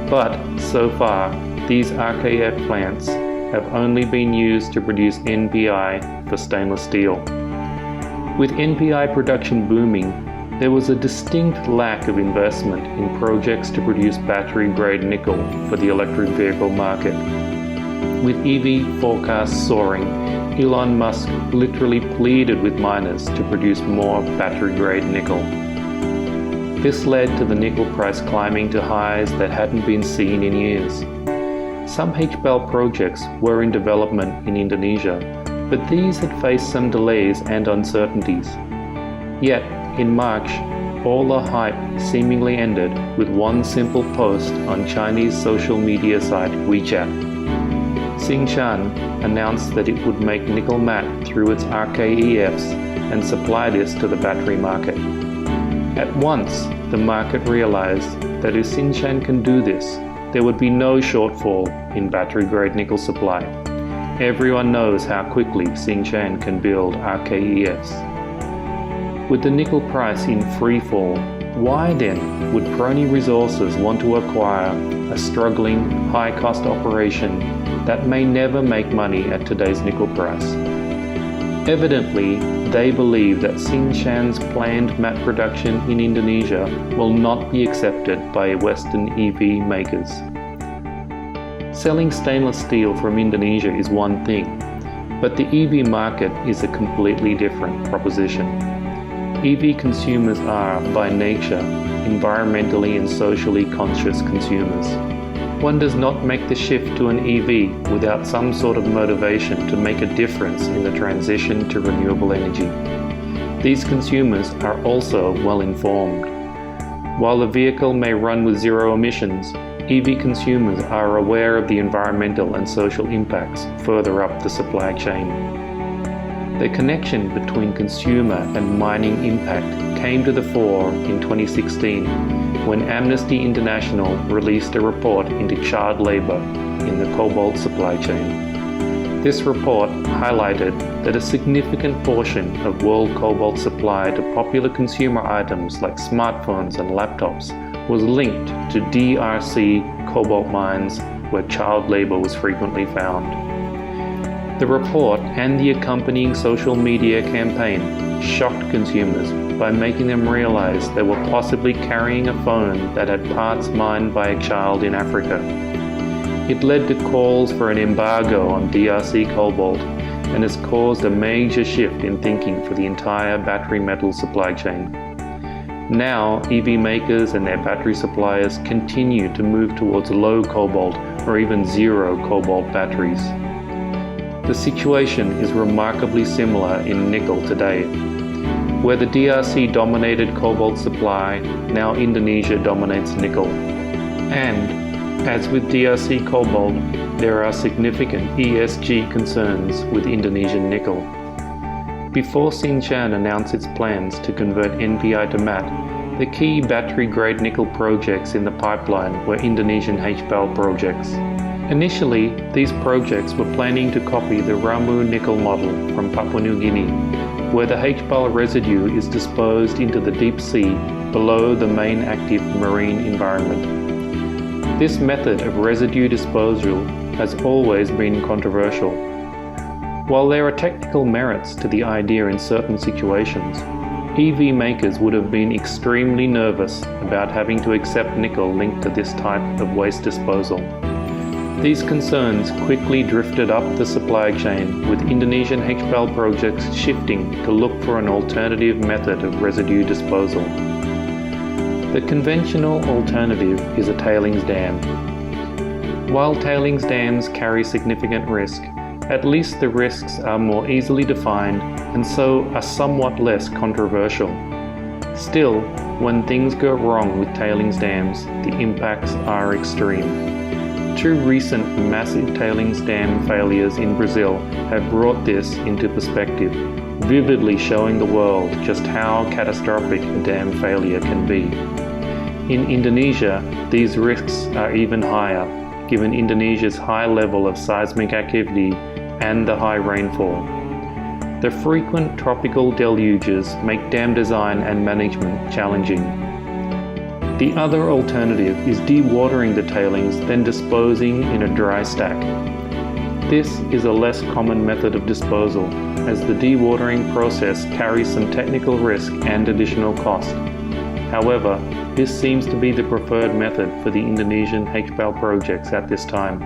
But so far, these RKF plants have only been used to produce NPI for stainless steel. With NPI production booming, there was a distinct lack of investment in projects to produce battery-grade nickel for the electric vehicle market. With EV forecasts soaring, Elon Musk literally pleaded with miners to produce more battery-grade nickel. This led to the nickel price climbing to highs that hadn't been seen in years. Some HPAL projects were in development in Indonesia, but these had faced some delays and uncertainties. Yet, in March, all the hype seemingly ended with one simple post on Chinese social media site WeChat. Tsingshan announced that it would make nickel matte through its RKEFs and supply this to the battery market. At once, the market realized that if Tsingshan can do this, there would be no shortfall in battery-grade nickel supply. Everyone knows how quickly Tsingshan can build RKEFs. With the nickel price in free fall, why then would Prony Resources want to acquire a struggling, high-cost operation that may never make money at today's nickel price? Evidently, they believe that Tsingshan's planned matte production in Indonesia will not be accepted by Western EV makers. Selling stainless steel from Indonesia is one thing, but the EV market is a completely different proposition. EV consumers are, by nature, environmentally and socially conscious consumers. One does not make the shift to an EV without some sort of motivation to make a difference in the transition to renewable energy. These consumers are also well informed. While the vehicle may run with zero emissions, EV consumers are aware of the environmental and social impacts further up the supply chain. The connection between consumer and mining impact came to the fore in 2016 when Amnesty International released a report into child labour in the cobalt supply chain. This report highlighted that a significant portion of world cobalt supply to popular consumer items like smartphones and laptops was linked to DRC cobalt mines where child labour was frequently found. The report and the accompanying social media campaign shocked consumers by making them realize they were possibly carrying a phone that had parts mined by a child in Africa. It led to calls for an embargo on DRC cobalt and has caused a major shift in thinking for the entire battery metal supply chain. Now, EV makers and their battery suppliers continue to move towards low cobalt or even zero cobalt batteries. The situation is remarkably similar in nickel today. Where the DRC dominated cobalt supply, now Indonesia dominates nickel. And, as with DRC cobalt, there are significant ESG concerns with Indonesian nickel. Before Tsingshan announced its plans to convert NPI to matte, the key battery-grade nickel projects in the pipeline were Indonesian HPAL projects. Initially, these projects were planning to copy the Ramu nickel model from Papua New Guinea, where the HPAL residue is disposed into the deep sea below the main active marine environment. This method of residue disposal has always been controversial. While there are technical merits to the idea in certain situations, EV makers would have been extremely nervous about having to accept nickel linked to this type of waste disposal. These concerns quickly drifted up the supply chain, with Indonesian HPAL projects shifting to look for an alternative method of residue disposal. The conventional alternative is a tailings dam. While tailings dams carry significant risk, at least the risks are more easily defined and so are somewhat less controversial. Still, when things go wrong with tailings dams, the impacts are extreme. Two recent massive tailings dam failures in Brazil have brought this into perspective, vividly showing the world just how catastrophic a dam failure can be. In Indonesia, these risks are even higher, given Indonesia's high level of seismic activity and the high rainfall. The frequent tropical deluges make dam design and management challenging. The other alternative is dewatering the tailings, then disposing in a dry stack. This is a less common method of disposal, as the dewatering process carries some technical risk and additional cost. However, this seems to be the preferred method for the Indonesian HPAL projects at this time.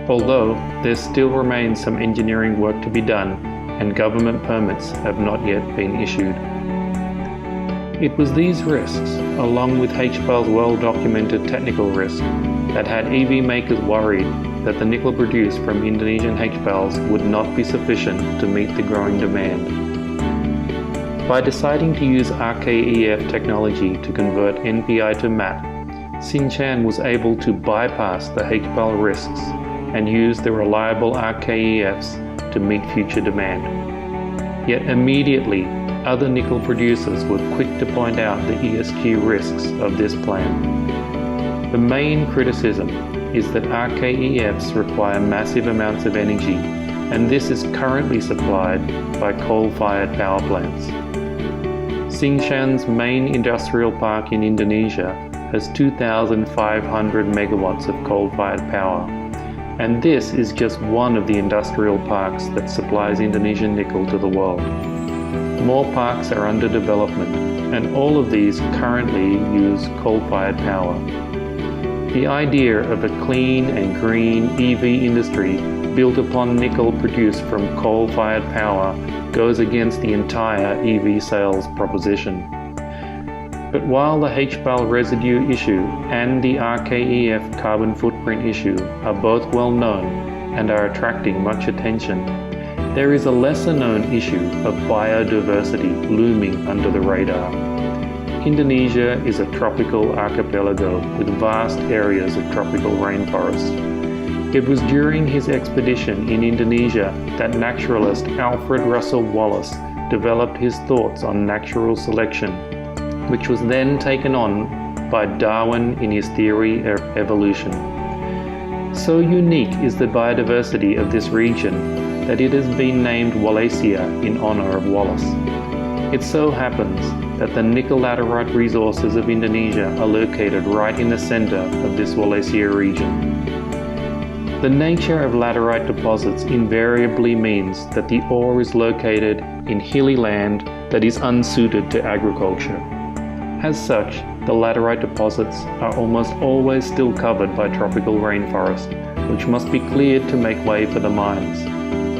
Although there still remains some engineering work to be done, and government permits have not yet been issued. It was these risks, along with HPAL's well-documented technical risk, that had EV makers worried that the nickel produced from Indonesian HPALs would not be sufficient to meet the growing demand. By deciding to use RKEF technology to convert NPI to matte, Tsingshan was able to bypass the HPAL risks and use the reliable RKEFs to meet future demand. Yet immediately, other nickel producers were quick to point out the ESG risks of this plan. The main criticism is that RKEFs require massive amounts of energy, and this is currently supplied by coal-fired power plants. Tsingshan's main industrial park in Indonesia has 2,500 megawatts of coal-fired power, and this is just one of the industrial parks that supplies Indonesian nickel to the world. More parks are under development, and all of these currently use coal-fired power. The idea of a clean and green EV industry built upon nickel produced from coal-fired power goes against the entire EV sales proposition. But while the HPAL residue issue and the RKEF carbon footprint issue are both well known and are attracting much attention, there is a lesser known issue of biodiversity looming under the radar. Indonesia is a tropical archipelago with vast areas of tropical rainforest. It was during his expedition in Indonesia that naturalist Alfred Russel Wallace developed his thoughts on natural selection, which was then taken on by Darwin in his theory of evolution. So unique is the biodiversity of this region that it has been named Wallacea in honor of Wallace. It so happens that the nickel laterite resources of Indonesia are located right in the center of this Wallacea region. The nature of laterite deposits invariably means that the ore is located in hilly land that is unsuited to agriculture. As such, the laterite deposits are almost always still covered by tropical rainforest, which must be cleared to make way for the mines.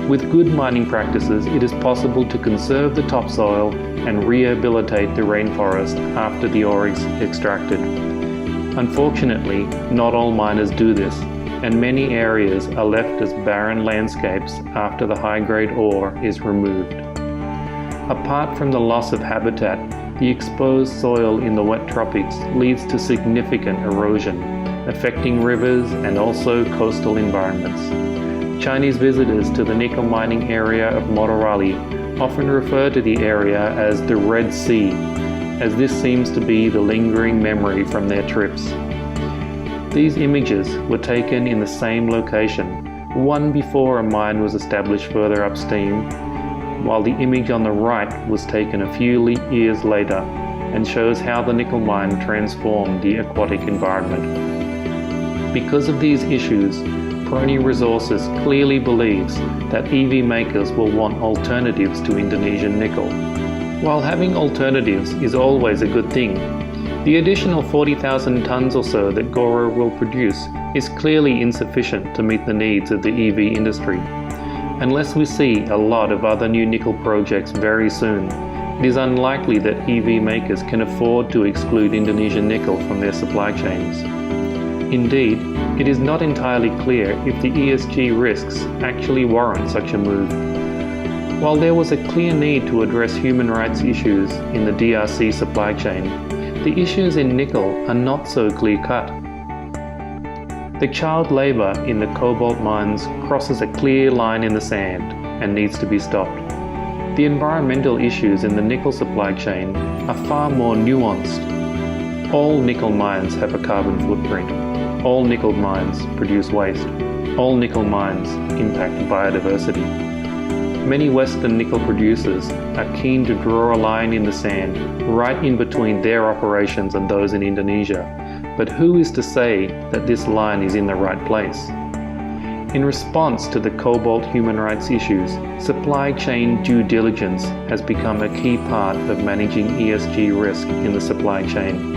With good mining practices, it is possible to conserve the topsoil and rehabilitate the rainforest after the ore is extracted. Unfortunately, not all miners do this, and many areas are left as barren landscapes after the high-grade ore is removed. Apart from the loss of habitat, the exposed soil in the wet tropics leads to significant erosion, affecting rivers and also coastal environments. Chinese visitors to the nickel mining area of Morowali often refer to the area as the Red Sea, as this seems to be the lingering memory from their trips. These images were taken in the same location, one before a mine was established further upstream, while the image on the right was taken a few years later and shows how the nickel mine transformed the aquatic environment. Because of these issues, Peroni Resources clearly believes that EV makers will want alternatives to Indonesian nickel. While having alternatives is always a good thing, the additional 40,000 tons or so that Goro will produce is clearly insufficient to meet the needs of the EV industry. Unless we see a lot of other new nickel projects very soon, it is unlikely that EV makers can afford to exclude Indonesian nickel from their supply chains. Indeed, it is not entirely clear if the ESG risks actually warrant such a move. While there was a clear need to address human rights issues in the DRC supply chain, the issues in nickel are not so clear-cut. The child labour in the cobalt mines crosses a clear line in the sand and needs to be stopped. The environmental issues in the nickel supply chain are far more nuanced. All nickel mines have a carbon footprint. All nickel mines produce waste. All nickel mines impact biodiversity. Many Western nickel producers are keen to draw a line in the sand right in between their operations and those in Indonesia. But who is to say that this line is in the right place? In response to the cobalt human rights issues, supply chain due diligence has become a key part of managing ESG risk in the supply chain.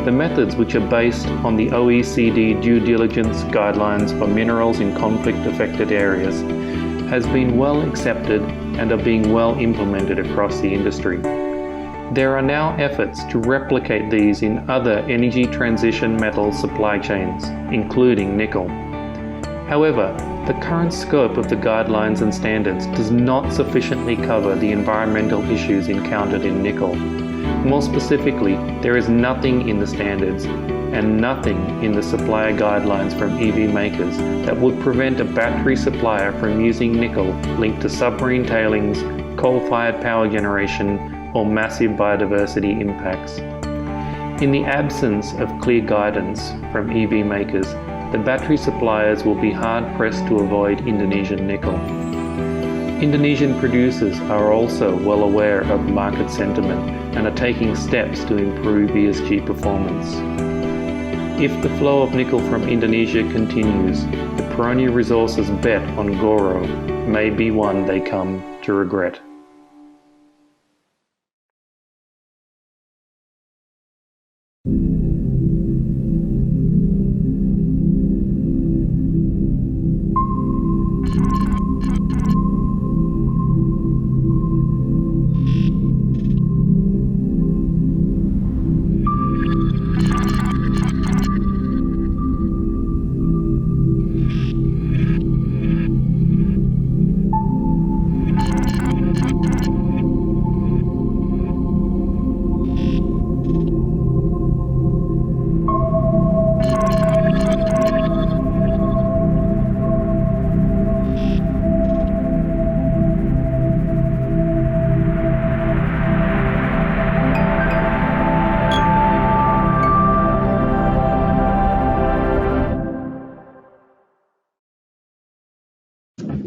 The methods, which are based on the OECD due diligence guidelines for minerals in conflict-affected areas, has been well accepted and are being well implemented across the industry. There are now efforts to replicate these in other energy transition metal supply chains, including nickel. However, the current scope of the guidelines and standards does not sufficiently cover the environmental issues encountered in nickel. More specifically, there is nothing in the standards and nothing in the supplier guidelines from EV makers that would prevent a battery supplier from using nickel linked to submarine tailings, coal-fired power generation, or massive biodiversity impacts. In the absence of clear guidance from EV makers, the battery suppliers will be hard-pressed to avoid Indonesian nickel. Indonesian producers are also well aware of market sentiment and are taking steps to improve ESG performance. If the flow of nickel from Indonesia continues, the Peroni Resources bet on Goro may be one they come to regret.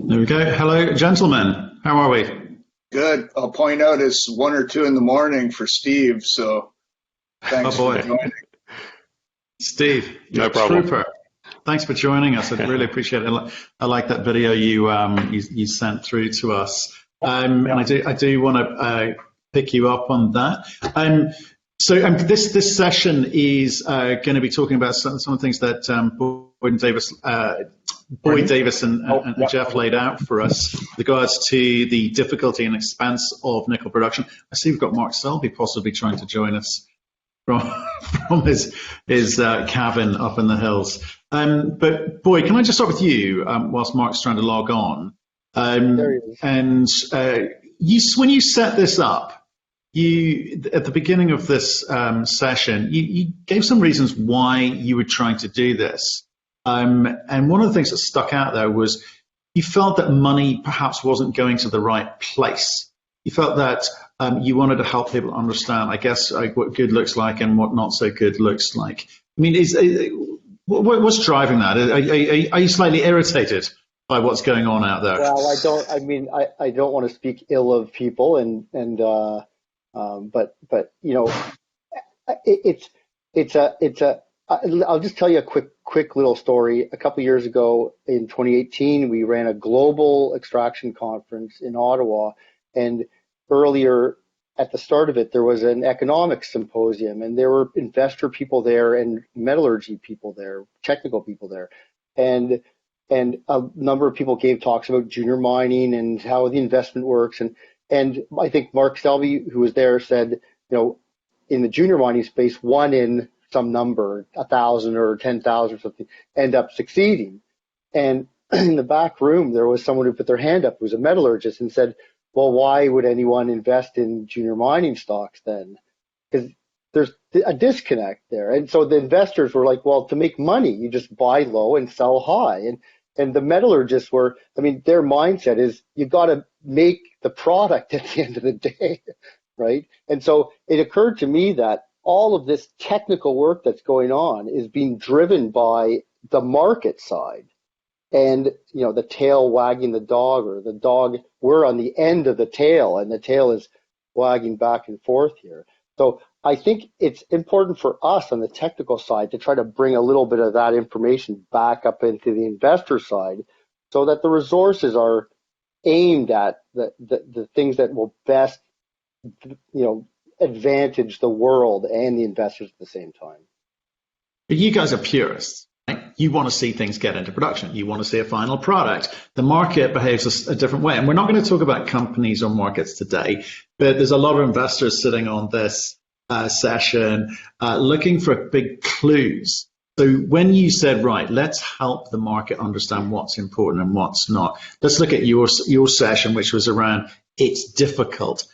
There we go. Hello, gentlemen. How are we? Good. I'll point out it's 1 or 2 in the morning for Steve, so thanks for joining. Steve, you're No problem. Trooper. Thanks for joining us. I really appreciate it. I like that video you sent through to us, and I do want to pick you up on that. So this session is going to be talking about some of the things that Boyd Davis and Jeff laid out for us with regards to the difficulty and expense of nickel production. I see we've got Mark Selby possibly trying to join us from his cabin up in the hills. But Boyd, can I just start with you whilst Mark's trying to log on? There he is. And when you set this up, you at the beginning of this session, you gave some reasons why you were trying to do this. And one of the things that stuck out there was you felt that money perhaps wasn't going to the right place. You felt that you wanted to help people understand, I guess, what good looks like and what not so good looks like. I mean, what's driving that? Are you slightly irritated by what's going on out there? Well, I don't want to speak ill of people, but you know, I'll just tell you a quick little story. A couple of years ago, in 2018, we ran a global extraction conference in Ottawa, and earlier at the start of it, there was an economics symposium, and there were investor people there and metallurgy people there, technical people there, and a number of people gave talks about junior mining and how the investment works, and I think Mark Selby, who was there, said, you know, in the junior mining space, one in some number, 1,000 or 10,000 or something, end up succeeding. And in the back room, there was someone who put their hand up, who was a metallurgist, and said, well, why would anyone invest in junior mining stocks then? Because there's a disconnect there. And so the investors were like, well, to make money, you just buy low and sell high. And the metallurgists were, I mean, their mindset is you got to make the product at the end of the day, right? And so it occurred to me that all of this technical work that's going on is being driven by the market side. And, you know, the tail wagging the dog, or the dog, we're on the end of the tail, and the tail is wagging back and forth here. So I think it's important for us on the technical side to try to bring a little bit of that information back up into the investor side, so that the resources are aimed at the things that will best, you know, advantage the world and the investors at the same time. But you guys are purists. Right? You want to see things get into production. You want to see a final product. The market behaves a different way. And we're not going to talk about companies or markets today, but there's a lot of investors sitting on this session looking for big clues So when you said, right, let's help the market understand what's important and what's not, let's look at your session, which was around it's difficult. It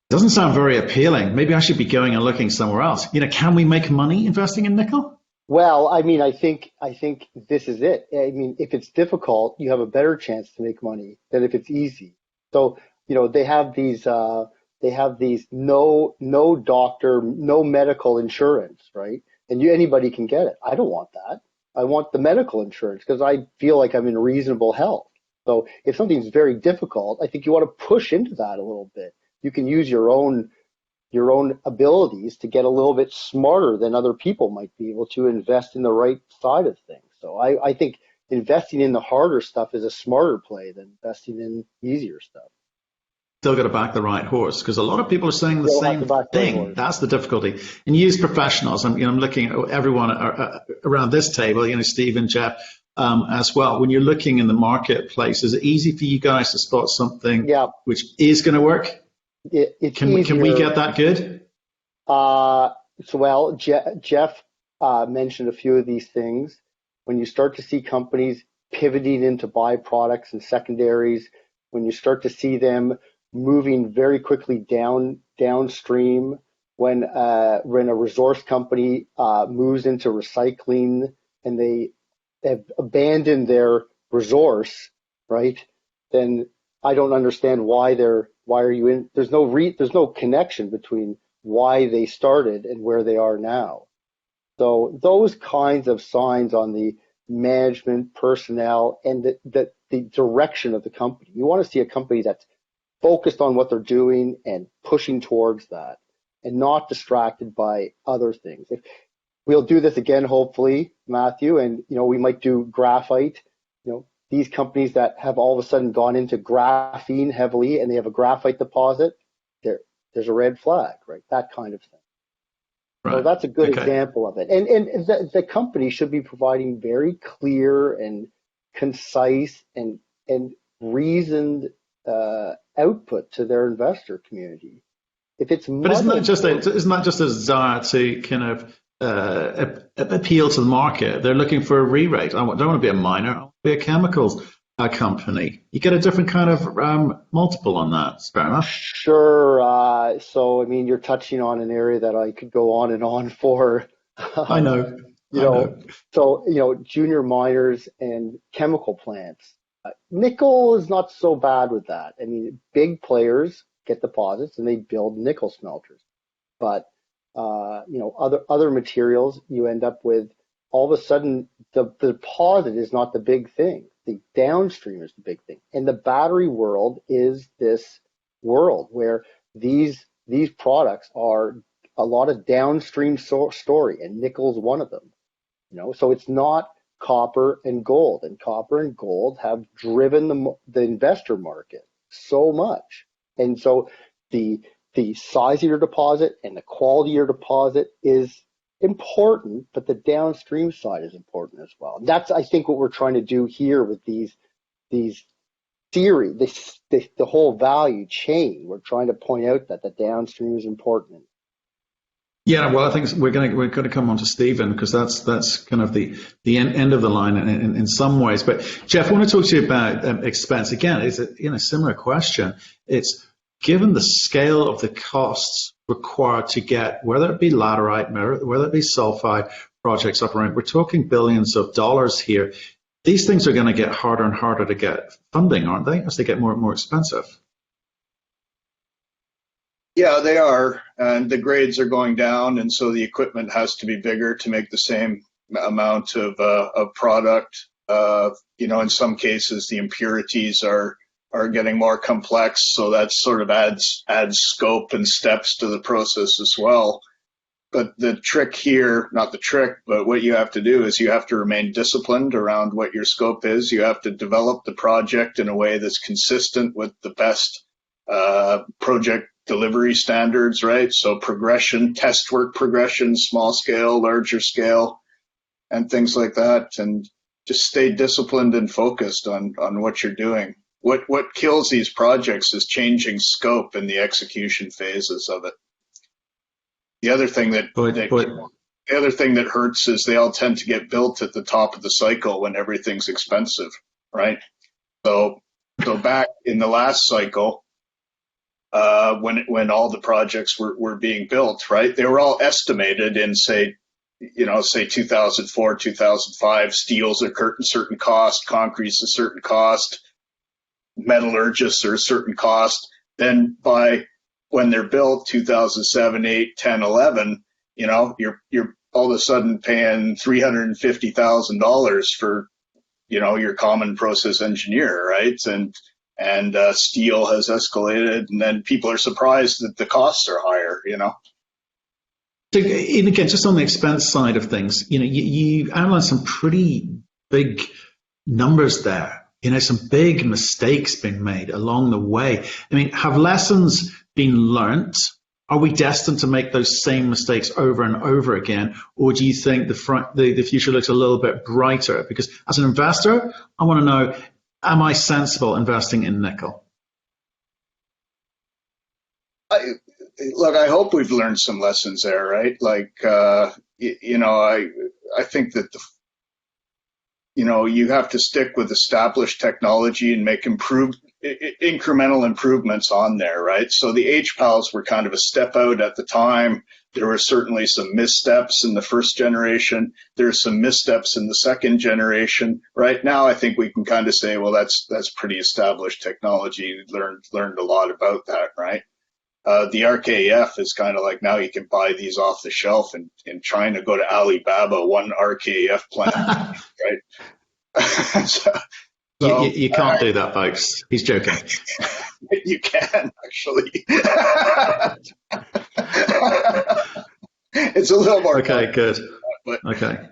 doesn't sound very appealing. Maybe I should be going and looking somewhere else. Can we make money investing in nickel? Well, I mean, I think this is it. I mean, if it's difficult, you have a better chance to make money than if it's easy. So, they have these no doctor, no medical insurance, right? And anybody can get it. I don't want that. I want the medical insurance because I feel like I'm in reasonable health. So if something's very difficult, I think you want to push into that a little bit. You can use your own abilities to get a little bit smarter than other people might be able to invest in the right side of things. So I think investing in the harder stuff is a smarter play than investing in easier stuff. Still got to back the right horse, because a lot of people are saying the same thing. That's the difficulty. And you as professionals, I'm looking at everyone around this table, Steve and Jeff as well. When you're looking in the marketplace, is it easy for you guys to spot something which is going to work? Can we get that good? Jeff mentioned a few of these things. When you start to see companies pivoting into byproducts and secondaries, when you start to see them moving very quickly downstream, when a resource company moves into recycling and they have abandoned their resource, right? Then I don't understand why are you in? There's no connection between why they started and where they are now. So those kinds of signs on the management, personnel, and the direction of the company. You want to see a company that's focused on what they're doing and pushing towards that, and not distracted by other things. If we'll do this again, hopefully, Matthew, and we might do graphite. These companies that have all of a sudden gone into graphene heavily and they have a graphite deposit, there's a red flag, right? That kind of thing. Right. So that's a good example of it. And the company should be providing very clear and concise and reasoned output to their investor community. If it's but isn't that just a desire to kind of appeal to the market? They're looking for a re-rate. I don't want to be a miner. I want to be a chemicals company. You get a different kind of multiple on that. Fair enough. Sure. So, I mean, you're touching on an area that I could go on and on for. I know. So, junior miners and chemical plants. Nickel is not so bad with that. I mean, big players get deposits and they build nickel smelters. But, other materials, you end up with all of a sudden the deposit is not the big thing. The downstream is the big thing. And the battery world is this world where these products are a lot of downstream story, and nickel's one of them. So it's not copper and gold, and copper and gold have driven the investor market so much. And so the size of your deposit and the quality of your deposit is important, but the downstream side is important as well. That's, I think, what we're trying to do here with these theory, the whole value chain. We're trying to point out that the downstream is important. Yeah, well, I think we're going to come on to Stephen, because that's kind of the end of the line in some ways. But Jeff, I want to talk to you about expense. Again, it's a similar question. It's given the scale of the costs required to get, whether it be laterite, whether it be sulfide projects up around, we're talking billions of dollars here. These things are going to get harder and harder to get funding, aren't they, as they get more and more expensive? Yeah, they are, and the grades are going down, and so the equipment has to be bigger to make the same amount of product. In some cases, the impurities are getting more complex, so that sort of adds scope and steps to the process as well. But the trick here, not the trick, but what you have to do is you have to remain disciplined around what your scope is. You have to develop the project in a way that's consistent with the best project delivery standards, right? So progression, test work progression, small scale, larger scale, and things like that. And just stay disciplined and focused on what you're doing. What kills these projects is changing scope in the execution phases of it. The other thing that the other thing that hurts is they all tend to get built at the top of the cycle when everything's expensive, right? So back in the last cycle, when all the projects were being built, right, they were all estimated in say 2004, 2005. Steel's a certain cost, concrete's a certain cost, metallurgists are a certain cost. Then by when they're built, 2007, 8, 10, 11, you're all of a sudden paying $350,000 for, your common process engineer, right? And steel has escalated, and then people are surprised that the costs are higher, So, and again, just on the expense side of things, you outlined some pretty big numbers there. Some big mistakes been made along the way. I mean, have lessons been learnt? Are we destined to make those same mistakes over and over again? Or do you think the future looks a little bit brighter? Because as an investor, I want to know, am I sensible investing in nickel? Look, I hope we've learned some lessons there, right? Like, I think that you have to stick with established technology and make incremental improvements on there, right? So the HPALs were kind of a step out at the time. There were certainly some missteps in the first generation. There's some missteps in the second generation. Right now, I think we can kind of say, well, that's pretty established technology. Learned a lot about that, right? The RKEF is kind of like now you can buy these off the shelf in China, go to Alibaba, one RKEF plant, right? You can't do that, folks. He's joking. You can, actually. It's a little more. Okay, good. But, okay.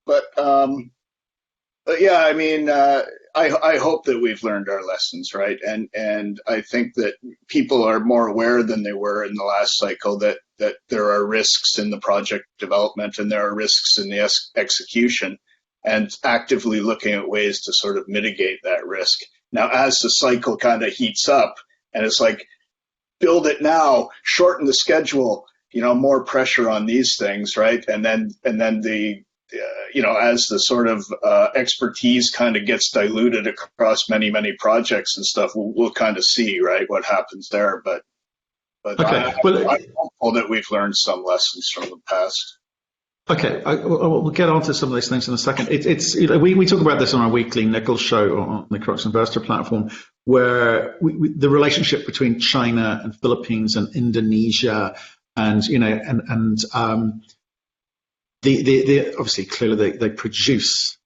But yeah, I mean, I hope that we've learned our lessons, right? And I think that people are more aware than they were in the last cycle that there are risks in the project development and there are risks in the execution, and actively looking at ways to sort of mitigate that risk. Now, as the cycle kind of heats up and it's like, build it now, shorten the schedule, more pressure on these things, right? And then the as the sort of expertise kind of gets diluted across many projects and stuff, we'll kind of see, right, what happens there. But okay. I'm hopeful that we've learned some lessons from the past. Okay, we'll get on to some of these things in a second. We talk about this on our weekly nickel show on the Crux Investor platform, where the relationship between China and Philippines and Indonesia, and the obviously clearly they produce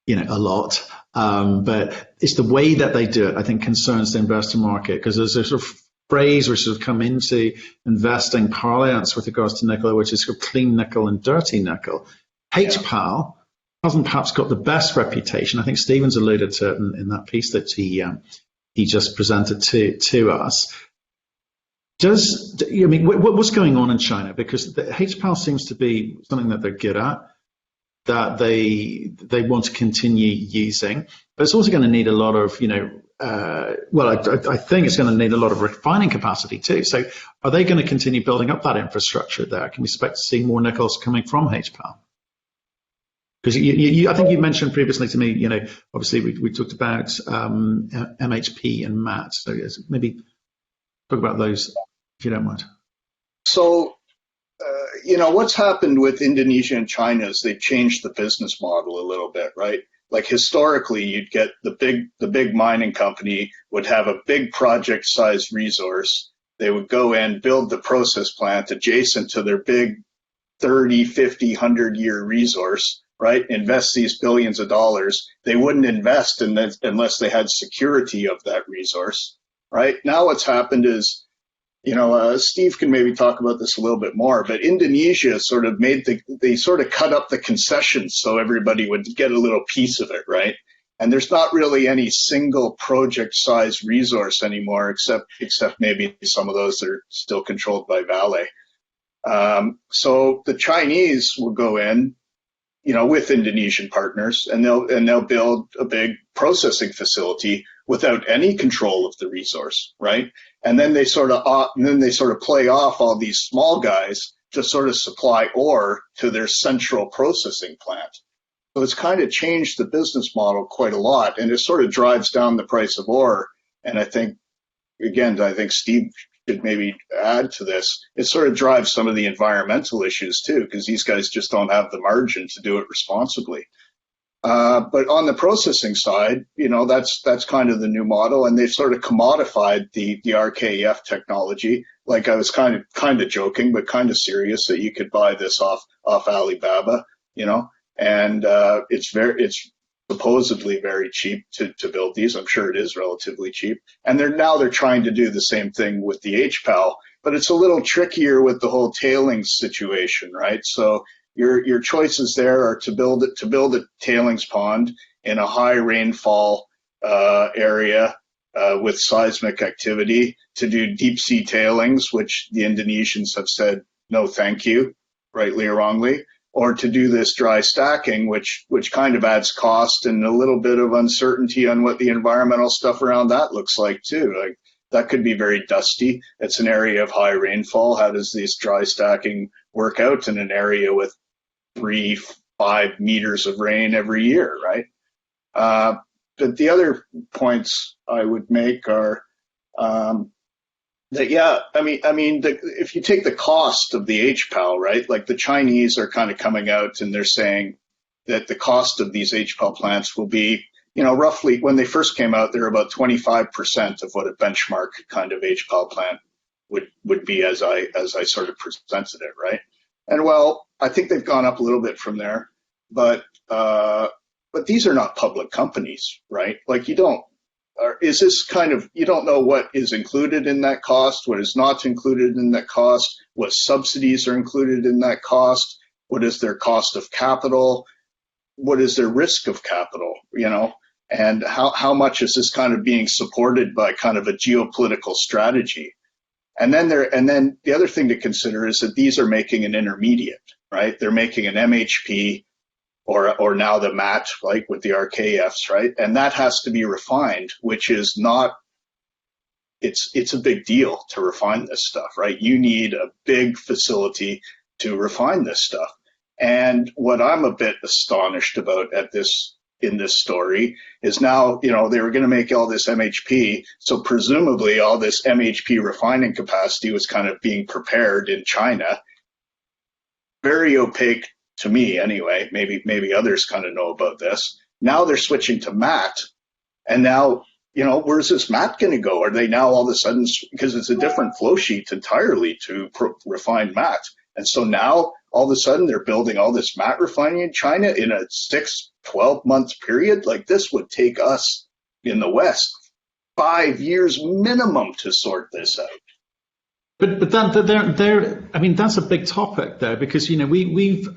a lot, but it's the way that they do it I think concerns the investor market, because there's a sort of phrase which has come into investing parlance with regards to nickel, which is sort of clean nickel and dirty nickel. HPAL hasn't perhaps got the best reputation. I think Stephen's alluded to it in that piece that he just presented to us. What's going on in China? Because the HPAL seems to be something that they're good at, that they want to continue using, but it's also going to need a lot of, I think it's going to need a lot of refining capacity too. So are they going to continue building up that infrastructure there? Can we expect to see more nickels coming from HPAL? Because I think you mentioned previously to me, obviously we talked about MHP and MAT. So yes, maybe talk about those if you don't mind. So, what's happened with Indonesia and China is they've changed the business model a little bit, right? Like historically, you'd get the big mining company would have a big project-sized resource. They would go in, build the process plant adjacent to their big 30, 50, 100-year resource, right? Invest these billions of dollars. They wouldn't invest unless they had security of that resource, right? Now what's happened is, Steve can maybe talk about this a little bit more, but Indonesia sort of they sort of cut up the concessions so everybody would get a little piece of it, right? And there's not really any single project-sized resource anymore, except maybe some of those that are still controlled by Vale. So the Chinese will go in, with Indonesian partners, and they'll build a big processing facility without any control of the resource, right? And then they sort of play off all these small guys to sort of supply ore to their central processing plant. So it's kind of changed the business model quite a lot, and it sort of drives down the price of ore. And I think Steve should maybe add to this. It sort of drives some of the environmental issues too, because these guys just don't have the margin to do it responsibly. But on the processing side, that's kind of the new model, and they've sort of commodified the RKEF technology. Like I was kind of joking, but kind of serious that you could buy this off Alibaba, and it's supposedly very cheap to build these. I'm sure it is relatively cheap, and they're trying to do the same thing with the HPAL, but it's a little trickier with the whole tailings situation, right? So your choices there are to build a tailings pond in a high rainfall area with seismic activity, to do deep sea tailings, which the Indonesians have said no thank you, rightly or wrongly, or to do this dry stacking, which kind of adds cost and a little bit of uncertainty on what the environmental stuff around that looks like too. Like that could be very dusty. It's an area of high rainfall. How does this dry stacking work out in an area with 3-5 meters of rain every year, right? But the other points I would make are if you take the cost of the HPAL, right? Like the Chinese are kind of coming out and they're saying that the cost of these HPAL plants will be, roughly, when they first came out, they're about 25% of what a benchmark kind of HPAL plant would be as I sort of presented it, right? And well, I think they've gone up a little bit from there, but these are not public companies, right? Like you don't know what is included in that cost, what is not included in that cost, what subsidies are included in that cost, what is their cost of capital, what is their risk of capital, and how much is this kind of being supported by kind of a geopolitical strategy. And then the other thing to consider is that these are making an intermediate, right? They're making an MHP or now the MAT, like with the RKFs, right? And that has to be refined, which is not, it's a big deal to refine this stuff, right? You need a big facility to refine this stuff. And what I'm a bit astonished about in this story is now, they were going to make all this MHP. So presumably all this MHP refining capacity was kind of being prepared in China. Very opaque to me anyway. Maybe others kind of know about this. Now they're switching to MAT. And now, where's this MAT going to go? Are they now all of a sudden, because it's a different flow sheet entirely to refine MAT. And so now all of a sudden they're building all this MAT refining in China in a 6-12 month period. Like this would take us in the West 5 years minimum to sort this out. But that's a big topic there, because we've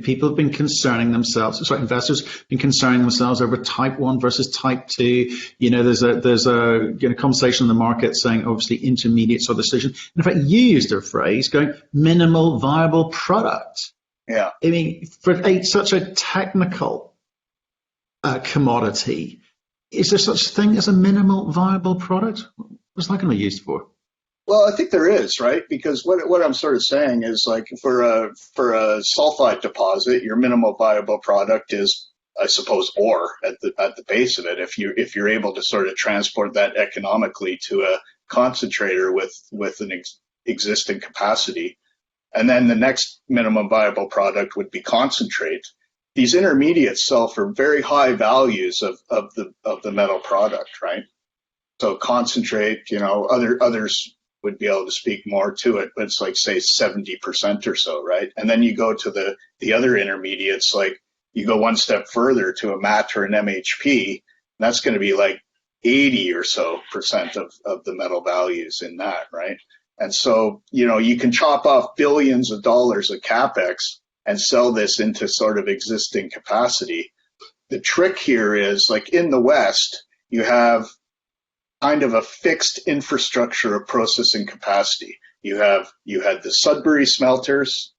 people have been concerning themselves. Investors have been concerning themselves over type 1 versus type 2. There's a conversation in the market saying obviously intermediates are the decision. In fact, you used a phrase going minimal viable product. Yeah. I mean, for such a technical commodity, is there such a thing as a minimal viable product? What's that going to be used for? Well, I think there is, right? Because what I'm sort of saying is, like, for a sulfide deposit, your minimal viable product is, I suppose, ore at the base of it. If you're able to sort of transport that economically to a concentrator with an existing capacity, and then the next minimum viable product would be concentrate. These intermediates sell for very high values of the metal product, right? So concentrate, others would be able to speak more to it, but it's like, say, 70% or so, right? And then you go to the other intermediates, like you go one step further to a MAT or an MHP, and that's going to be like 80 or so % of the metal values in that, right? And so, you can chop off billions of dollars of capex and sell this into sort of existing capacity. The trick here is, like in the West, you have kind of a fixed infrastructure of processing capacity. You had the Sudbury smelters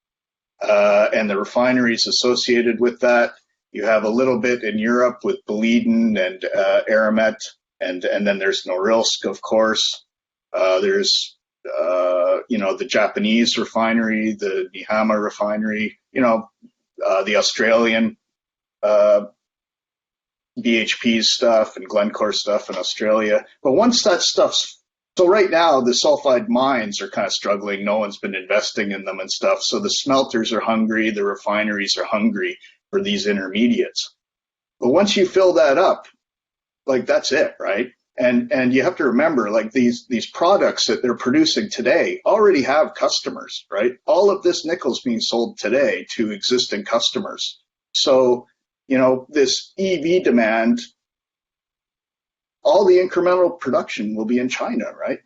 and the refineries associated with that. You have a little bit in Europe with Boliden and Eramet, and then there's Norilsk, of course. There's the Japanese refinery, the Nihama refinery, the Australian BHP stuff and Glencore stuff in Australia. But once that stuff's, so right now the sulfide mines are kind of struggling. No one's been investing in them and stuff. So the smelters are hungry, the refineries are hungry for these intermediates. But once you fill that up, like that's it, right? And you have to remember, like these products that they're producing today already have customers, right? All of this nickel is being sold today to existing customers. So, this EV demand, all the incremental production will be in China, right?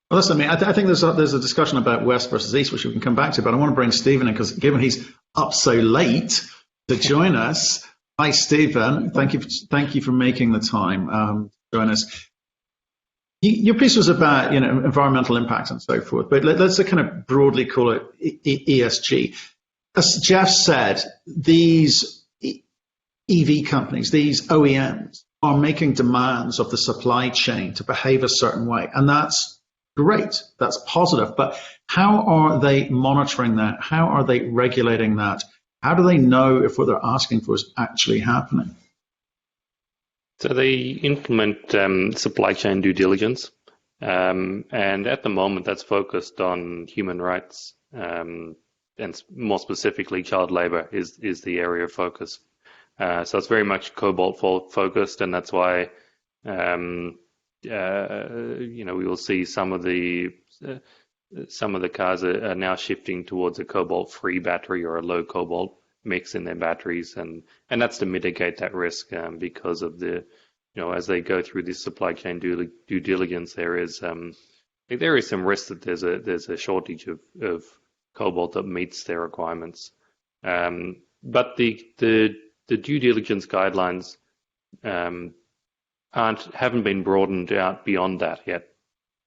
Well, listen, I think there's a discussion about West versus East, which we can come back to, but I want to bring Stephen in because given he's up so late to join us. Hi, Stephen. Thank you for making the time to join us. Your piece was about environmental impact and so forth, but let's kind of broadly call it ESG. As Jeff said, these EV companies, these OEMs, are making demands of the supply chain to behave a certain way, and that's great. That's positive. But how are they monitoring that? How are they regulating that? How do they know if what they're asking for is actually happening? So they implement supply chain due diligence, and at the moment that's focused on human rights, and more specifically child labor is the area of focus. So it's very much cobalt focused, and that's why we will see some of the cars are now shifting towards a cobalt-free battery or a low cobalt mix in their batteries, and that's to mitigate that risk because of the, as they go through this supply chain due diligence, there is some risk that there's a shortage of cobalt that meets their requirements. But the due diligence guidelines haven't been broadened out beyond that yet.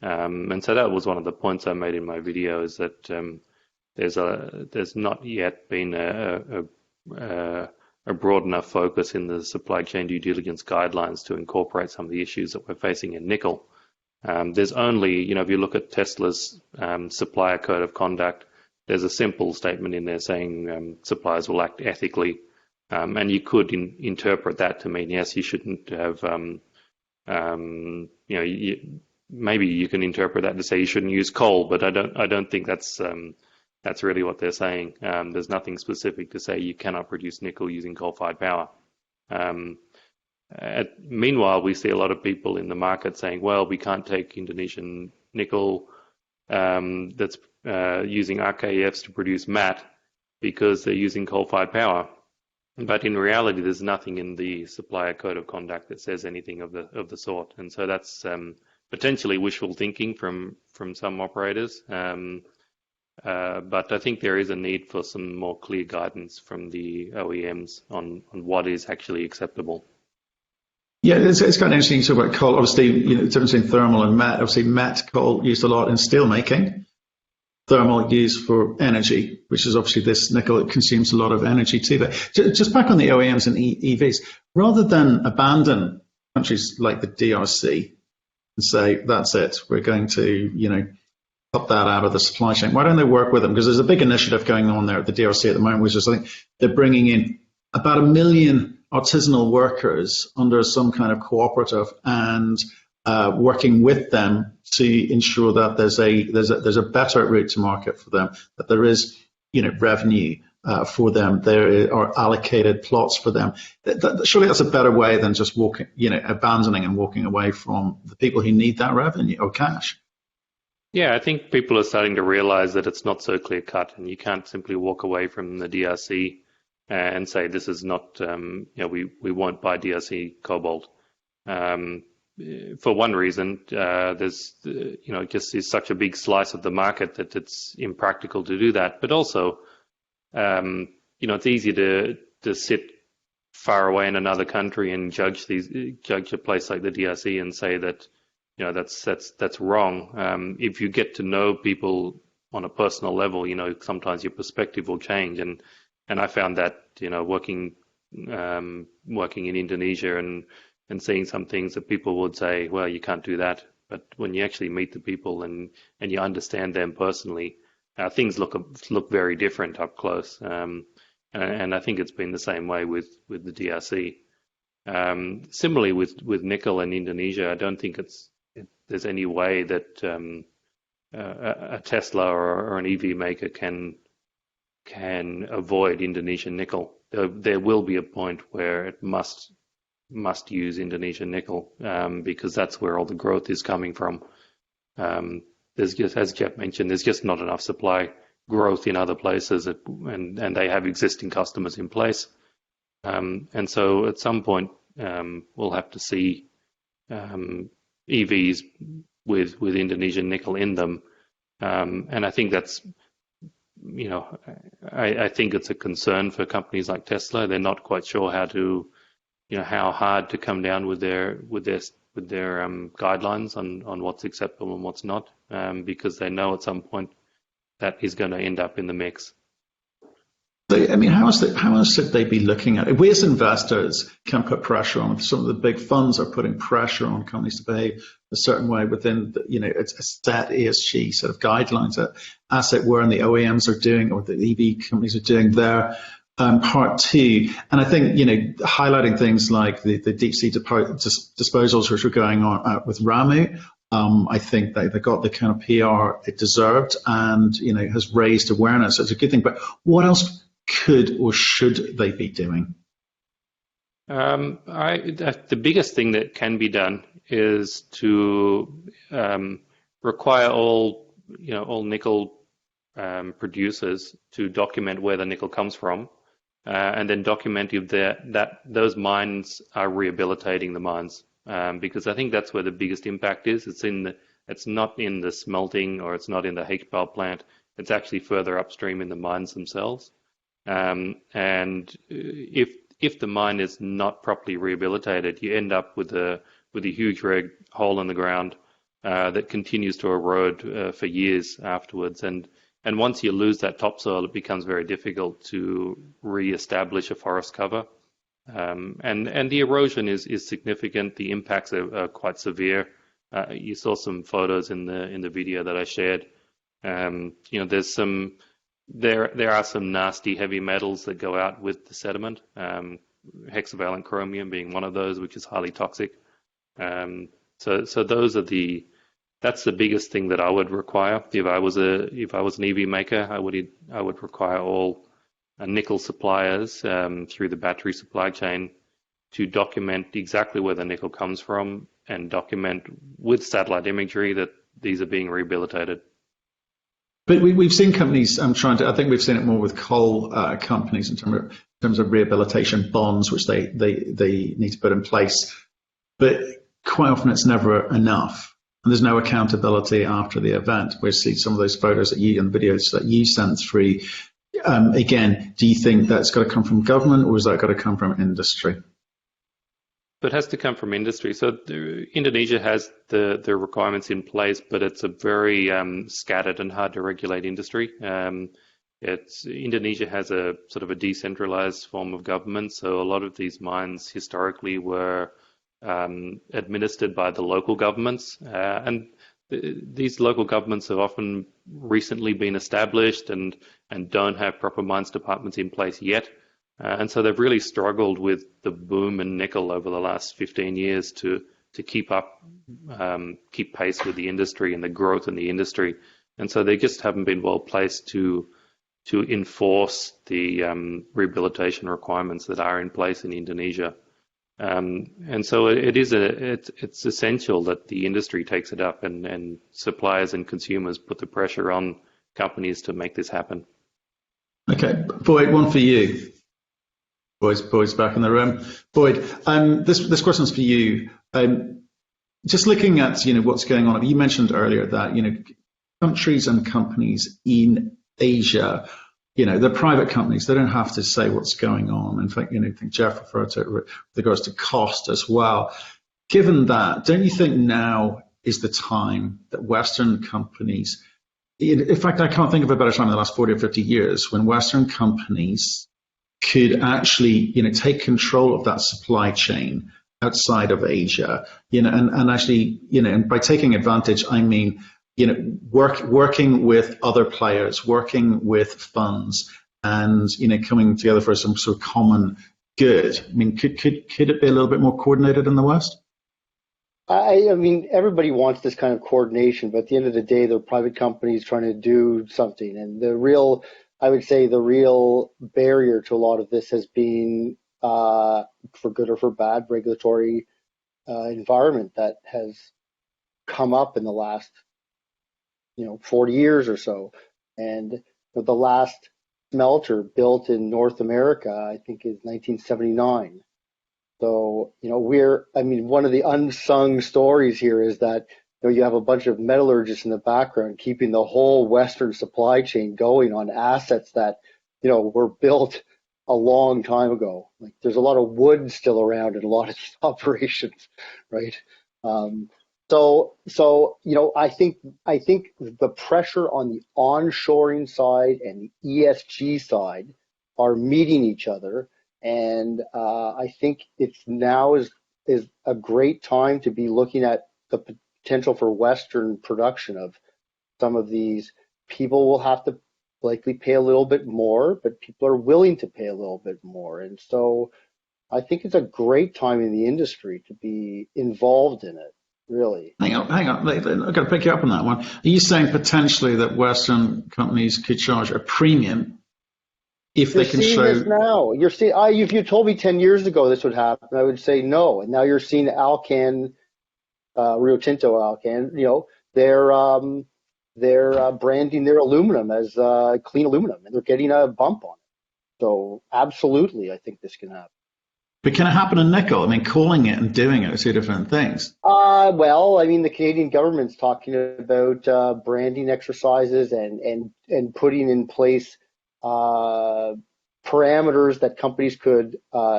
And so that was one of the points I made in my video, is that there's not yet been a broad enough focus in the supply chain due diligence guidelines to incorporate some of the issues that we're facing in nickel. There's only, if you look at Tesla's supplier code of conduct, there's a simple statement in there saying suppliers will act ethically, and you could interpret that to mean, yes, you shouldn't have, maybe you can interpret that to say you shouldn't use coal, but I don't think that's really what they're saying. There's nothing specific to say you cannot produce nickel using coal-fired power. Meanwhile, we see a lot of people in the market saying, well, we can't take Indonesian nickel that's using RKEFs to produce matte because they're using coal-fired power. But in reality, there's nothing in the supplier code of conduct that says anything of the sort, and so that's potentially wishful thinking from some operators. But I think there is a need for some more clear guidance from the OEMs on what is actually acceptable. Yeah, it's kind of interesting to talk about coal. Obviously, the difference between thermal and met. Obviously, met coal used a lot in steel making. Thermal used for energy, which is obviously this nickel. It consumes a lot of energy too. But just back on the OEMs and EVs, rather than abandon countries like the DRC and say, that's it, we're going to, cut that out of the supply chain. Why don't they work with them? Because there's a big initiative going on there at the DRC at the moment, which is, I think, they're bringing in about 1 million artisanal workers under some kind of cooperative and working with them to ensure that there's a better route to market for them, that there is revenue for them, there are allocated plots for them. Surely that's a better way than just abandoning and walking away from the people who need that revenue or cash. Yeah, I think people are starting to realize that it's not so clear cut, and you can't simply walk away from the DRC and say this is not, we won't buy DRC cobalt. For one reason, there's, just is such a big slice of the market that it's impractical to do that. But also, it's easy to sit far away in another country and judge a place like the DRC and say that, that's wrong. If you get to know people on a personal level, sometimes your perspective will change. And I found that, working in Indonesia and seeing some things that people would say, well, you can't do that. but when you actually meet the people and you understand them personally, things look very different up close. And I think it's been the same way with the DRC. Similarly with nickel in Indonesia, I don't think there's any way that a Tesla or an EV maker can avoid Indonesian nickel. There will be a point where it must use Indonesian nickel because that's where all the growth is coming from. There's just, as Jeff mentioned, there's just not enough supply growth in other places, and they have existing customers in place. And so at some point, we'll have to see EVs with Indonesian nickel in them. And I think that's, I think it's a concern for companies like Tesla. They're not quite sure how hard to come down with their guidelines on what's acceptable and what's not, because they know at some point that is going to end up in the mix. I mean, how else should they be looking at it? We as investors can put pressure on. Some of the big funds are putting pressure on companies to behave a certain way within, it's a set ESG sort of guidelines, as it were, and the OEMs are doing, or the EV companies are doing their part too. And I think, highlighting things like the deep sea disposals which are going on with Ramu, I think they got the kind of PR it deserved, and has raised awareness. It's a good thing. But what else could or should they be doing? The biggest thing that can be done is to require all nickel producers to document where the nickel comes from, and then document if that those mines are rehabilitating the mines, because I think that's where the biggest impact is. It's not in the smelting, or it's not in the HPAL plant. It's actually further upstream in the mines themselves. And if the mine is not properly rehabilitated, you end up with a huge red hole in the ground that continues to erode for years afterwards. And once you lose that topsoil, it becomes very difficult to re-establish a forest cover. And the erosion is significant. The impacts are quite severe. You saw some photos in the video that I shared. There are some nasty heavy metals that go out with the sediment. Hexavalent chromium being one of those, which is highly toxic. So that's the biggest thing that I would require if I was an EV maker. I would require all nickel suppliers through the battery supply chain to document exactly where the nickel comes from, and document with satellite imagery that these are being rehabilitated. But we've seen companies I think we've seen it more with coal companies in terms of rehabilitation bonds, which they need to put in place. But quite often it's never enough. And there's no accountability after the event. We see some of those photos and videos that you sent through. Again, do you think that's got to come from government, or is that got to come from industry? It has to come from industry. So Indonesia has the requirements in place, but it's a very scattered and hard to regulate industry. Indonesia has a sort of a decentralized form of government, so a lot of these mines historically were administered by the local governments, and these local governments have often recently been established and don't have proper mines departments in place yet. And so they've really struggled with the boom in nickel over the last 15 years to keep pace with the industry and the growth in the industry. And so they just haven't been well placed to enforce the rehabilitation requirements that are in place in Indonesia. And so it's essential that the industry takes it up, and suppliers and consumers put the pressure on companies to make this happen. Okay, Boyd, one for you. Boyd's back in the room. Boyd, this question's for you. Just looking at what's going on. You mentioned earlier that countries and companies in Asia, they're private companies. They don't have to say what's going on. In fact, I think Jeff referred to it with regards to cost as well. Given that, don't you think now is the time that Western companies, in fact, I can't think of a better time in the last 40 or 50 years, when Western companies could actually, take control of that supply chain outside of Asia, and actually, and by taking advantage, I mean, working with other players, working with funds, and coming together for some sort of common good. I mean, could it be a little bit more coordinated in the West? I mean, everybody wants this kind of coordination, but at the end of the day, they're private companies trying to do something. And I would say the real barrier to a lot of this has been, for good or for bad, regulatory environment that has come up in the last, 40 years or so. And the last smelter built in North America, I think, is 1979. So, one of the unsung stories here is that, you have a bunch of metallurgists in the background keeping the whole Western supply chain going on assets that, were built a long time ago. Like, there's a lot of wood still around in a lot of these operations, right? I think the pressure on the onshoring side and the ESG side are meeting each other. And I think it's now is a great time to be looking at the potential for Western production of some of these. People will have to likely pay a little bit more, but people are willing to pay a little bit more. And so I think it's a great time in the industry to be involved in it, really. Hang on. I've got to pick you up on that one. Are you saying potentially that Western companies could charge a premium if they can show this now? You're seeing. If you told me 10 years ago this would happen, I would say no. And now you're seeing Alcan, Rio Tinto Alcan. They're branding their aluminum as clean aluminum, and they're getting a bump on it. So absolutely, I think this can happen. But can it happen in nickel? I mean, calling it and doing it are two different things. The Canadian government's talking about branding exercises and putting in place parameters that companies could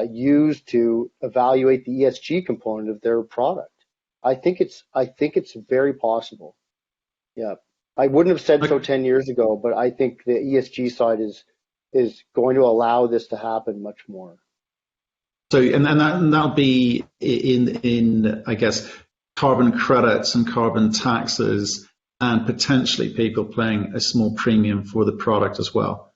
use to evaluate the ESG component of their product. I think it's very possible. Yeah, I wouldn't have said so 10 years ago, but I think the ESG side is going to allow this to happen much more. So, and that'll be in I guess, carbon credits and carbon taxes, and potentially people paying a small premium for the product as well.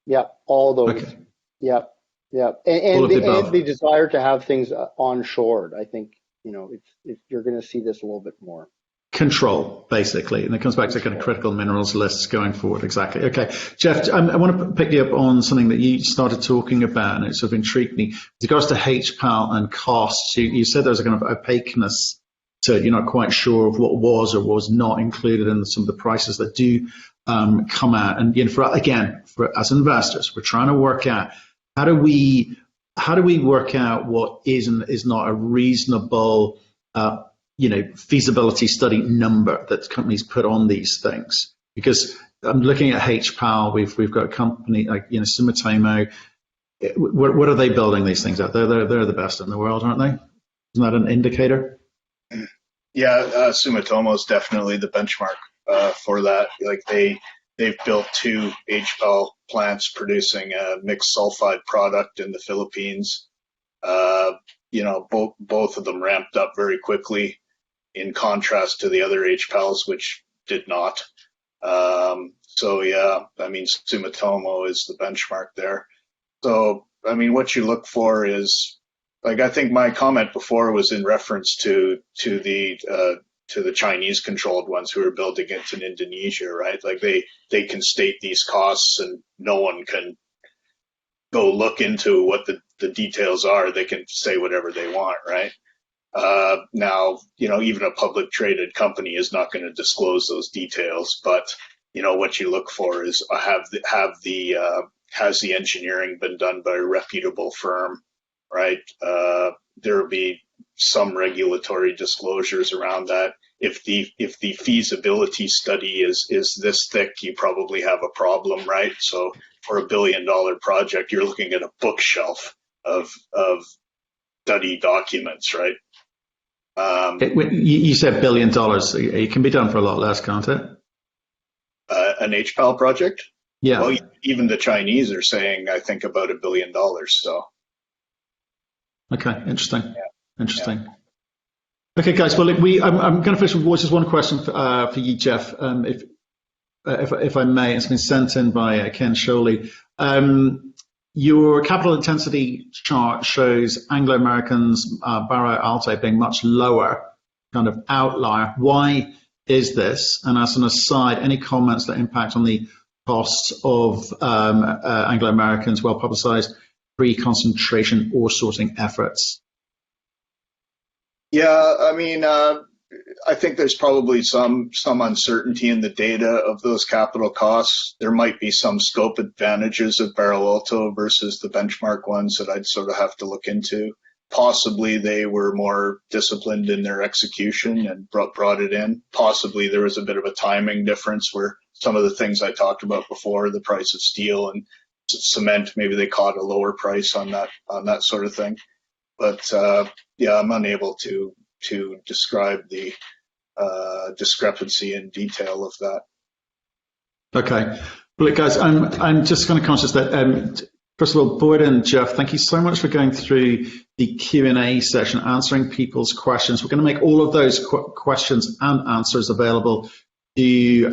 Yep, all those. Okay. Yep. And the desire to have things onshored. I think, you're going to see this a little bit more. Control, basically, and it comes back to kind of critical minerals lists going forward. Exactly. Okay, Jeff, I want to pick you up on something that you started talking about, and it sort of intrigued me. With regards to HPAL and costs, you said there was a kind of opaqueness to it. You're not quite sure of what was or was not included in some of the prices that do come out. And for as investors, we're trying to work out how do we work out what is and is not a reasonable feasibility study number that companies put on these things. Because I'm looking at HPAL, we've got a company like Sumitomo. What are they building these things at? They're the best in the world, aren't they? Isn't that an indicator? Yeah, Sumitomo is definitely the benchmark for that. Like they've built 2 HPAL plants producing a mixed sulfide product in the Philippines. Both of them ramped up very quickly, in contrast to the other HPALs, which did not. Sumitomo is the benchmark there. So, what you look for is, I think my comment before was in reference to the Chinese controlled ones who are building it in Indonesia, right? Like they can state these costs and no one can go look into what the details are. They can say whatever they want, right? Now, even a public traded company is not going to disclose those details, but what you look for is has the engineering been done by a reputable firm, right? There will be some regulatory disclosures around that. If the feasibility study is this thick, you probably have a problem, right? So for $1 billion project, you're looking at a bookshelf of study documents, right? You said $1 billion. It can be done for a lot less, can't it? An HPAL project? Yeah. Well, even the Chinese are saying, I think, about $1 billion. So. Okay, interesting. Okay, guys. Well, I'm going to finish with just one question for you, Jeff, if I may. It's been sent in by Ken Sholey. Your capital intensity chart shows Anglo American's Barrow Alto being much lower, kind of outlier. Why is this? And as an aside, any comments that impact on the costs of Anglo American's well-publicized pre-concentration ore sorting efforts? Yeah, I mean, I think there's probably some uncertainty in the data of those capital costs. There might be some scope advantages of Barrow Alto versus the benchmark ones that I'd sort of have to look into. Possibly they were more disciplined in their execution and brought it in. Possibly there was a bit of a timing difference where some of the things I talked about before, the price of steel and cement, maybe they caught a lower price on that sort of thing. But yeah, I'm unable to describe the discrepancy in detail of that. Okay. Well, look, guys, I'm just kind of conscious that first of all, Boyd and Jeff, thank you so much for going through the Q&A session, answering people's questions. We're going to make all of those questions and answers available to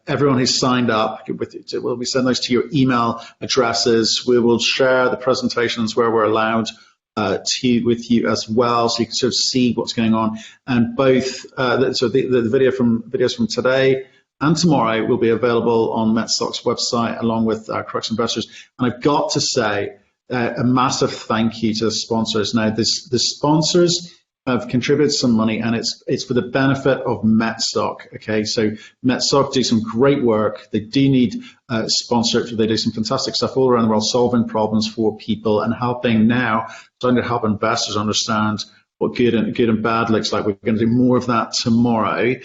everyone who's signed up. We'll be sending those to your email addresses. We will share the presentations where we're allowed with you as well, so you can sort of see what's going on. And both, so the videos from today and tomorrow will be available on MetSoc's website along with Crux Investors. And I've got to say a massive thank you to the sponsors. Now, the sponsors have contributed some money, and it's for the benefit of MetSoc. Okay, so MetSoc do some great work. They do need sponsorship. They do some fantastic stuff all around the world, solving problems for people and trying to help investors understand what good and bad looks like. We're going to do more of that tomorrow.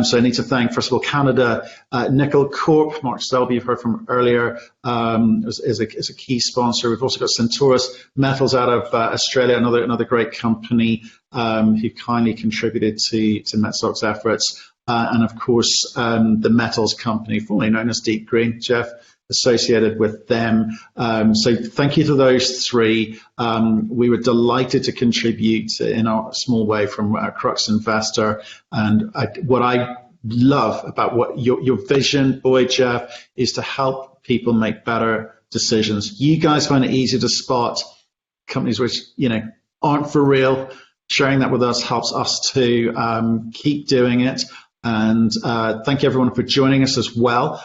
So I need to thank, first of all, Canada Nickel Corp. Mark Selby, you've heard from earlier, is a key sponsor. We've also got Centaurus Metals out of Australia, another great company who kindly contributed to MetSoc's efforts. And of course, the Metals Company, formerly known as Deep Green, Jeff, associated with them. So thank you to those three. We were delighted to contribute in our small way from Crux Investor. And what I love about what your vision, Boyd, Jeff, is to help people make better decisions. You guys find it easy to spot companies which aren't for real. Sharing that with us helps us to keep doing it. And thank you everyone for joining us as well.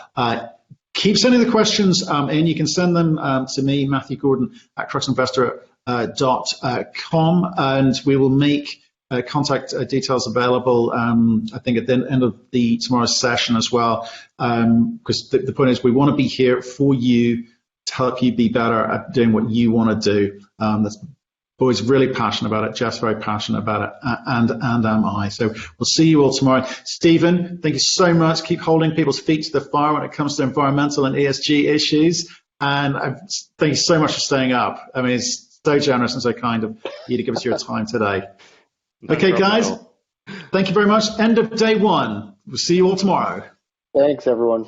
Keep sending the questions in. You can send them to me, Matthew Gordon, at cruxinvestor.com, and we will make contact details available, I think, at the end of tomorrow's session as well, because the point is we want to be here for you to help you be better at doing what you want to do. Boyd's really passionate about it. Jeff's very passionate about it, and am I. So we'll see you all tomorrow. Stephen, thank you so much. Keep holding people's feet to the fire when it comes to environmental and ESG issues. And thank you so much for staying up. I mean, it's so generous and so kind of you to give us your time today. Okay, guys, thank you very much. End of day one. We'll see you all tomorrow. Thanks, everyone.